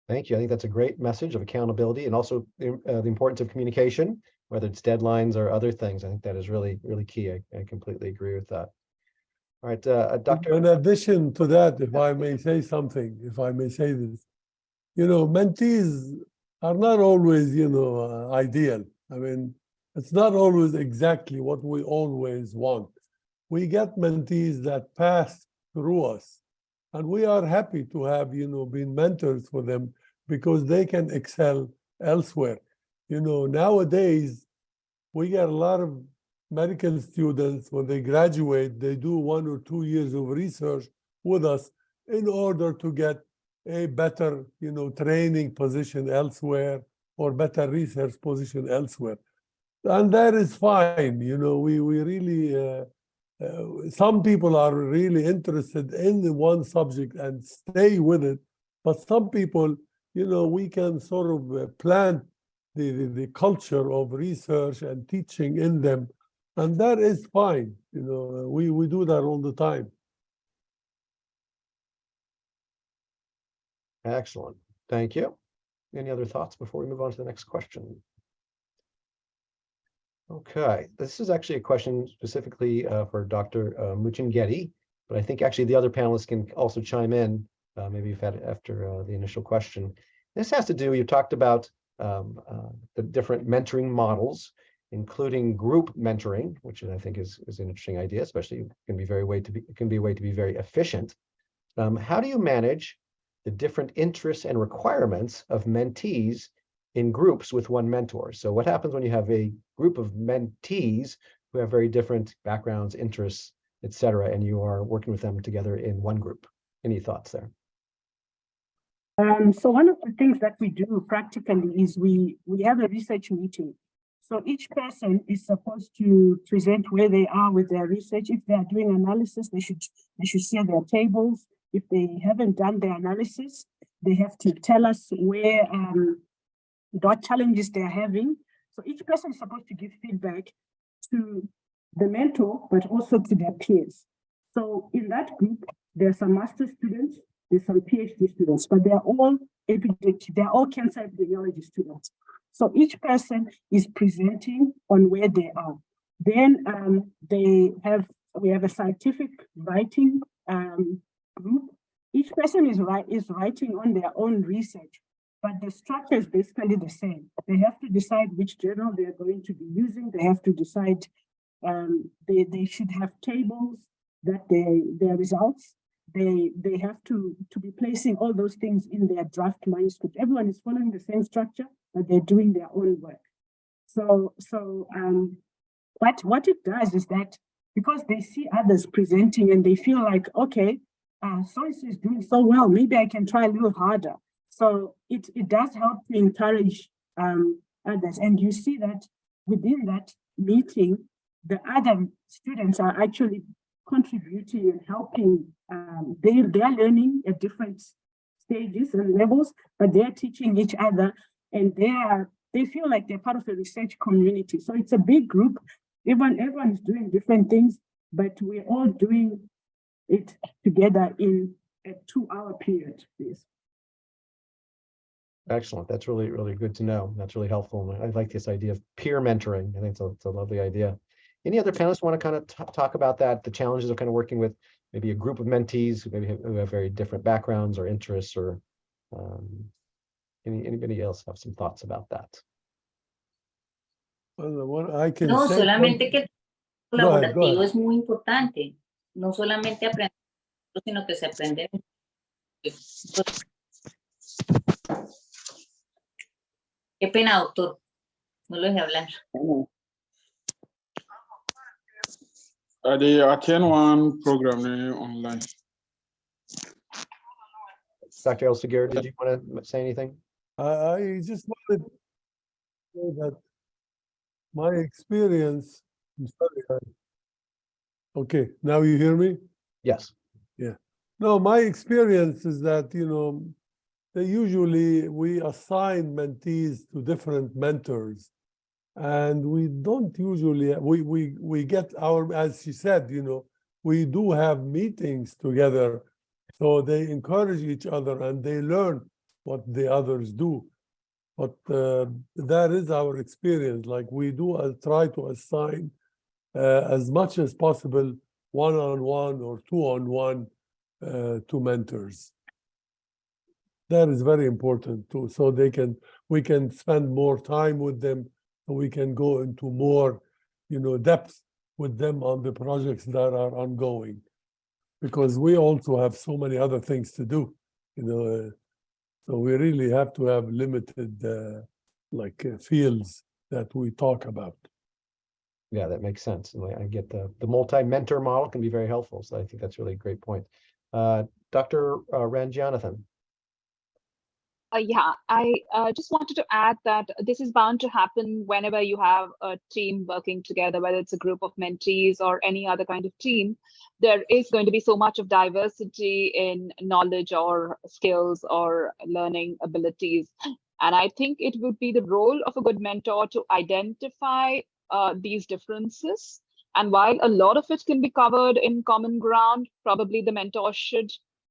Thank you. I think that's a great message of accountability, and also the importance of communication, whether it's deadlines or other things. I think that is really, really key. I completely agree with that. All right, Dr. In addition to that, if I may say something, if I may say this, mentees are not always, ideal. I mean, it's not always exactly what we always want. We get mentees that pass through us, and we are happy to have, been mentors for them, because they can excel elsewhere. Nowadays, we get a lot of medical students, when they graduate, they do 1 or 2 years of research with us in order to get a better, training position elsewhere, or better research position elsewhere. And that is fine. We really, some people are really interested in one subject and stay with it. But some people, we can sort of plant the culture of research and teaching in them. And that is fine. We do that all the time. Excellent. Thank you. Any other thoughts before we move on to the next question? Okay, this is actually a question specifically for Dr. Muchingedi, but I think actually the other panelists can also chime in, maybe after the initial question. This has to do, you talked about the different mentoring models, including group mentoring, which I think is an interesting idea, especially it can be a way to be very efficient. How do you manage the different interests and requirements of mentees in groups with one mentor. So what happens when you have a group of mentees who have very different backgrounds, interests, et cetera, and you are working with them together in one group? Any thoughts there? So one of the things that we do practically is we have a research meeting. So each person is supposed to present where they are with their research. If they are doing analysis, they should share their tables. If they haven't done their analysis, they have to tell us where what challenges they're having. So each person is supposed to give feedback to the mentor, but also to their peers. So in that group, there are some master's students, there's some PhD students, but they're all cancer epidemiology students. So each person is presenting on where they are. Then we have a scientific writing group. Each person is writing on their own research, but the structure is basically the same. They have to decide which journal they are going to be using. They have to decide, they should have tables that their results. They have to be placing all those things in their draft manuscript. Everyone is following the same structure, but they're doing their own work. So what it does is that because they see others presenting and they feel like, okay, so-and-so is doing so well, maybe I can try a little harder. So it does help to encourage others. And you see that within that meeting, the other students are actually contributing and helping. They're learning at different stages and levels, but they're teaching each other, and they feel like they're part of a research community. So it's a big group. Everyone is doing different things, but we're all doing it together in a 2-hour period, please. Excellent. That's really, really good to know. That's really helpful. I like this idea of peer mentoring. I think it's a lovely idea. Any other panelists want to kind of talk about that, the challenges of kind of working with maybe a group of mentees who have very different backgrounds or interests, or anybody else have some thoughts about that? Well, what I can No, say solamente que el Go ahead. colaborativo es muy importante. No solamente aprender, sino que se aprende. Qué pena, doctor. No lo dejé hablar. They attend one program online. Dr. ASGCR, did you want to say anything? I just wanted to say that my experience, I'm sorry. Okay, now you hear me? Yes. Yeah. No, my experience is that, we assign mentees to different mentors, and we don't usually, we get our, as she said, we do have meetings together, so they encourage each other and they learn what the others do. But that is our experience. Like, we do try to assign as much as possible one-on-one or two-on-one to mentors. That is very important too. So we can spend more time with them, so we can go into more, depth with them on the projects that are ongoing, because we also have so many other things to do, so we really have to have limited fields that we talk about. Yeah, that makes sense. And I get the multi-mentor model can be very helpful. So I think that's really a great point. Dr. Ranjanathan. Yeah, I just wanted to add that this is bound to happen whenever you have a team working together, whether it's a group of mentees or any other kind of team. There is going to be so much of diversity in knowledge or skills or learning abilities. And I think it would be the role of a good mentor to identify these differences. And while a lot of it can be covered in common ground, probably the mentor should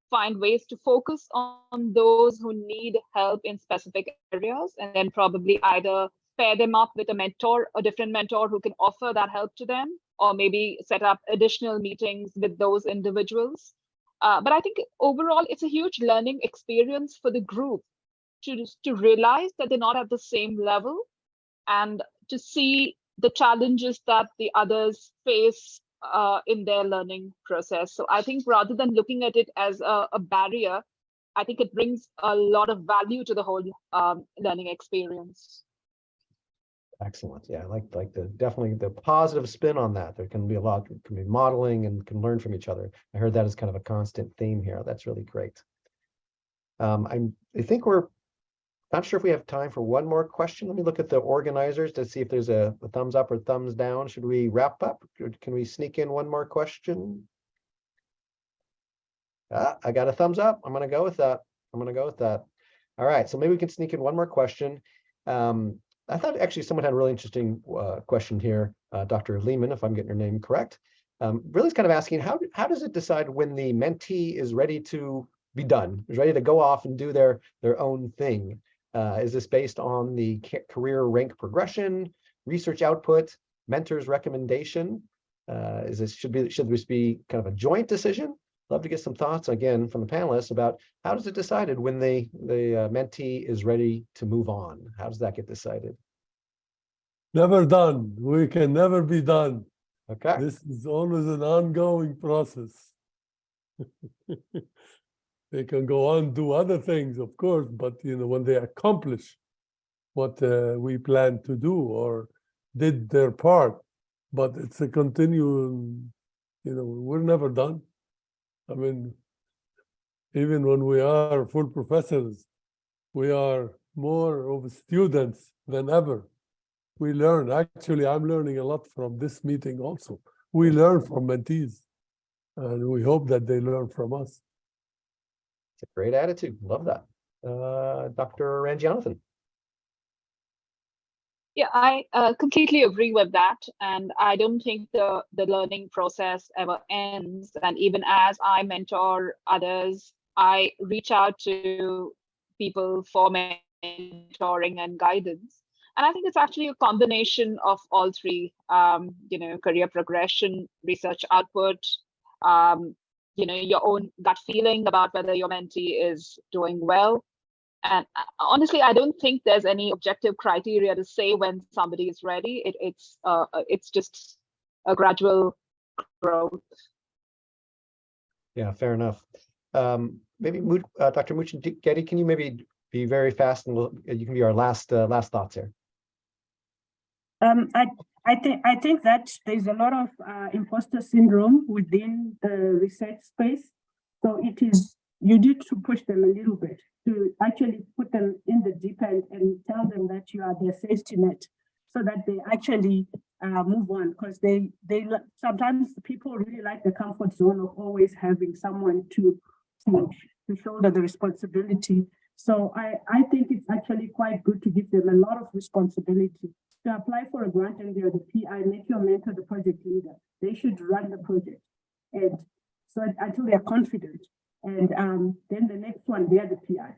find ways to focus on those who need help in specific areas, and then probably either pair them up with a different mentor who can offer that help to them, or maybe set up additional meetings with those individuals. But I think overall, it's a huge learning experience for the group to realize that they're not at the same level, and to see the challenges that the others face in their learning process. So I think rather than looking at it as a barrier, I think it brings a lot of value to the whole learning experience. Excellent. Yeah, I like the definitely the positive spin on that. There can be a lot, can be modeling and can learn from each other. I heard that as kind of a constant theme here. That's really great. I think we're not sure if we have time for one more question. Let me look at the organizers to see if there's a thumbs up or thumbs down. Should we wrap up? Can we sneak in one more question? I got a thumbs up. I'm going to go with that. All right, so maybe we can sneak in one more question. I thought actually someone had a really interesting question here, Dr. Lehman, if I'm getting your name correct. Really is kind of asking, how does it decide when the mentee is ready to be done, is ready to go off and do their own thing? Is this based on the career rank progression, research output, mentor's recommendation? Should this be kind of a joint decision? Love to get some thoughts again from the panelists about how does it decided when the mentee is ready to move on? How does that get decided? Never done. We can never be done. Okay. This is always an ongoing process. They can go on do other things, of course, but when they accomplish what we plan to do or did their part, but it's a continuum. We're never done. I mean, even when we are full professors, we are more of students than ever. We learn. Actually, I'm learning a lot from this meeting also. We learn from mentees, and we hope that they learn from us. It's a great attitude. Love that. Dr. Ranjanathan. Yeah, I completely agree with that. And I don't think the learning process ever ends. And even as I mentor others, I reach out to people for mentoring and guidance. And I think it's actually a combination of all three, career progression, research output, your own gut feeling about whether your mentee is doing well. And honestly, I don't think there's any objective criteria to say when somebody is ready. It's just a gradual growth. Yeah, fair enough. Maybe Dr. Muchin-Getty, can you maybe be very fast and you can be our last thoughts here. I think that there's a lot of imposter syndrome within the research space. So you need to push them a little bit to actually put them in the deep end and tell them that you are their safety net, so that they actually move on, because they sometimes people really like the comfort zone of always having someone to shoulder the responsibility. So I think it's actually quite good to give them a lot of responsibility. To apply for a grant and they're the PI, make your mentor the project leader. They should run the project, and so until they're confident. And then the next one, they're the PI.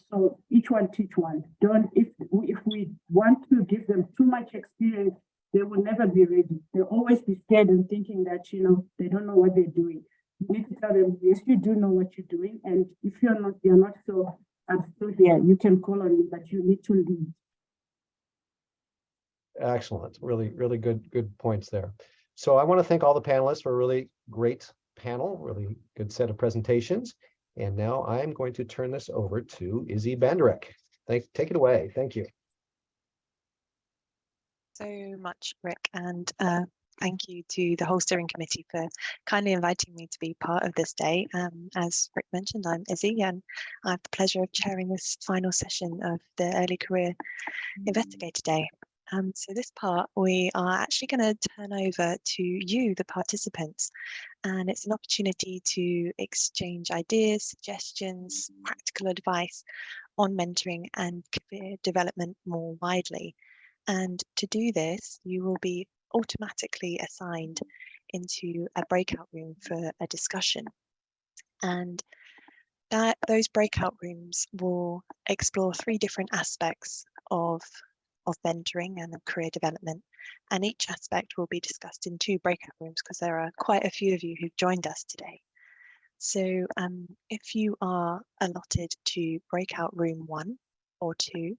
So each one teach one. If we want to give them too much experience, they will never be ready. They'll always be scared and thinking that they don't know what they're doing. You need to tell them, yes, you do know what you're doing, and if you're not sure, I'm still here. You can call on me, but you need to lead. Excellent. Really, really good points there. So I want to thank all the panelists for a really great panel, really good set of presentations. And now I'm going to turn this over to Izzy Banderek. Take it away. Thank you. So much, Rick, and thank you to the whole steering committee for kindly inviting me to be part of this day. As Rick mentioned, I'm Izzy, and I have the pleasure of chairing this final session of the Early Career Investigator Day. So this part, we are actually going to turn over to you, the participants, and it's an opportunity to exchange ideas, suggestions, practical advice on mentoring and career development more widely. And to do this, you will be automatically assigned into a breakout room for a discussion. And those breakout rooms will explore 3 different aspects of mentoring and of career development, and each aspect will be discussed in 2 breakout rooms because there are quite a few of you who've joined us today. So if you are allotted to breakout room 1 or 2,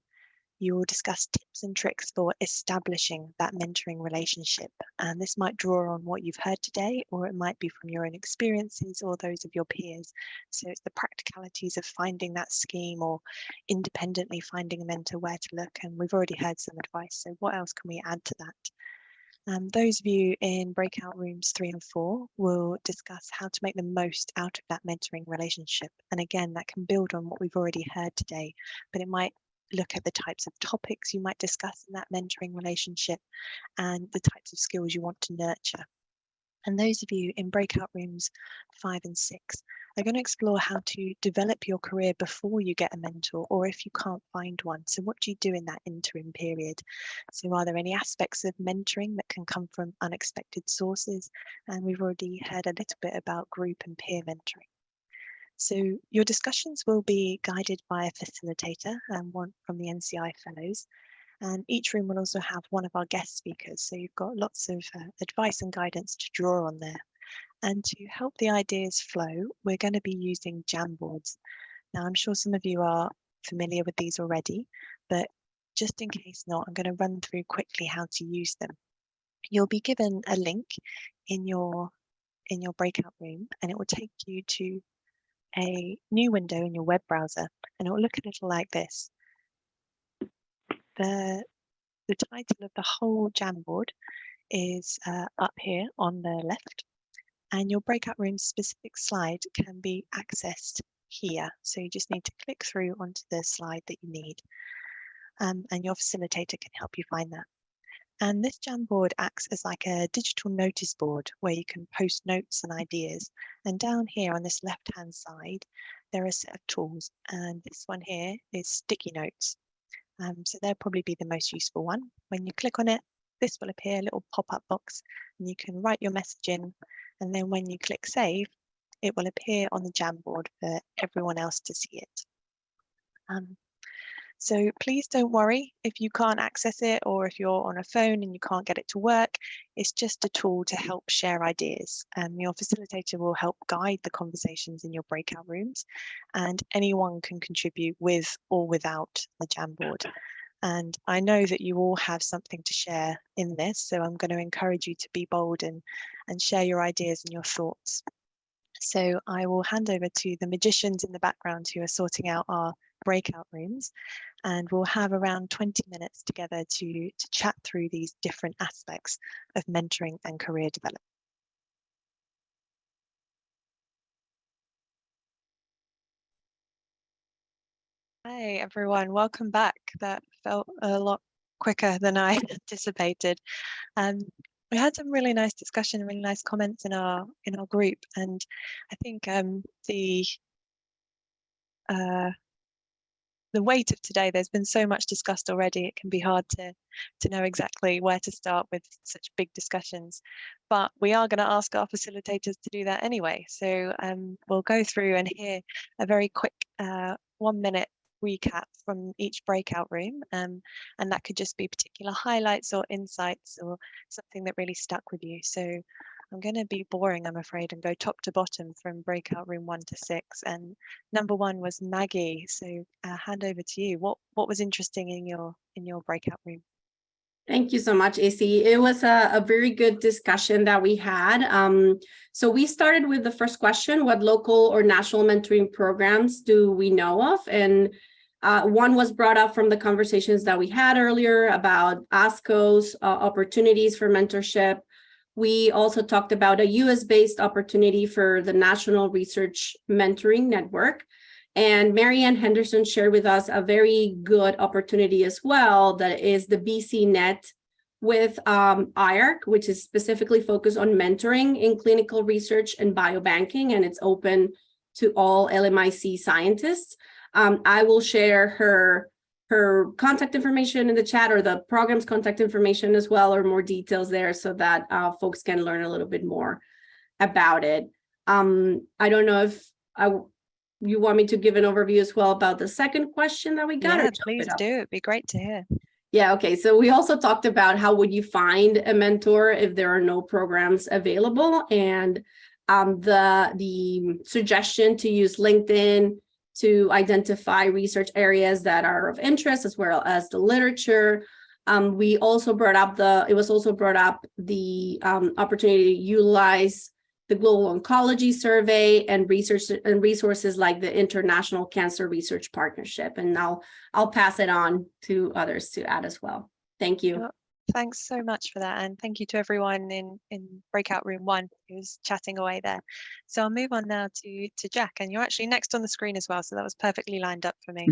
You will discuss tips and tricks for establishing that mentoring relationship. And this might draw on what you've heard today, or it might be from your own experiences or those of your peers. So it's the practicalities of finding that scheme or independently finding a mentor where to look. And we've already heard some advice. So what else can we add to that? Those of you in breakout rooms 3 and 4 will discuss how to make the most out of that mentoring relationship. And again, that can build on what we've already heard today, but it might look at the types of topics you might discuss in that mentoring relationship and the types of skills you want to nurture. And those of you in breakout rooms 5 and 6 are going to explore how to develop your career before you get a mentor, or if you can't find one. So what do you do in that interim period? So are there any aspects of mentoring that can come from unexpected sources? And we've already heard a little bit about group and peer mentoring. So your discussions will be guided by a facilitator and one from the NCI Fellows. And each room will also have one of our guest speakers. So you've got lots of advice and guidance to draw on there. And to help the ideas flow, we're going to be using Jamboards. Now, I'm sure some of you are familiar with these already, but just in case not, I'm going to run through quickly how to use them. You'll be given a link in your breakout room, and it will take you to a new window in your web browser, and it will look a little like this. The title of the whole Jamboard is up here on the left, and your breakout room specific slide can be accessed here. So you just need to click through onto the slide that you need, and your facilitator can help you find that. And this Jamboard acts as like a digital notice board where you can post notes and ideas. And down here on this left-hand side, there are a set of tools. And this one here is sticky notes. So they'll probably be the most useful one. When you click on it, this will appear a little pop-up box, and you can write your message in. And then when you click save, it will appear on the Jamboard for everyone else to see it. So please don't worry if you can't access it, or if you're on a phone and you can't get it to work. It's just a tool to help share ideas. Your facilitator will help guide the conversations in your breakout rooms, and anyone can contribute with or without the Jamboard. And I know that you all have something to share in this, so I'm going to encourage you to be bold and share your ideas and your thoughts. So I will hand over to the magicians in the background who are sorting out our breakout rooms, and we'll have around 20 minutes together to chat through these different aspects of mentoring and career development. Hi everyone, welcome back. That felt a lot quicker than I anticipated. We had some really nice discussion, really nice comments in our group, and I think the weight of today, there's been so much discussed already, it can be hard to know exactly where to start with such big discussions. But we are going to ask our facilitators to do that anyway. So we'll go through and hear a very quick 1-minute recap from each breakout room. And that could just be particular highlights or insights or something that really stuck with you. So I'm going to be boring, I'm afraid, and go top to bottom from breakout room 1 to 6. And number 1 was Maggie. So hand over to you. What was interesting in your breakout room? Thank you so much, AC. It was a very good discussion that we had. So we started with the first question: what local or national mentoring programs do we know of? And one was brought up from the conversations that we had earlier about ASCO's opportunities for mentorship. We also talked about a US-based opportunity for the National Research Mentoring Network. And Marianne Henderson shared with us a very good opportunity as well, that is the BCNet with IARC, which is specifically focused on mentoring in clinical research and biobanking, and it's open to all LMIC scientists. I will share her contact information in the chat, or the program's contact information as well, or more details there, so that folks can learn a little bit more about it. I don't know if you want me to give an overview as well about the second question that we got? Yeah, please do. It'd be great to hear. Yeah, okay. So we also talked about how would you find a mentor if there are no programs available, and the suggestion to use LinkedIn to identify research areas that are of interest, as well as the literature. We also brought up the opportunity to utilize the Global Oncology Survey and resources like the International Cancer Research Partnership. And now I'll pass it on to others to add as well. Thank you. Well, thanks so much for that. And thank you to everyone in breakout room 1 who's chatting away there. So I'll move on now to Jack, and you're actually next on the screen as well. So that was perfectly lined up for me.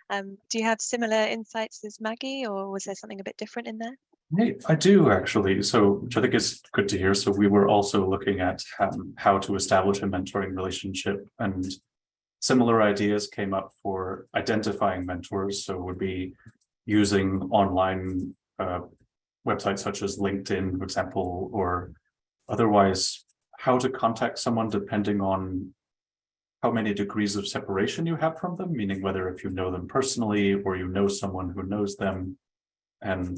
Do you have similar insights as Maggie, or was there something a bit different in there? Hey, I do actually. So, which I think is good to hear. So we were also looking at how to establish a mentoring relationship, and similar ideas came up for identifying mentors. So would be using online websites such as LinkedIn, for example, or otherwise how to contact someone depending on how many degrees of separation you have from them, meaning whether if you know them personally or you know someone who knows them. And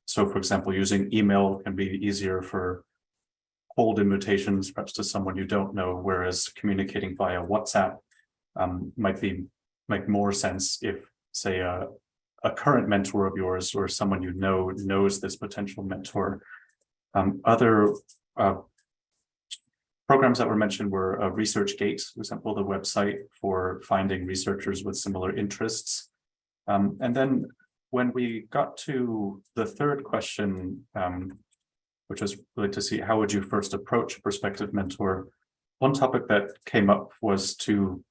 so, for example, using email can be easier for cold invitations, perhaps to someone you don't know, whereas communicating via WhatsApp might make more sense if, say, a current mentor of yours or someone you know knows this potential mentor. Other programs that were mentioned were ResearchGate, for example, the website for finding researchers with similar interests. And then when we got to the third question, which was really to see how would you first approach a prospective mentor, one topic that came up was to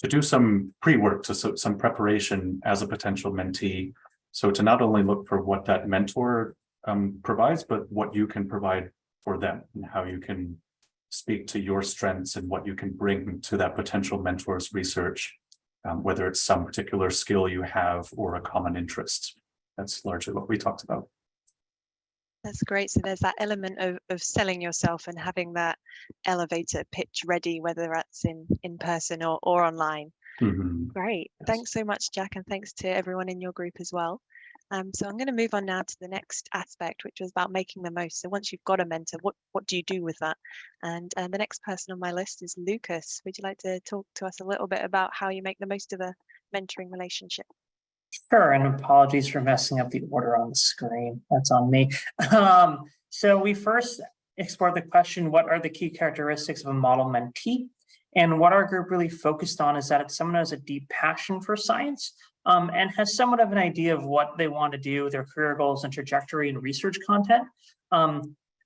do some pre-work, to some preparation as a potential mentee. So to not only look for what that mentor provides, but what you can provide for them and how you can speak to your strengths and what you can bring to that potential mentor's research, whether it's some particular skill you have or a common interest. That's largely what we talked about. That's great. So there's that element of selling yourself and having that elevator pitch ready, whether that's in person or online. Mm-hmm. Great. Yes. Thanks so much, Jack, and thanks to everyone in your group as well. So I'm going to move on now to the next aspect, which was about making the most. So once you've got a mentor, what do you do with that? And the next person on my list is Lucas. Would you like to talk to us a little bit about how you make the most of a mentoring relationship? Sure, and apologies for messing up the order on the screen. That's on me. So we first explored the question, what are the key characteristics of a model mentee? And what our group really focused on is that it's someone who has a deep passion for science and has somewhat of an idea of what they want to do, their career goals and trajectory and research content,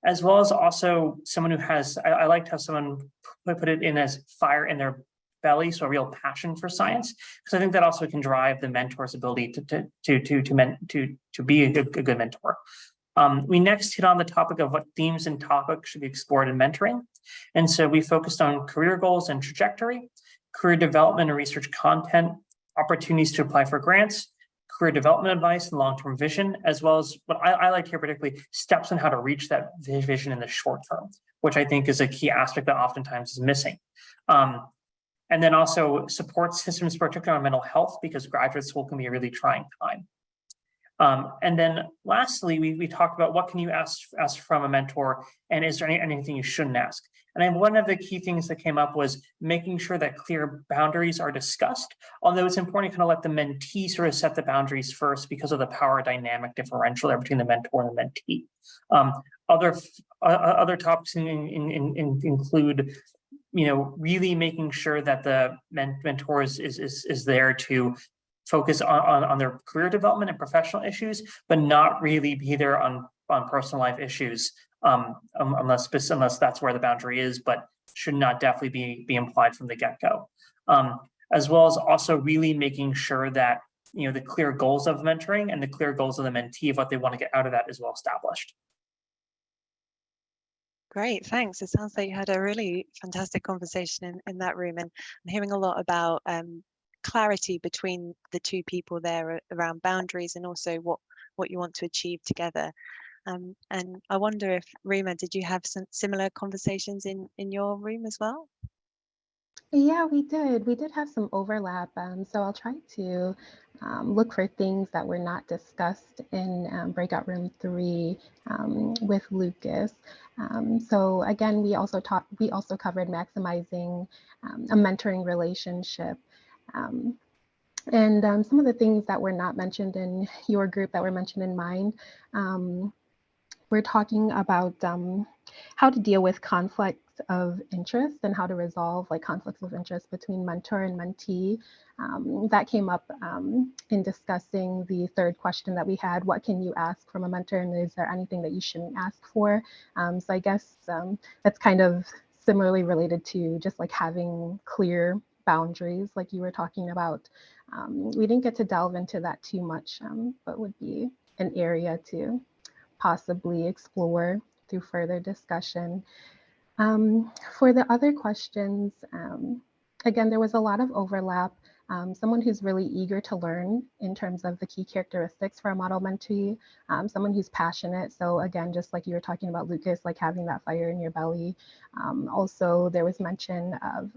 as well as also someone who has, I like to have someone put it in as fire in their belly, so a real passion for science, because I think that also can drive the mentor's ability to be a good mentor. We next hit on the topic of what themes and topics should be explored in mentoring. And so we focused on career goals and trajectory, career development and research content, opportunities to apply for grants, career development advice and long-term vision, as well as what I like here particularly, steps on how to reach that vision in the short term, which I think is a key aspect that oftentimes is missing. And then also support systems, particularly on mental health, because graduate school can be a really trying time. And then lastly, we talked about what can you ask from a mentor, and is there anything you shouldn't ask? And then one of the key things that came up was making sure that clear boundaries are discussed, although it's important to kind of let the mentee sort of set the boundaries first because of the power dynamic differential there between the mentor and the mentee. Other topics include, really making sure that the mentor is there to focus on their career development and professional issues, but not really be there on personal life issues, unless that's where the boundary is, but should not definitely be implied from the get-go. As well as also really making sure that the clear goals of mentoring and the clear goals of the mentee of what they want to get out of that is well established. Great, thanks. It sounds like you had a really fantastic conversation in that room, and I'm hearing a lot about clarity between the two people there around boundaries and also what you want to achieve together. And I wonder if, Rima, did you have some similar conversations in your room as well? Yeah, we did. We did have some overlap. So I'll try to look for things that were not discussed in breakout room 3 with Lucas. So again, we also covered maximizing a mentoring relationship. And some of the things that were not mentioned in your group that were mentioned in mine, we're talking about how to deal with conflicts of interest and how to resolve like conflicts of interest between mentor and mentee. That came up in discussing the third question that we had, what can you ask from a mentor and is there anything that you shouldn't ask for? So I guess that's kind of similarly related to just like having clear boundaries like you were talking about. We didn't get to delve into that too much, but would be an area to possibly explore through further discussion. For the other questions, again, there was a lot of overlap. Someone who's really eager to learn in terms of the key characteristics for a model mentee, someone who's passionate. So again, just like you were talking about, Lucas, like having that fire in your belly. Also, there was mention of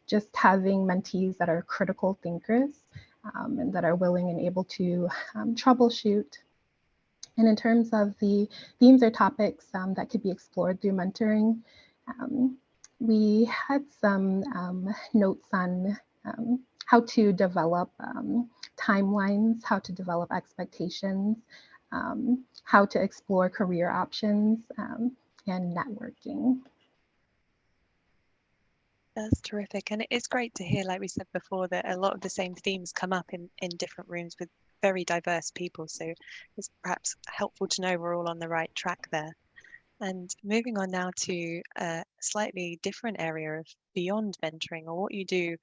just having mentees that are critical thinkers and that are willing and able to troubleshoot. And in terms of the themes or topics that could be explored through mentoring, we had some notes on how to develop timelines, how to develop expectations, how to explore career options, and networking. That's terrific. And it is great to hear, like we said before, that a lot of the same themes come up in different rooms with very diverse people. So it's perhaps helpful to know we're all on the right track there. And moving on now to a slightly different area of beyond mentoring, or what you do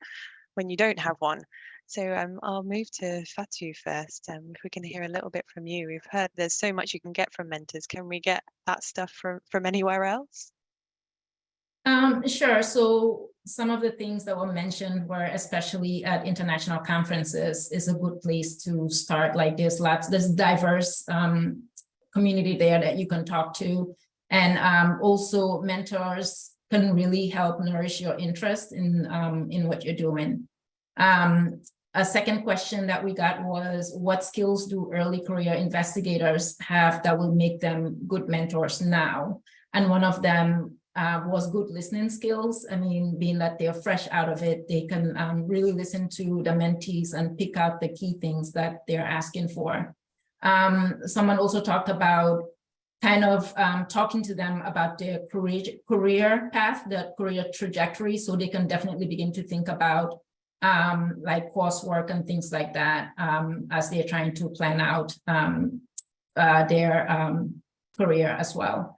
when you don't have one. So I'll move to Fatu first. If we can hear a little bit from you. We've heard there's so much you can get from mentors. Can we get that stuff from anywhere else? Sure. So some of the things that were mentioned were, especially at international conferences, is a good place to start. Like there's diverse community there that you can talk to. And also mentors can really help nourish your interest in what you're doing. A second question that we got was, what skills do early career investigators have that will make them good mentors now? And one of them was good listening skills. I mean, being that they're fresh out of it, they can really listen to the mentees and pick out the key things that they're asking for. Someone also talked about kind of talking to them about their career path, the career trajectory, so they can definitely begin to think about like coursework and things like that as they're trying to plan out their career as well.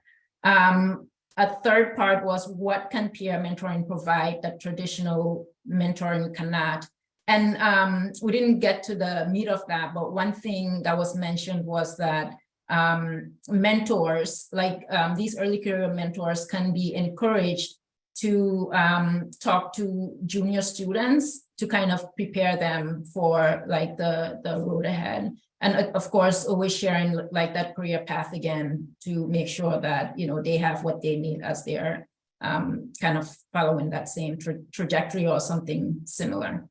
A third part was, what can peer mentoring provide that traditional mentoring cannot? And we didn't get to the meat of that, but one thing that was mentioned was that mentors, like these early career mentors, can be encouraged to talk to junior students to kind of prepare them for like the road ahead. And of course, always sharing like that career path again to make sure that, you know, they have what they need as they're kind of following that same trajectory or something similar.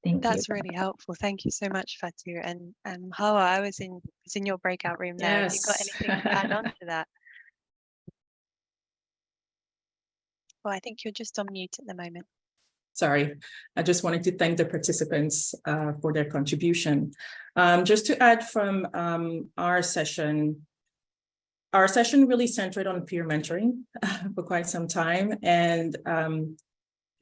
That's really helpful. Thank you so much, Fatu. And Hawa, I was in your breakout room there. Yes. Have you got anything to add on to that? Well, I think you're just on mute at the moment. Sorry, I just wanted to thank the participants for their contribution. Just to add from our session really centered on peer mentoring for quite some time. And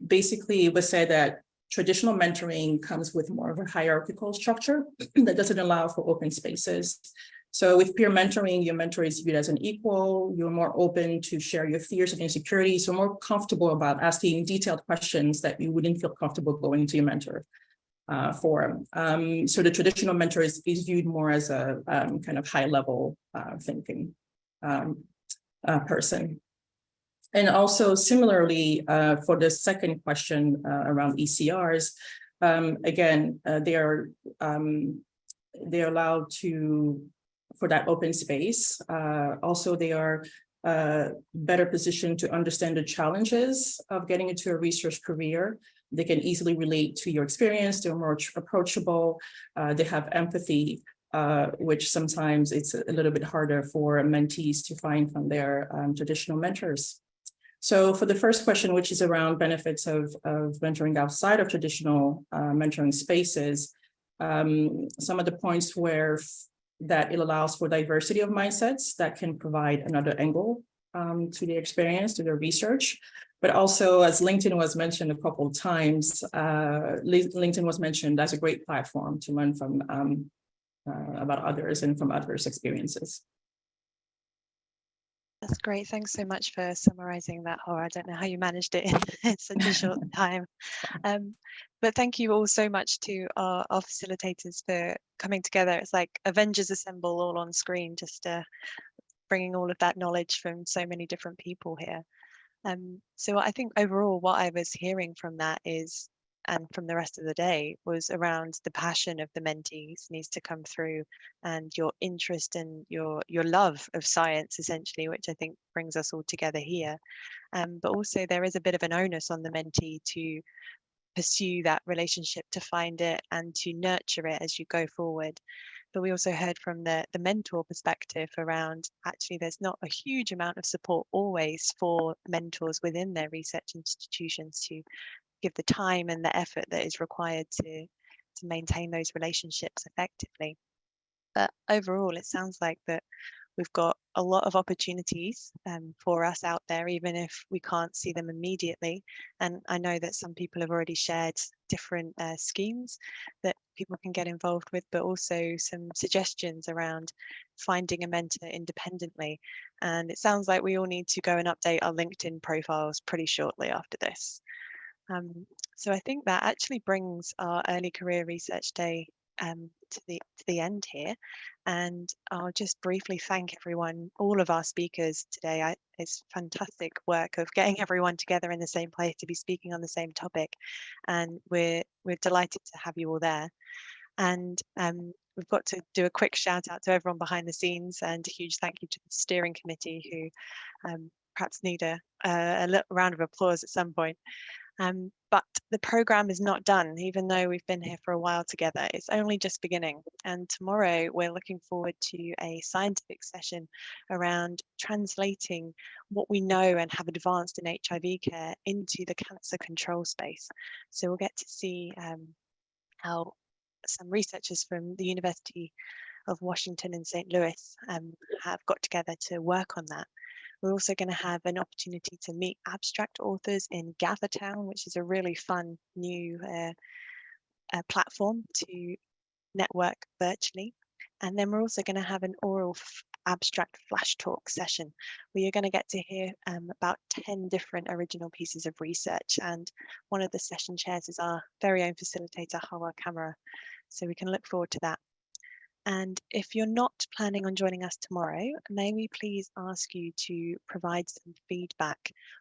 basically it was said that traditional mentoring comes with more of a hierarchical structure that doesn't allow for open spaces. So with peer mentoring, your mentor is viewed as an equal, you're more open to share your fears and insecurities, so more comfortable about asking detailed questions that you wouldn't feel comfortable going to your mentor for. So the traditional mentor is viewed more as a kind of high level thinking person. And also similarly, for the second question around ECRs, again, they're allowed to, for that open space. Also, they are better positioned to understand the challenges of getting into a research career They can easily relate to your experience. They're more approachable. They have empathy, which sometimes it's a little bit harder for mentees to find from their traditional mentors. So for the first question, which is around benefits of mentoring outside of traditional mentoring spaces, some of the points where that it allows for diversity of mindsets that can provide another angle to the experience, to the research. But also, as LinkedIn was mentioned a couple of times, LinkedIn was mentioned as a great platform to learn from about others and from others' experiences. That's great. Thanks so much for summarizing that, Hora. I don't know how you managed it in such a short time. But thank you all so much to our facilitators for coming together. It's like Avengers Assemble all on screen, just bringing all of that knowledge from so many different people here. So I think overall what I was hearing from that is, and from the rest of the day, was around the passion of the mentees needs to come through, and your interest and your love of science, essentially, which I think brings us all together here. But also there is a bit of an onus on the mentee to pursue that relationship, to find it and to nurture it as you go forward. But we also heard from the mentor perspective around, actually there's not a huge amount of support always for mentors within their research institutions to give the time and the effort that is required to maintain those relationships effectively. But overall, it sounds like that we've got a lot of opportunities for us out there, even if we can't see them immediately. And I know that some people have already shared different schemes that people can get involved with, but also some suggestions around finding a mentor independently. And it sounds like we all need to go and update our LinkedIn profiles pretty shortly after this. So I think that actually brings our early career research day to the end here, and I'll just briefly thank everyone, all of our speakers today. It's fantastic work of getting everyone together in the same place to be speaking on the same topic, and we're delighted to have you all there. And we've got to do a quick shout out to everyone behind the scenes, and a huge thank you to the steering committee, who perhaps need a little round of applause at some point. But the program is not done, even though we've been here for a while together. It's only just beginning. And tomorrow we're looking forward to a scientific session around translating what we know and have advanced in HIV care into the cancer control space. So we'll get to see how some researchers from the University of Washington in St. Louis have got together to work on that. We're also going to have an opportunity to meet abstract authors in GatherTown, which is a really fun new platform to network virtually. And then we're also going to have an oral abstract flash talk session where you're going to get to hear about 10 different original pieces of research. And one of the session chairs is our very own facilitator, Hawa Kamara. So we can look forward to that. And if you're not planning on joining us tomorrow, may we please ask you to provide some feedback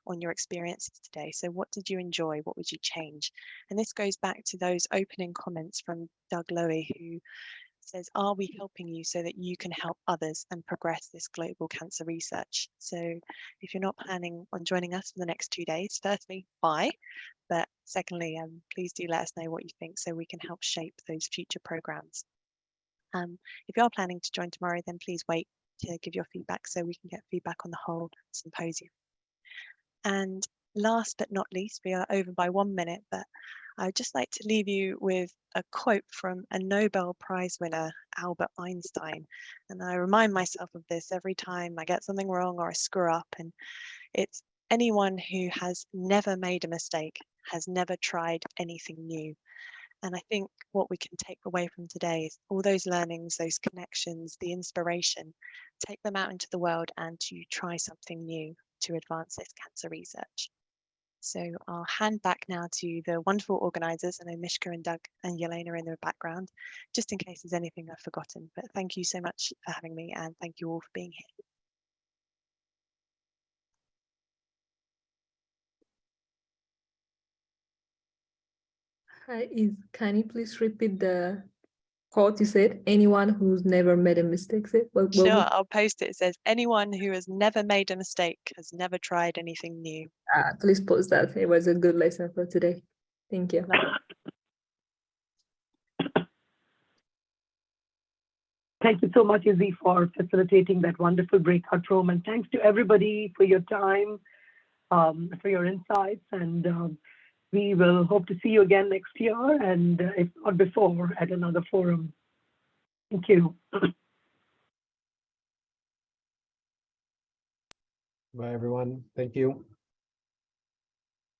on your experiences today. So what did you enjoy? What would you change? And this goes back to those opening comments from Doug Lowy, who says, are we helping you so that you can help others and progress this global cancer research? So if you're not planning on joining us for the next 2 days, firstly, bye. But secondly, please do let us know what you think so we can help shape those future programs. If you are planning to join tomorrow, then please wait to give your feedback so we can get feedback on the whole symposium. And last but not least, we are over by 1 minute, but I'd just like to leave you with a quote from a Nobel Prize winner, Albert Einstein. And I remind myself of this every time I get something wrong or I screw up. And it's, anyone who has never made a mistake has never tried anything new. And I think what we can take away from today is all those learnings, those connections, the inspiration, take them out into the world and to try something new to advance this cancer research. So I'll hand back now to the wonderful organisers. I know Mishka and Doug and Yelena are in the background, just in case there's anything I've forgotten. But thank you so much for having me, and thank you all for being here. Hi, can you please repeat the quote you said? Anyone who's never made a mistake. Sure, I'll post it. It says, anyone who has never made a mistake has never tried anything new. Please post that. It was a good lesson for today. Thank you. Thank you so much, Izzy, for facilitating that wonderful breakout room. And thanks to everybody for your time, for your insights. And we will hope to see you again next year, and if not before, at another forum. Thank you. Bye, everyone. Thank you.